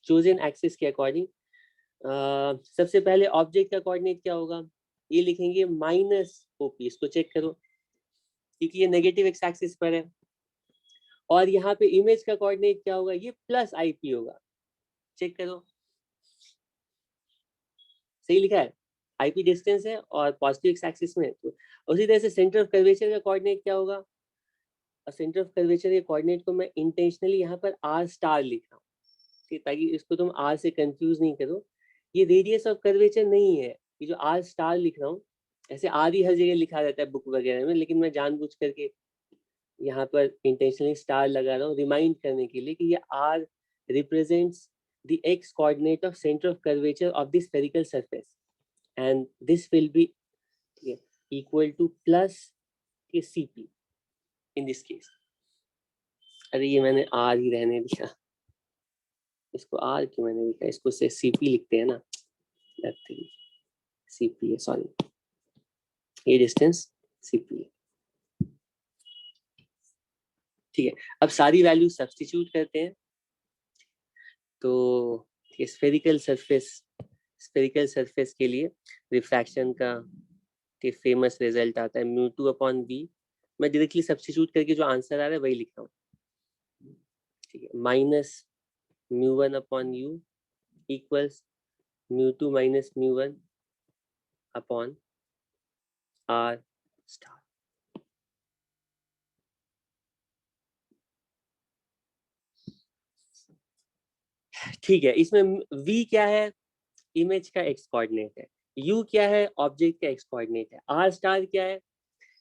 चोजन एक्सिस के अकॉर्डिंग सबसे पहले ऑब्जेक्ट का कोऑर्डिनेट क्या होगा, ये लिखेंगे माइनस ओपी, इसको चेक करो क्योंकि ये नेगेटिव एक्स एक्सिस पर है। और यहाँ पे इमेज का कोऑर्डिनेट क्या होगा, ये प्लस आईपी होगा, चेक करो, सही लिखा है, आईपी डिस्टेंस है और पॉजिटिव एक्स एक्सिस में। तो उसी तरह से सेंटर ऑफ कर्वेचर का कोऑर्डिनेट क्या होगा, और सेंटर ऑफ कर्वेचर के कोऑर्डिनेट को मैं इंटेंशनली यहाँ पर आर स्टार लिख रहा हूँ, ठीक, ताकि इसको तुम आर से कंफ्यूज नहीं करो। ये रेडियस ऑफ कर्वेचर नहीं है, ये जो आर स्टार लिख रहा हूँ, ऐसे आर ही हर जगह लिखा रहता है बुक वगैरह में, लेकिन मैं जानबूझ करके यहाँ पर इंटेंशनली स्टार लगा रहा हूँ रिमाइंड करने के लिए कि ये R represents the x coordinate of centre of curvature of the spherical surface, and this will be equal to plus के सीपी इन दिस केस। अरे ये मैंने आर ही रहने दिया, इसको आर क्यों मैंने लिखा, इसको से सीपी लिखते हैं ना, सीपी है, सॉरी, ये डिस्टेंस सीपी है। ठीक है, अब सारी वैल्यू सब्स्टिट्यूट करते हैं। तो स्फेरिकल सरफेस के लिए रिफ्रैक्शन का फेमस रिजल्ट आता है म्यू2 अपॉन बी। मैं डायरेक्टली सब्स्टिट्यूट करके जो आंसर आ रहा है वही लिख रहा हूँ। ठीक है, minus mu one upon u equals mu two minus mu one upon R star. ठीक है, इसमें v क्या है, इमेज का एक्स कोऑर्डिनेट है, u क्या है, ऑब्जेक्ट का एक्स कोऑर्डिनेट है, r स्टार क्या है,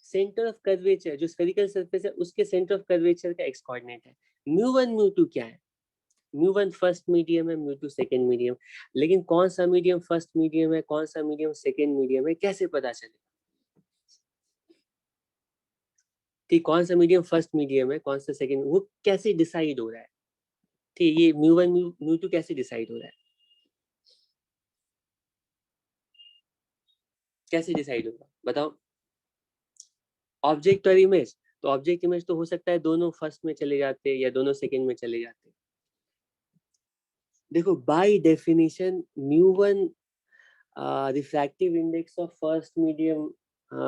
सेंटर ऑफ कर्वेचर जो स्फेरिकल सरफेस है उसके सेंटर ऑफ कर्वेचर का एक्स कोऑर्डिनेट है। म्यू1 म्यू2 क्या है, म्यू1 फर्स्ट मीडियम है, म्यू2 सेकंड मीडियम। लेकिन कौन सा मीडियम फर्स्ट मीडियम है, कौन सा मीडियम सेकंड मीडियम है, कैसे पता चलेगा? ठीक, कौन सा मीडियम फर्स्ट मीडियम है, कौन सा सेकंड, वो कैसे डिसाइड हो रहा है? ठीक, ये म्यू1 म्यू2 कैसे डिसाइड हो रहा है, कैसे डिसाइड होगा बताओ? ऑब्जेक्ट और इमेज, तो ऑब्जेक्ट इमेज तो हो सकता है दोनों फर्स्ट में चले जाते या दोनों सेकंड में चले जाते। देखो by definition mu one refractive index of first medium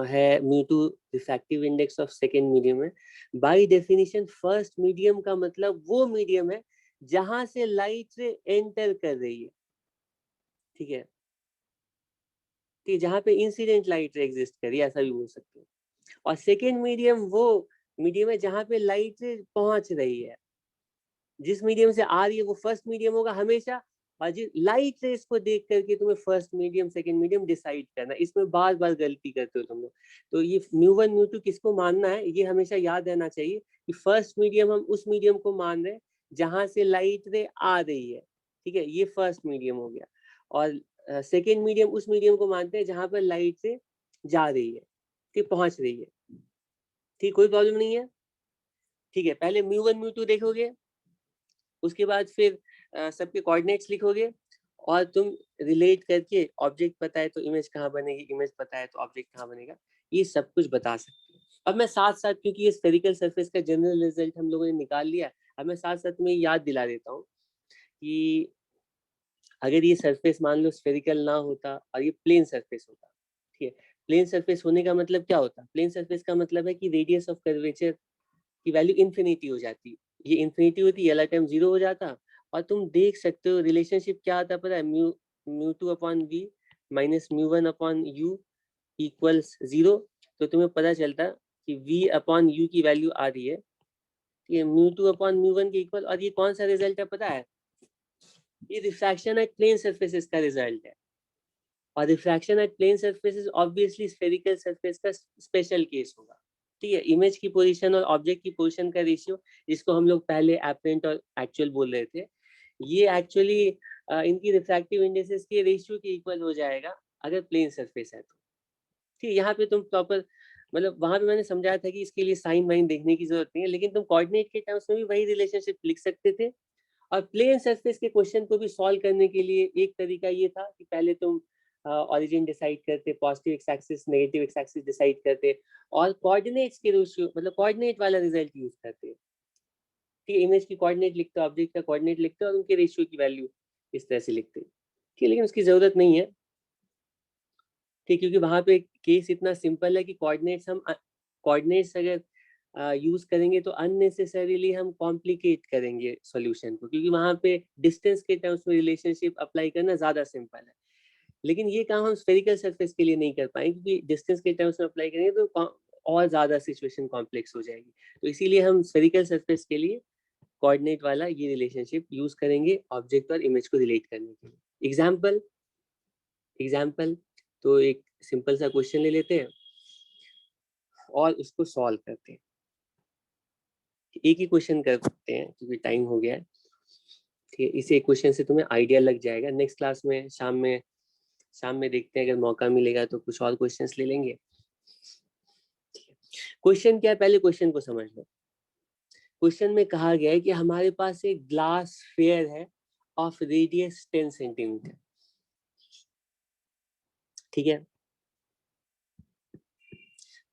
है, mu two refractive index of second medium है। बाय डेफिनेशन फर्स्ट मीडियम का मतलब वो मीडियम है जहां से लाइट एंटर कर रही है। ठीक है, कि जहां पे इंसिडेंट लाइट एग्जिस्ट कर रही है, ऐसा भी बोल सकते हो। और सेकेंड मीडियम वो मीडियम है जहां पे लाइट पहुंच रही है, जिस मीडियम से आ रही है वो फर्स्ट मीडियम होगा हमेशा। और जिस लाइट रेस को देख करके तुम्हें first medium second medium decide करना, इसमें बार बार गलती करते हो तुम लोग। तो ये म्यू1 म्यू2 किसको मानना है, ये हमेशा याद रहना चाहिए कि फर्स्ट मीडियम हम उस मीडियम को मान रहे हैं जहां से लाइट रे आ रही है। ठीक है, ये फर्स्ट मीडियम हो गया। और सेकेंड मीडियम उस मीडियम को मानते हैं जहां पर लाइट से जा रही है, ठीक, पहुंच रही है। ठीक, कोई प्रॉब्लम नहीं है। ठीक है, पहले म्यू1 म्यू2 देखोगे, उसके बाद फिर सबके कोऑर्डिनेट्स लिखोगे, और तुम रिलेट करके ऑब्जेक्ट पता है तो इमेज कहाँ बनेगी, इमेज पता है तो ऑब्जेक्ट कहाँ बनेगा, ये सब कुछ बता सकते हो। अब मैं साथ साथ, क्योंकि ये स्फेरिकल सरफेस का जनरल रिजल्ट हम लोगों ने निकाल लिया, अब मैं साथ साथ तुम्हें याद दिला देता हूँ कि अगर ये सरफेस मान लो स्फेरिकल ना होता और ये प्लेन सरफेस होता, ठीक है, प्लेन सरफेस होने का मतलब क्या होता? प्लेन सरफेस का मतलब है कि रेडियस ऑफ कर्वेचर की वैल्यू इन्फिनिटी हो जाती, ये इन्फिनिटी होती, ये वाला टर्म जीरो हो जाता, और तुम देख सकते हो रिलेशनशिप क्या आता पता है, mu mu two upon v minus mu one upon u equals zero. तो तुम्हें पता चलता कि v अपॉन यू की वैल्यू आ रही है, ये mu two upon mu one के इक्वल, और ये कौन सा रिजल्ट है पता है? ये रिफ्रैक्शन एट प्लेन सरफेसेस का रिजल्ट है, और refraction at plane surfaces obviously spherical surface का स्पेशल केस होगा, ठीक है। इमेज की पोजीशन और ऑब्जेक्ट की पोजीशन का रेशियो, जिसको हम लोग पहले एपरेंट और एक्चुअल बोल रहे थे, ये एक्चुअली इनकी रिफ्रैक्टिव इंडिसेस के रेशियो के इक्वल हो जाएगा अगर प्लेन सरफेस है तो, ठीक है। यहाँ पे तुम प्रॉपर, मतलब वहां पे मैंने समझाया था कि इसके लिए साइन वाइन देखने की जरूरत नहीं है, लेकिन तुम कोऑर्डिनेट के टर्म्स में भी वही रिलेशनशिप लिख सकते थे। और प्लेन सरफेस के क्वेश्चन को भी सॉल्व करने के लिए एक तरीका ये था कि पहले तुम ओरिजिन डिसाइड करते, positive x axis negative x axis decide करते, और कोऑर्डिनेट्स के रेशियो, मतलब कोऑर्डिनेट वाला रिजल्ट यूज करते, ठीक है। इमेज की कोऑर्डिनेट लिखते, ऑब्जेक्ट का कोऑर्डिनेट लिखते और उनके रेशियो की वैल्यू इस तरह से लिखते, ठीक है। लेकिन उसकी जरूरत नहीं है, ठीक, क्योंकि वहां पे केस इतना सिंपल है कि कोऑर्डिनेट्स हम कोऑर्डिनेट्स अगर यूज करेंगे तो अननेसेसरीली हम कॉम्प्लिकेट करेंगे सॉल्यूशन को, क्योंकि वहां पे डिस्टेंस के टर्म्स में रिलेशनशिप अप्लाई करना ज्यादा सिंपल है। लेकिन ये काम हम स्फेरिकल सरफेस के लिए नहीं कर पाएंगे, क्योंकि डिस्टेंस के टर्म्स में अप्लाई करेंगे तो और ज्यादा सिचुएशन कॉम्प्लेक्स हो जाएगी। तो इसीलिए हम स्फेरिकल सरफेस के लिए कोऑर्डिनेट वाला ये रिलेशनशिप यूज करेंगे ऑब्जेक्ट और इमेज को रिलेट करने के लिए। एग्जाम्पल तो एक सिंपल सा क्वेश्चन ले लेते हैं और उसको सॉल्व करते हैं। एक ही क्वेश्चन करते हैं क्योंकि टाइम हो गया है, ठीक है। इसी एक क्वेश्चन से तुम्हें आइडिया लग जाएगा। नेक्स्ट क्लास में शाम में देखते हैं, अगर मौका मिलेगा तो कुछ और क्वेश्चंस ले लेंगे। क्वेश्चन क्या है, पहले क्वेश्चन को समझ लो। क्वेश्चन में कहा गया है कि हमारे पास एक ग्लास स्फीयर है ऑफ रेडियस 10 सेंटीमीटर, ठीक है।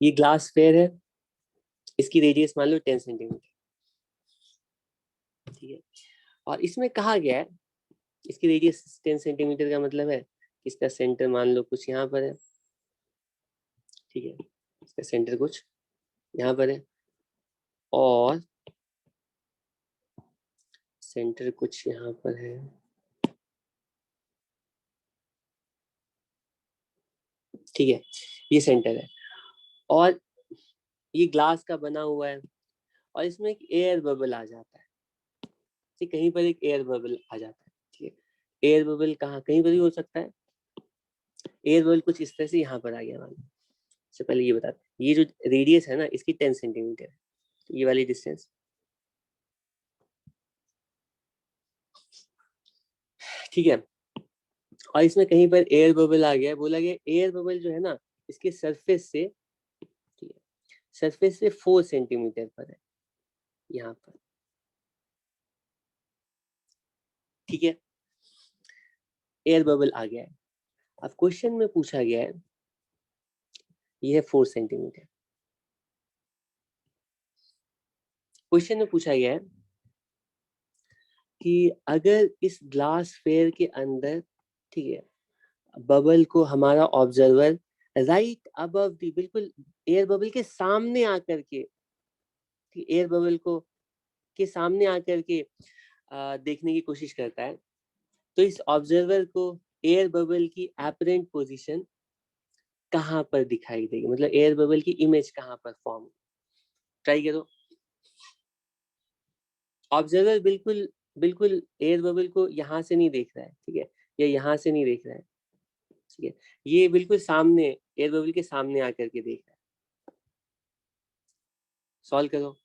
ये ग्लास स्फीयर है, इसकी रेडियस मान लो 10 सेंटीमीटर, ठीक है। और इसमें कहा गया है, इसकी रेडियस 10 सेंटीमीटर का मतलब है इसका सेंटर मान लो कुछ यहाँ पर है, ठीक है। इसका सेंटर कुछ यहाँ पर है और सेंटर कुछ यहाँ पर है, ठीक है। ये सेंटर है और ये ग्लास का बना हुआ है, और इसमें एक एयर बबल आ जाता है, ठीक, कहीं पर एक एयर बबल आ जाता है, ठीक है। एयर बबल कहाँ, कहीं पर भी हो सकता है। एयर बबल कुछ इस तरह से यहाँ पर आ गया मान लो। सबसे पहले ये बताते हैं, ये जो रेडियस है ना इसकी 10 सेंटीमीटर है, तो ये वाली डिस्टेंस, ठीक है। और इसमें कहीं पर एयर बबल आ गया है, बोला गया एयर बबल जो है ना इसके सरफेस से, ठीक है, सरफेस से 4 सेंटीमीटर पर है यहाँ पर, ठीक है। एयर बबल आ गया है। अब क्वेश्चन में पूछा गया है, ये है 4 सेंटीमीटर। क्वेश्चन में पूछा गया है कि अगर इस ग्लास फेयर के अंदर, ठीक है, बबल को हमारा ऑब्जर्वर राइट अबव दी, बिल्कुल एयर बबल के सामने आकर के, एयर बबल को के सामने आकर के देखने की कोशिश करता है, तो इस ऑब्जर्वर को एयर बबल की एपरेंट पोजीशन कहाँ पर दिखाई देगी, मतलब एयर बबल की इमेज कहाँ पर फॉर्म। ट्राई करो। ऑब्जर्वर बिल्कुल बिल्कुल एयर बबल को यहाँ से नहीं देख रहा है, ठीक है, या यहाँ से नहीं देख रहा है, ठीक है। ये बिल्कुल सामने एयर बबल के सामने आकर के देख रहा है। सॉल्व करो।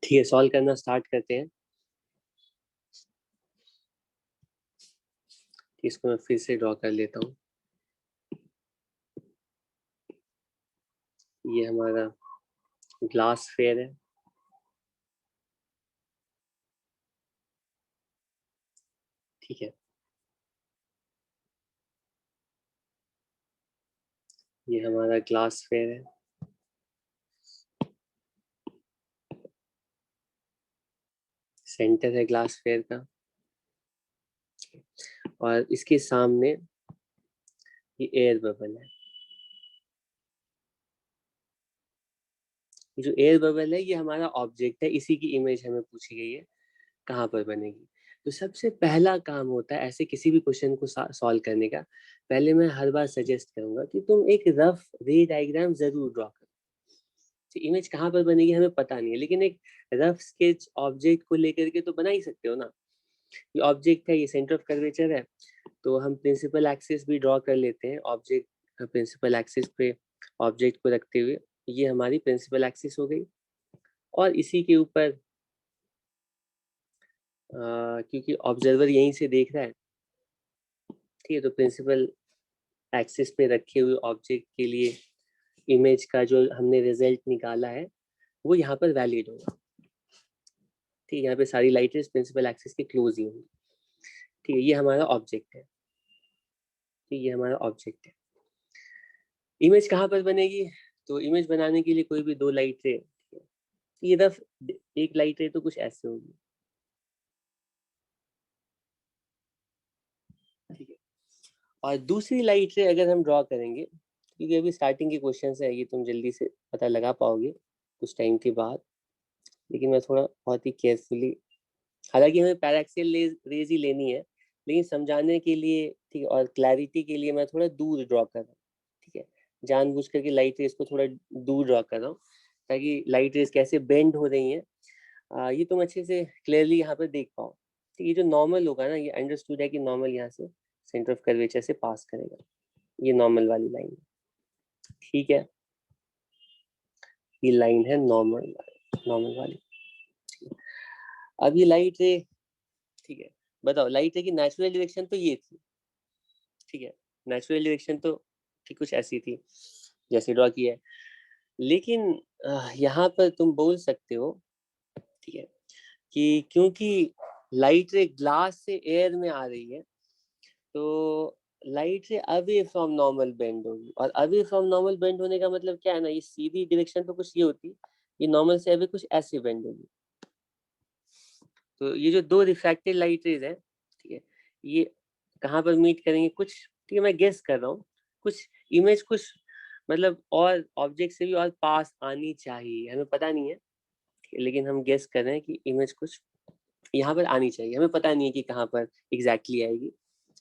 ठीक है, सॉल्व करना स्टार्ट करते हैं। इसको मैं फिर से ड्रॉ कर लेता हूँ। ये हमारा ग्लास फेयर है। ठीक है, ये हमारा ग्लास फेयर है। सेंटर है ग्लास फेयर का, और इसके सामने ये एयर बबल है। जो एयर बबल है ये हमारा ऑब्जेक्ट है, इसी की इमेज हमें पूछी गई है कहाँ पर बनेगी। तो सबसे पहला काम होता है ऐसे किसी भी क्वेश्चन को सॉल्व करने का, पहले मैं हर बार सजेस्ट करूंगा कि तुम एक रफ रे डायग्राम जरूर ड्रॉ करो। इमेज कहाँ पर बनेगी हमें पता नहीं है, लेकिन एक रफ स्केच ऑब्जेक्ट को लेकर के तो बना ही सकते हो ना। ये ऑब्जेक्ट है, ये सेंटर ऑफ कर्वेचर है, तो हम प्रिंसिपल एक्सिस भी ड्रॉ कर लेते हैं। ऑब्जेक्ट प्रिंसिपल एक्सिस पे ऑब्जेक्ट को रखते हुए, ये हमारी प्रिंसिपल एक्सिस हो गई। और इसी के ऊपर क्योंकि ऑब्जर्वर यहीं से देख रहा है, ठीक है, तो प्रिंसिपल एक्सिस पे रखे हुए ऑब्जेक्ट के लिए इमेज का जो हमने रिजल्ट निकाला है वो यहाँ पर वैलिड होगा। ठीक है, यहाँ पे सारी लाइटें प्रिंसिपल एक्सिस के क्लोज ही होंगी। ठीक है, ये हमारा ऑब्जेक्ट है। ठीक, ये हमारा ऑब्जेक्ट है। इमेज कहाँ पर बनेगी? तो इमेज बनाने के लिए कोई भी दो लाइटें, ये रफ एक लाइट रे तो कुछ ऐसे होगी। ठीक है, और दूसरी लाइट रे अगर हम ड्रॉ करेंगे, क्योंकि अभी स्टार्टिंग के क्वेश्चन है, ये तुम जल्दी से पता लगा पाओगे कुछ टाइम के बाद, लेकिन मैं थोड़ा बहुत ही केयरफुली, हालांकि हमें पैराक्सियल रेज ही लेनी है, लेकिन समझाने के लिए, ठीक है, और क्लैरिटी के लिए मैं थोड़ा दूर ड्रॉ कर रहा हूँ। ठीक है, जानबूझ करके लाइट रेज को थोड़ा दूर ड्रॉ कर रहा हूँ, ताकि लाइट रेज कैसे बेंड हो रही हैं ये तुम अच्छे से क्लियरली यहाँ पर देख पाओ। तो ये जो नॉर्मल होगा ना, ये अंडरस्टूड है कि नॉर्मल यहाँ से सेंटर ऑफ कर्वेचर से पास करेगा, ये नॉर्मल वाली लाइन है। ठीक है, ये लाइन है नॉर्मल नॉर्मल वाली। अब ये लाइट रे, ठीक है, बताओ लाइट रे की नेचुरल डायरेक्शन तो ये थी। ठीक है, नेचुरल डायरेक्शन तो ठीक कुछ ऐसी थी जैसे ड्रॉ किया है, लेकिन यहाँ पर तुम बोल सकते हो, ठीक है, कि क्योंकि लाइट रे ग्लास से एयर में आ रही है, तो लाइट रे अवे फ्रॉम नॉर्मल बेंड होगी, और अवे फ्रॉम नॉर्मल बेंड होने का मतलब क्या है ना, ये सीधी डायरेक्शन तो कुछ ये होती, ये नॉर्मल से अवे कुछ ऐसे बेंड होगी। तो ये जो दो रिफ्रैक्टेड लाइट रेज है, ठीक है, ये कहाँ पर मीट करेंगे कुछ, ठीक है, मैं गेस कर रहा हूँ, कुछ इमेज कुछ मतलब और ऑब्जेक्ट से भी और पास आनी चाहिए, हमें पता नहीं है, लेकिन हम गेस कर रहे हैं कि इमेज कुछ यहाँ पर आनी चाहिए, हमें पता नहीं है कि कहाँ पर एग्जैक्टली आएगी,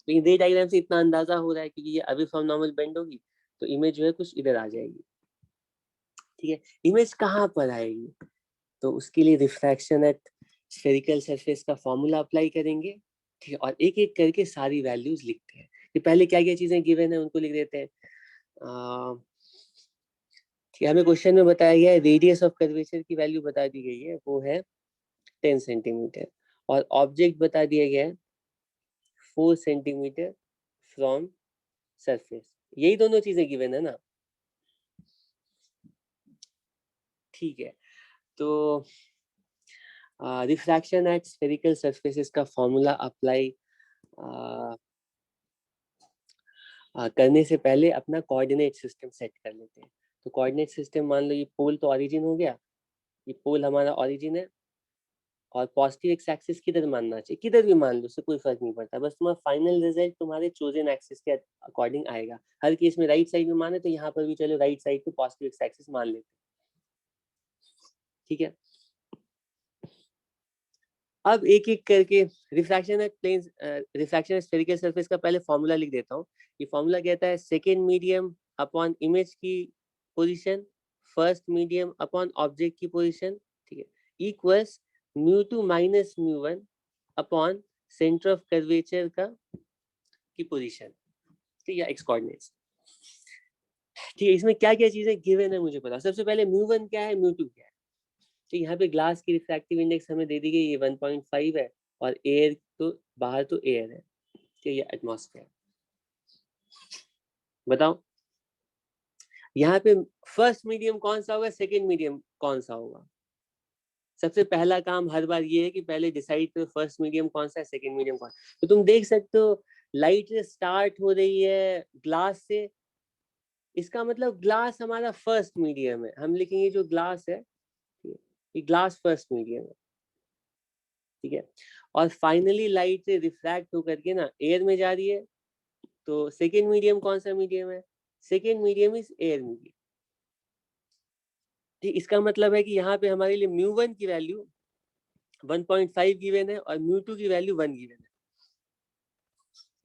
लेकिन रे डायग्राम से इतना अंदाजा हो रहा है कि ये अभी फ्रॉम नॉर्मल बेंड होगी, तो इमेज जो है कुछ इधर आ जाएगी। ठीक है, इमेज कहाँ पर आएगी? तो उसके लिए रिफ्रैक्शन एट स्फेरिकल सरफेस का फॉर्मूला अप्लाई करेंगे। ठीक है, और एक एक करके सारी वैल्यूज लिखते हैं। कि पहले क्या क्या चीजें गिवन है उनको लिख देते हैं। ठीक है, हमें क्वेश्चन में बताया गया है रेडियस ऑफ कर्वेचर की वैल्यू बता दी गई है, वो है 10 सेंटीमीटर, और ऑब्जेक्ट बता दिया गया है 4 सेंटीमीटर फ्रॉम सरफेस। यही दोनों चीजें गिवन है ना। ठीक है, तो रिफ्रैक्शन एट स्फेरिकल सरफेसेस का फॉर्मूला अप्लाई करने से पहले अपना कोऑर्डिनेट सिस्टम सेट कर लेते हैं। तो कोऑर्डिनेट सिस्टम मान लो ये पोल तो ओरिजिन हो गया, ये पोल हमारा ओरिजिन है, और पॉजिटिव एक्स एक्सिस किधर मानना चाहिए, किधर भी मान लो, उससे कोई फर्क नहीं पड़ता, बस तुम्हारा फाइनल रिजल्ट तुम्हारे चोजन एक्सिस के अकॉर्डिंग आएगा। हर केस में राइट साइड में माने तो यहाँ पर भी चलो राइट साइड को पॉजिटिव एक्स एक्सिस मान लेते हैं। ठीक है, अब एक एक करके refraction at plane, refraction at spherical surface का पहले फॉर्मूला लिख देता हूँ। ये फॉर्मूला कहता है सेकेंड मीडियम अपॉन इमेज की position, first medium upon object की पोजीशन, ठीक है, equals μ2 minus μ1 upon centre of curvature का की पोजीशन, ठीक है, एक्स कोऑर्डिनेट्स। ठीक है, इसमें क्या क्या चीजें गिवन है मुझे पता। सबसे पहले μ1 क्या है, μ2 क्या है। तो यहाँ पे ग्लास की रिफ्रैक्टिव इंडेक्स हमें दे दी गई, ये 1.5 है, और एयर तो बाहर तो एयर है, ठीक है, ये एटमॉस्फेयर। बताओ यहाँ पे फर्स्ट मीडियम कौन सा होगा, सेकेंड मीडियम कौन सा होगा। सबसे पहला काम हर बार ये है कि पहले डिसाइड करो फर्स्ट मीडियम कौन सा है, सेकेंड मीडियम कौन। तो तुम देख सकते हो लाइट स्टार्ट हो रही है ग्लास से, इसका मतलब ग्लास हमारा फर्स्ट मीडियम है। हम लिखेंगे जो ग्लास है, ये ग्लास फर्स्ट मीडियम है, ठीक है। और फाइनली लाइट से रिफ्रैक्ट होकर के ना एयर में जा रही है, तो सेकेंड मीडियम कौन सा मीडियम है, second medium is air medium. ठीक, इसका मतलब है कि यहाँ पे हमारे लिए μ1 की वैल्यू 1.5 गिवन है और μ2 की वैल्यू 1 गिवन है।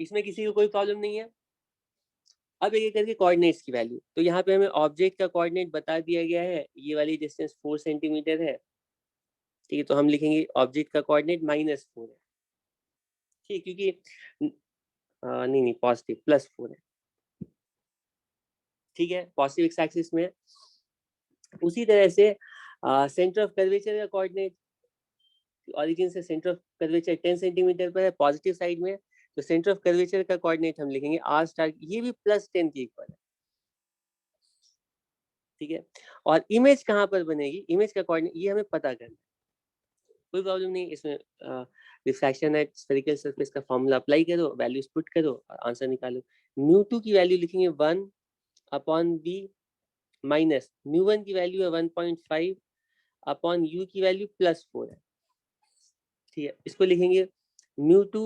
इसमें किसी को कोई प्रॉब्लम नहीं है। अब एक एक करके कोऑर्डिनेट्स की वैल्यू, तो यहाँ पे हमें ऑब्जेक्ट का कोऑर्डिनेट बता दिया गया है, ये वाली डिस्टेंस 4 सेंटीमीटर है, ठीक है। तो हम लिखेंगे ऑब्जेक्ट का कोऑर्डिनेट -4 है, ठीक, क्योंकि नहीं पॉजिटिव +4 है, ठीक है, पॉजिटिव एक्स एक्सिस में। उसी तरह से सेंटर ऑफ कर्वेचर का कोऑर्डिनेट, ओरिजिन से सेंटर ऑफ कर्वेचर 10 सेंटीमीटर पर है पॉजिटिव साइड में, तो सेंटर ऑफ कर्वेचर का कोऑर्डिनेट हम लिखेंगे r स्टार, ये भी +10 के इक्वल है, ठीक है। और इमेज कहाँ पर बनेगी, इमेज का कोऑर्डिनेट ये हमें पता करना है, कोई प्रॉब्लम नहीं इसमें। रिफ्रैक्शन एट स्फेरिकल सरफेस का फॉर्मूला अप्लाई करो, वैल्यूज पुट करो और आंसर निकालो। μ2 की वैल्यू लिखेंगे 1 अपॉन b माइनस μ1 की वैल्यू है 1.5 अपॉन u की वैल्यू +4 है, ठीक है। इसको लिखेंगे μ2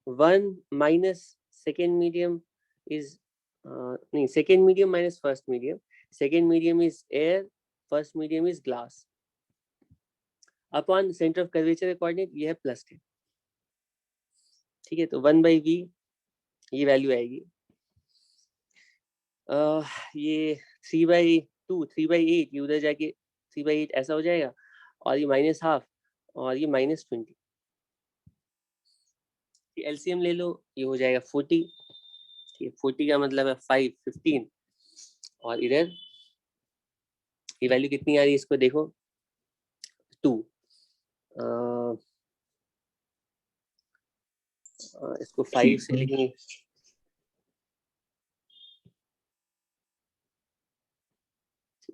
1 माइनस सेकेंड मीडियम इज नहीं, second medium minus first medium, second medium is air, first medium is glass, upon centre of curvature का कोऑर्डिनेट ये है +10, ठीक है। तो 1/v ये वैल्यू आएगी, ये 3/2 3/8, ये उधर जाके 3/8 ऐसा हो जाएगा, और ये -12 और ये -20, एलसीएम ले लो, ये हो जाएगा 40, ठीक है। 40 का मतलब है 5 15, और इधर ये वैल्यू कितनी आ रही है, इसको देखो 2, इसको 5 से लिखेंगे,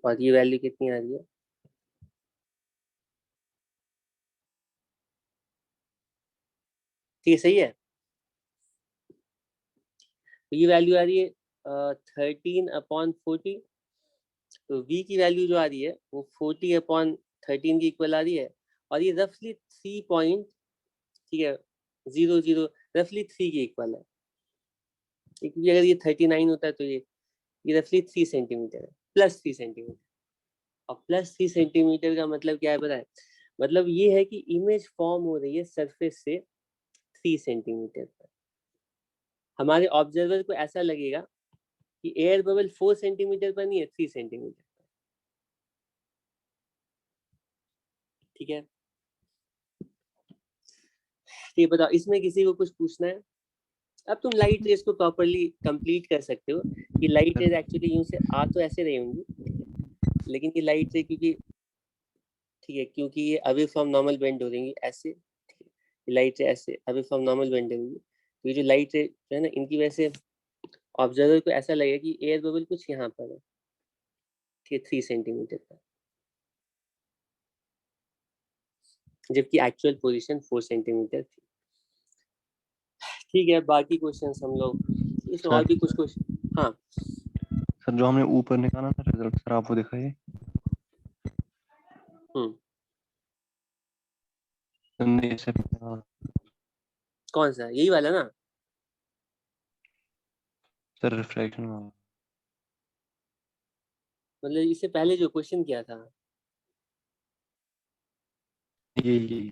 और ये वैल्यू कितनी आ रही है, ठीक है, सही है। तो ये वैल्यू आ रही है 13/40, तो v की वैल्यू जो आ रही है वो 40/13 की इक्वल आ रही है, और ये रफली 3 पॉइंट, ठीक है, 00 रफली 3 की इक्वल है, क्योंकि अगर ये 39 होता है तो ये रफली 3 सेंटीमीटर है, +3 सेंटीमीटर। और +3 सेंटीमीटर का मतलब क्या है पता है, मतलब ये है कि इमेज फॉर्म हो रही है सरफेस से 3 सेंटीमीटर पर। हमारे ऑब्जर्वर को ऐसा लगेगा कि एयर बबल 4 सेंटीमीटर पर नहीं है, 3 सेंटीमीटर पर, ठीक है। ये बताओ इसमें किसी को कुछ पूछना है। अब तुम लाइट रेस को प्रॉपर्ली कंप्लीट कर सकते हो कि लाइट रेस एक्चुअली यूं से आ तो ऐसे रही होंगी, लेकिन ये लाइट रे क्योंकि, ठीक है, क्योंकि ये अवे फ्रॉम नॉर्मल बेंड हो रही ऐसे, ठीक है, लाइट रे ऐसे अवे फ्रॉम नॉर्मल बेंड होंगी, तो ये जो लाइट रे जो है ना, इनकी वजह से ऑब्जर्वर को ऐसा लगेगा कि एयर बबल कुछ यहाँ पर है, ठीक है, 3 सेंटीमीटर पर, जबकि एक्चुअल पोजीशन 4 सेंटीमीटर थी, ठीक है। बाकी क्वेश्चंस हम लोग इसमें और भी कुछ क्वेश्चन, हाँ सर जो हमने ऊपर निकाला था रिजल्ट, सर आप वो दिखाइए। नहीं सर, कौन सा, यही वाला ना, सर रिफ्रैक्शन वाला, मतलब इससे पहले जो क्वेश्चन किया था, ये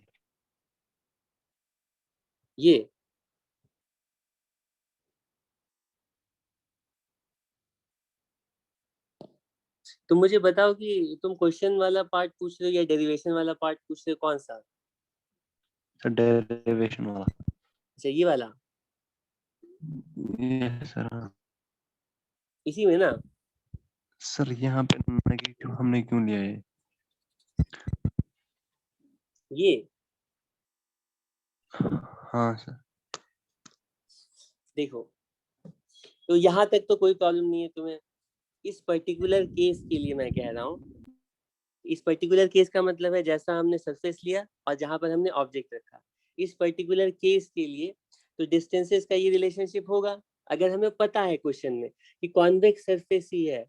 ये तुम मुझे बताओ कि तुम क्वेश्चन वाला पार्ट पूछ रहे हो या डेरिवेशन वाला पार्ट पूछ रहे हो, कौन सा? सर डेरिवेशन वाला। अच्छा ये वाला, ये सर हाँ। इसी में ना। सर यहाँ पे नेगेटिव हमने क्यों लिया है? ये हाँ सर। देखो, तो यहाँ तक तो कोई प्रॉब्लम नहीं है तुम्हें। इस पर्टिकुलर केस के लिए मैं कह रहा हूँ, इस पर्टिकुलर केस का मतलब है जैसा हमने सरफेस लिया और जहां पर हमने ऑब्जेक्ट रखा, इस पर्टिकुलर केस के लिए तो डिस्टेंसेस का ये रिलेशनशिप होगा। अगर हमें पता है क्वेश्चन में कि कॉन्वेक्स सरफेस ही है,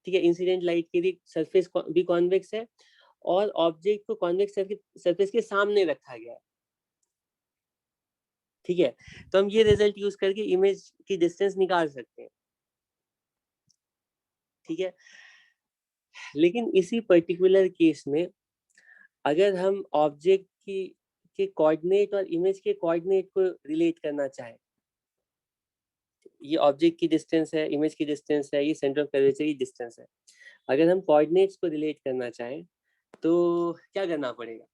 ठीक है, इंसिडेंट लाइट के लिए सरफेस भी कॉन्वेक्स है और ऑब्जेक्ट को कॉन्वेक्स सरफेस के सामने रखा गया है, ठीक है, तो हम ये रिजल्ट यूज करके इमेज की डिस्टेंस निकाल सकते हैं, ठीक है। लेकिन इसी पर्टिकुलर केस में अगर हम ऑब्जेक्ट की के कोऑर्डिनेट और इमेज के कोऑर्डिनेट को रिलेट करना चाहें, ये ऑब्जेक्ट की डिस्टेंस है, इमेज की डिस्टेंस है, ये सेंटर ऑफ कर्वेचर की डिस्टेंस है, अगर हम कोऑर्डिनेट्स को रिलेट करना चाहें तो क्या करना पड़ेगा?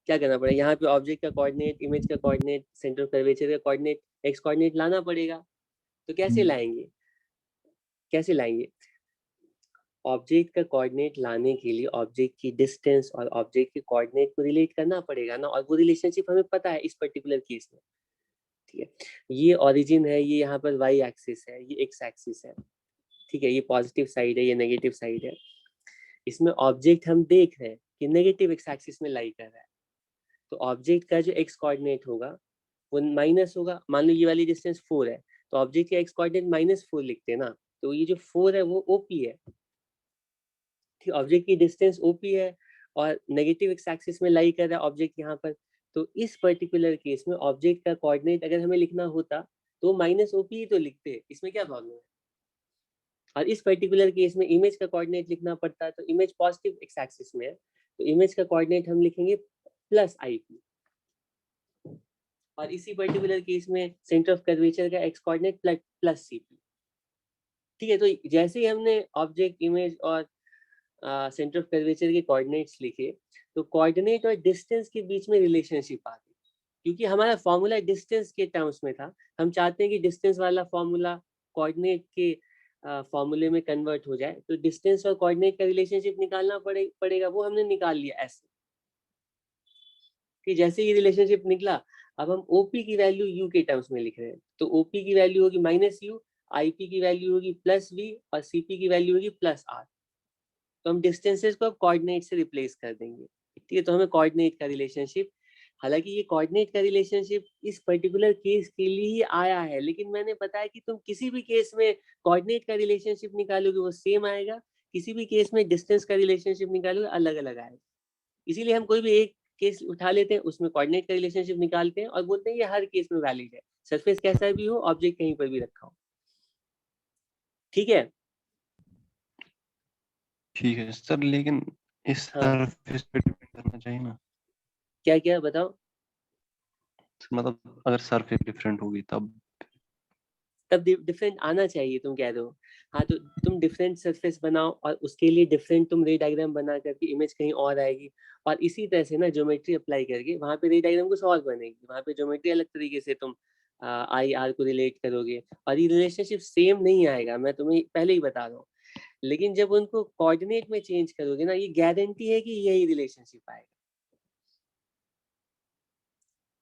क्या करना पड़ेगा? यहाँ पे ऑब्जेक्ट का कोऑर्डिनेट, इमेज का कोऑर्डिनेट, सेंटर ऑफ कर्वेचर का कोऑर्डिनेट, एक्स कोऑर्डिनेट लाना पड़ेगा। तो कैसे लाएंगे? कैसे लाएंगे? ऑब्जेक्ट का कोऑर्डिनेट लाने के लिए ऑब्जेक्ट की डिस्टेंस और ऑब्जेक्ट के कोऑर्डिनेट को रिलेट करना पड़ेगा ना, और वो रिलेशनशिप हमें पता है इस पर्टिकुलर केस में, ठीक है। ये ओरिजिन है, ये यहाँ पर वाई एक्सिस है, ये एक्स एक्सिस है, ठीक है, ये पॉजिटिव साइड है, ये नेगेटिव साइड है। इसमें ऑब्जेक्ट हम देख रहे हैं कि नेगेटिव एक्स एक्सिस में लाई कर रहा है, तो ऑब्जेक्ट का जो एक्स कोऑर्डिनेट होगा वो माइनस होगा। मान लो ये वाली डिस्टेंस 4 है, तो ऑब्जेक्ट का एक्स कोऑर्डिनेट -4 लिखते हैं ना, तो ये जो 4 है वो ओपी है, ठीक, ऑब्जेक्ट की डिस्टेंस ओपी है और नेगेटिव एक्स एक्सिस में लाई कर रहा है ऑब्जेक्ट यहाँ पर। तो इस पर्टिकुलर केस में ऑब्जेक्ट का कोऑर्डिनेट अगर हमें लिखना होता तो -OP ही तो लिखते, इसमें क्या प्रॉब्लम है? और इस पर्टिकुलर केस में इमेज का कोऑर्डिनेट लिखना पड़ता है, तो इमेज पॉजिटिव एक्स एक्सिस में है, तो इमेज का कोऑर्डिनेट हम लिखेंगे +IP। और इसी पर्टिकुलर केस में सेंटर ऑफ कर्वेचर का एक्स कोऑर्डिनेट +CP, ठीक है। तो जैसे ही हमने ऑब्जेक्ट, इमेज और सेंटर ऑफ कर्वेचर के कोऑर्डिनेट्स लिखे, तो कोऑर्डिनेट और डिस्टेंस के बीच में रिलेशनशिप आ गई, क्योंकि हमारा फॉर्मूला डिस्टेंस के टर्म्स में था। हम चाहते हैं कि डिस्टेंस वाला फॉर्मूला कोऑर्डिनेट के फॉर्मूले में कन्वर्ट हो जाए, तो डिस्टेंस और कोऑर्डिनेट का रिलेशनशिप निकालना पड़ेगा, वो हमने निकाल लिया ऐसे कि जैसे ये रिलेशनशिप निकला, अब हम ओपी की वैल्यू यू के टर्म्स में लिख रहे हैं, तो ओपी की वैल्यू होगी -U, आईपी की वैल्यू होगी +V और सीपी की वैल्यू होगी +R। तो हम डिस्टेंसेस को अब कोऑर्डिनेट से रिप्लेस कर देंगे, ठीक है। तो हमें कोऑर्डिनेट का रिलेशनशिप, हालांकि ये कोऑर्डिनेट का रिलेशनशिप इस पर्टिकुलर केस के लिए ही आया है, लेकिन मैंने बताया कि तुम किसी भी केस में कोऑर्डिनेट का रिलेशनशिप निकालोगे वो सेम आएगा, किसी भी केस में डिस्टेंस का रिलेशनशिप निकालोगे अलग अलग आएगा। इसीलिए हम कोई भी एक केस उठा लेते हैं, उसमें कोऑर्डिनेट का रिलेशनशिप निकालते हैं और बोलते हैं ये हर केस में वैलिड है, सरफेस कैसा भी हो, ऑब्जेक्ट कहीं पर भी रखा हो, ठीक है। ठीक है सर, लेकिन इस हाँ, सरफेस पे डिपेंड करना चाहिए ना। क्या क्या बताओ? मतलब अगर सरफेस डिफरेंट होगी तब। तब डिफरेंट आना चाहिए, तुम कह रहे हो। हाँ, तो तुम डिफरेंट सरफेस बनाओ और उसके लिए डिफरेंट तुम रे डायग्राम बना करके इमेज कहीं और आएगी, और इसी तरह से ना ज्योमेट्री अप्लाई करके वहां पे रे डायग्राम कुछ और बनेगी, वहां पे ज्योमेट्री अलग तरीके से तुम आई आर को रिलेट करोगे, और ये रिलेशनशिप सेम नहीं आएगा, मैं तुम्हें पहले ही बता रहा हूँ। लेकिन जब उनको कोऑर्डिनेट में चेंज करोगे ना, ये गारंटी है कि यही रिलेशनशिप आएगा,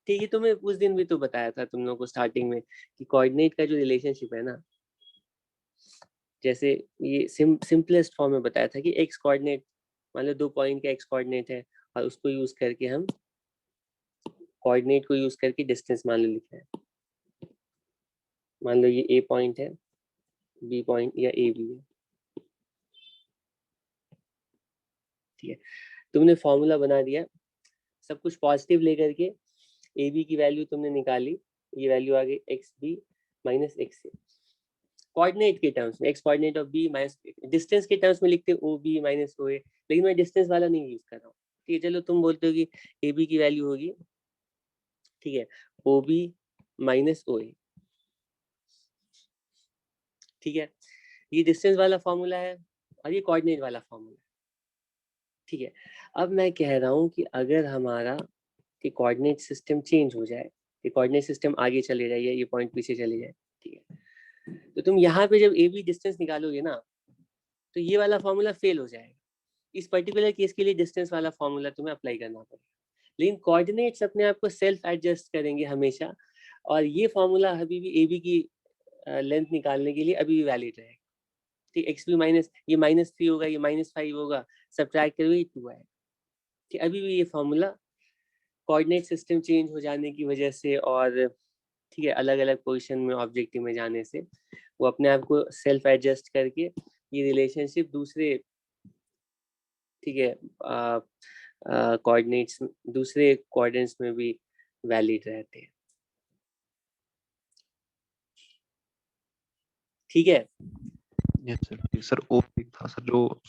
ठीक है। तुम्हें उस दिन भी तो बताया था तुम लोगों को स्टार्टिंग में कि कोऑर्डिनेट का जो रिलेशनशिप है ना, जैसे ये सिंपलेस्ट फॉर्म में बताया था कि एक्स कोऑर्डिनेट, मान लो 2 पॉइंट का एक्स कोऑर्डिनेट है और उसको यूज करके हम कोऑर्डिनेट को यूज करके डिस्टेंस मान लो लिख रहे हैं। मान लो ये ए पॉइंट है, बी पॉइंट या ए बी है, ठीक है। तुमने फॉर्मूला बना दिया, सब कुछ पॉजिटिव लेकर के ए बी की वैल्यू तुमने निकाली, ये वैल्यू आ गई एक्स बी -x से, कोऑर्डिनेट के टर्म्स में x coordinate of b minus, distance के टर्म्स में लिखते ओ बी -OA, लेकिन मैं डिस्टेंस वाला नहीं यूज कर रहा हूँ, ठीक है। चलो तुम बोलते हो कि ए बी की वैल्यू होगी ठीक है, OB माइनस OA, ठीक है, ये डिस्टेंस वाला फॉर्मूला है और ये कोऑर्डिनेट वाला फॉर्मूला है, ठीक है। अब मैं कह रहा हूँ कि अगर हमारा कि कोऑर्डिनेट सिस्टम चेंज हो जाए, कि कोऑर्डिनेट सिस्टम आगे चले जाए या ये पॉइंट पीछे चले जाए, ठीक है, तो तुम यहाँ पे जब AB डिस्टेंस निकालोगे ना, तो ये वाला फॉर्मूला फेल हो जाएगा। इस पर्टिकुलर केस के लिए डिस्टेंस वाला फॉर्मूला तुम्हें अप्लाई करना पड़ेगा, लेकिन कोऑर्डिनेट्स अपने आप को सेल्फ एडजस्ट करेंगे हमेशा, और ये फॉर्मूला अभी भी AB की लेंथ निकालने के लिए अभी भी वैलिड रहेगा, ठीक। XB माइनस ये -3 होगा, ये -5 होगा, सब्ट्रैक्ट करोगे 2 आएगा, ठीक। अभी भी ये फॉर्मूला कोऑर्डिनेट सिस्टम चेंज हो जाने की वजह से और ठीक है अलग अलग पोजीशन में ऑब्जेक्टिव में जाने से वो अपने आप को सेल्फ एडजस्ट करके ये रिलेशनशिप दूसरे, ठीक है, कोऑर्डिनेट्स दूसरे कोऑर्डिनेट्स में भी वैलिड रहते हैं, ठीक है। Yes sir. सर और एक था सर, जो वो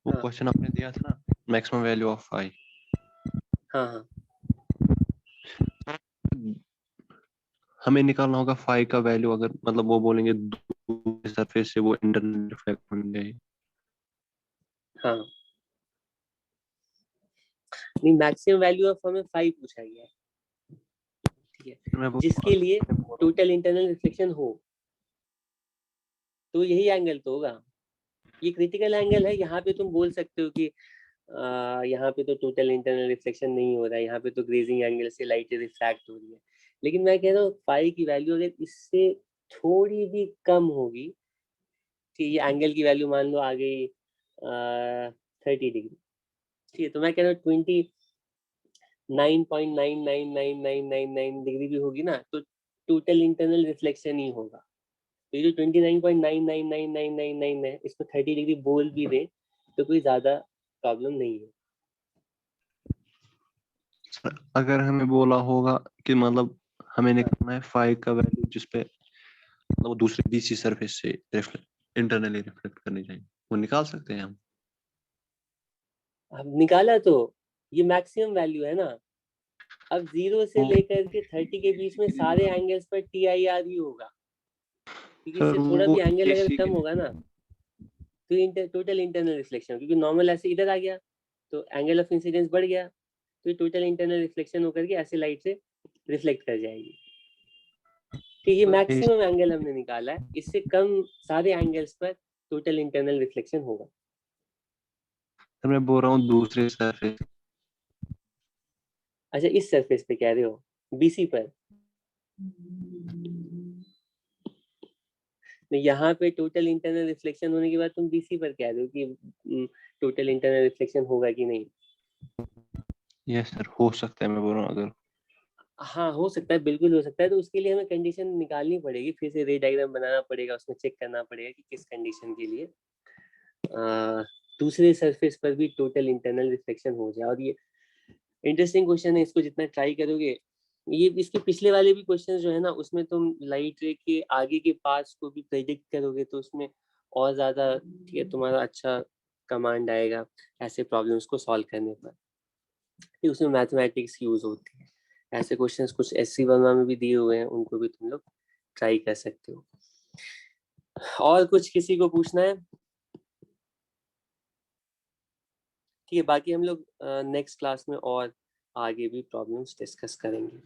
हाँ क्वेश्चन आपने दिया था ना, मैक्सिमम वैल्यू ऑफ फाई। हाँ हाँ हमें निकालना होगा फाई का वैल्यू, अगर मतलब वो बोलेंगे सरफेस से वो इंटरनल रिफ्लेक्ट होंगे। हाँ, नहीं मैक्सिमम वैल्यू ऑफ हमें 5 पूछा गया है, ठीक है, जिसके लिए टोटल इंटरनल रिफ्लेक्शन हो, तो यही एंगल तो होगा, ये क्रिटिकल एंगल है। यहाँ पे तुम बोल सकते हो कि यहाँ पे तो टोटल इंटरनल रिफ्लेक्शन नहीं हो रहा है, यहाँ पे तो ग्रेजिंग एंगल से लाइट रिफ्रैक्ट हो रही है, लेकिन मैं कह रहा हूँ फाई की वैल्यू अगर इससे थोड़ी भी कम होगी, कि ये एंगल की वैल्यू मान लो आ गई 30 डिग्री, ठीक है, तो मैं कह रहा हूँ 29.999999 डिग्री भी होगी ना, तो टोटल इंटरनल रिफ्लेक्शन ही होगा। तो ये जो 29.999999 है, इसको 30 डिग्री बोल भी दे तो कोई ज्यादा प्रॉब्लम नहीं है। सर अगर हमें बोला होगा कि मतलब हमें निकालना है फाई का वैल्यू जिसपे मतलब वो दूसरे बीसी सरफेस से इंटरनली रिफ्लेक्ट करनी चाहिए, वो निकाल सकते हैं हम? अब निकाला तो ये मैक्सिमम वैल्यू है ना, अब 0 से लेकर के 30 के बीच में सारे एंगल्स पर TIR ही होगा, क्योंकि सर इससे थोड़ा वो भी एंगल अगर एसी कम के होगा ना, तो टोटल इंटरनल रिफ्लेक्शन, क्योंकि नॉर्मल ऐसे इधर आ गया तो एंगल ऑफ इंसिडेंस बढ़ गया, तो टोटल इंटरनल रिफ्लेक्शन होकर के ऐसे लाइट से रिफ्लेक्ट कर जाएगी, तो ये मैक्सिमम एंगल हमने निकाला है, इससे कम सारे एंगल्स पर टोटल इंटरनल रिफ्लेक्शन होगा। सर मैं बोल रहा हूँ दूसरे सरफेस। अच्छा इस सरफेस पे कह रहे हो, BC पर? यहाँ पे टोटल इंटरनल रिफ्लेक्शन होने के बाद तुम BC पर कह रहे हो कि टोटल इंटरनल रिफ्लेक्शन होगा कि नहीं? यस सर, हो सकता है, मैं बोल रहा हूँ अगर। हाँ हो सकता है, बिल्कुल हो सकता है, तो उसके लिए हमें कंडीशन निकालनी पड़ेगी, फिर से रे डायग्राम बनाना पड़ेगा, उसमें चेक करना पड़ेगा कि किस कंडीशन के लिए दूसरे सरफेस पर भी टोटल इंटरनल रिफ्लेक्शन हो जाए। और ये इंटरेस्टिंग क्वेश्चन है, इसको जितना ट्राई करोगे, ये इसके पिछले वाले भी क्वेश्चन जो है ना, उसमें तुम लाइट रे के आगे के पास को भी प्रेडिक्ट करोगे, तो उसमें और ज्यादा ठीक है तुम्हारा अच्छा कमांड आएगा ऐसे प्रॉब्लम्स को सॉल्व करने पर, कि उसमें मैथमेटिक्स यूज होती है। ऐसे क्वेश्चंस कुछ SC वर्मा में भी दिए हुए हैं, उनको भी तुम लोग ट्राई कर सकते हो। और कुछ किसी को पूछना है? ठीक है, बाकी हम लोग नेक्स्ट क्लास में और आगे भी प्रॉब्लम्स डिस्कस करेंगे।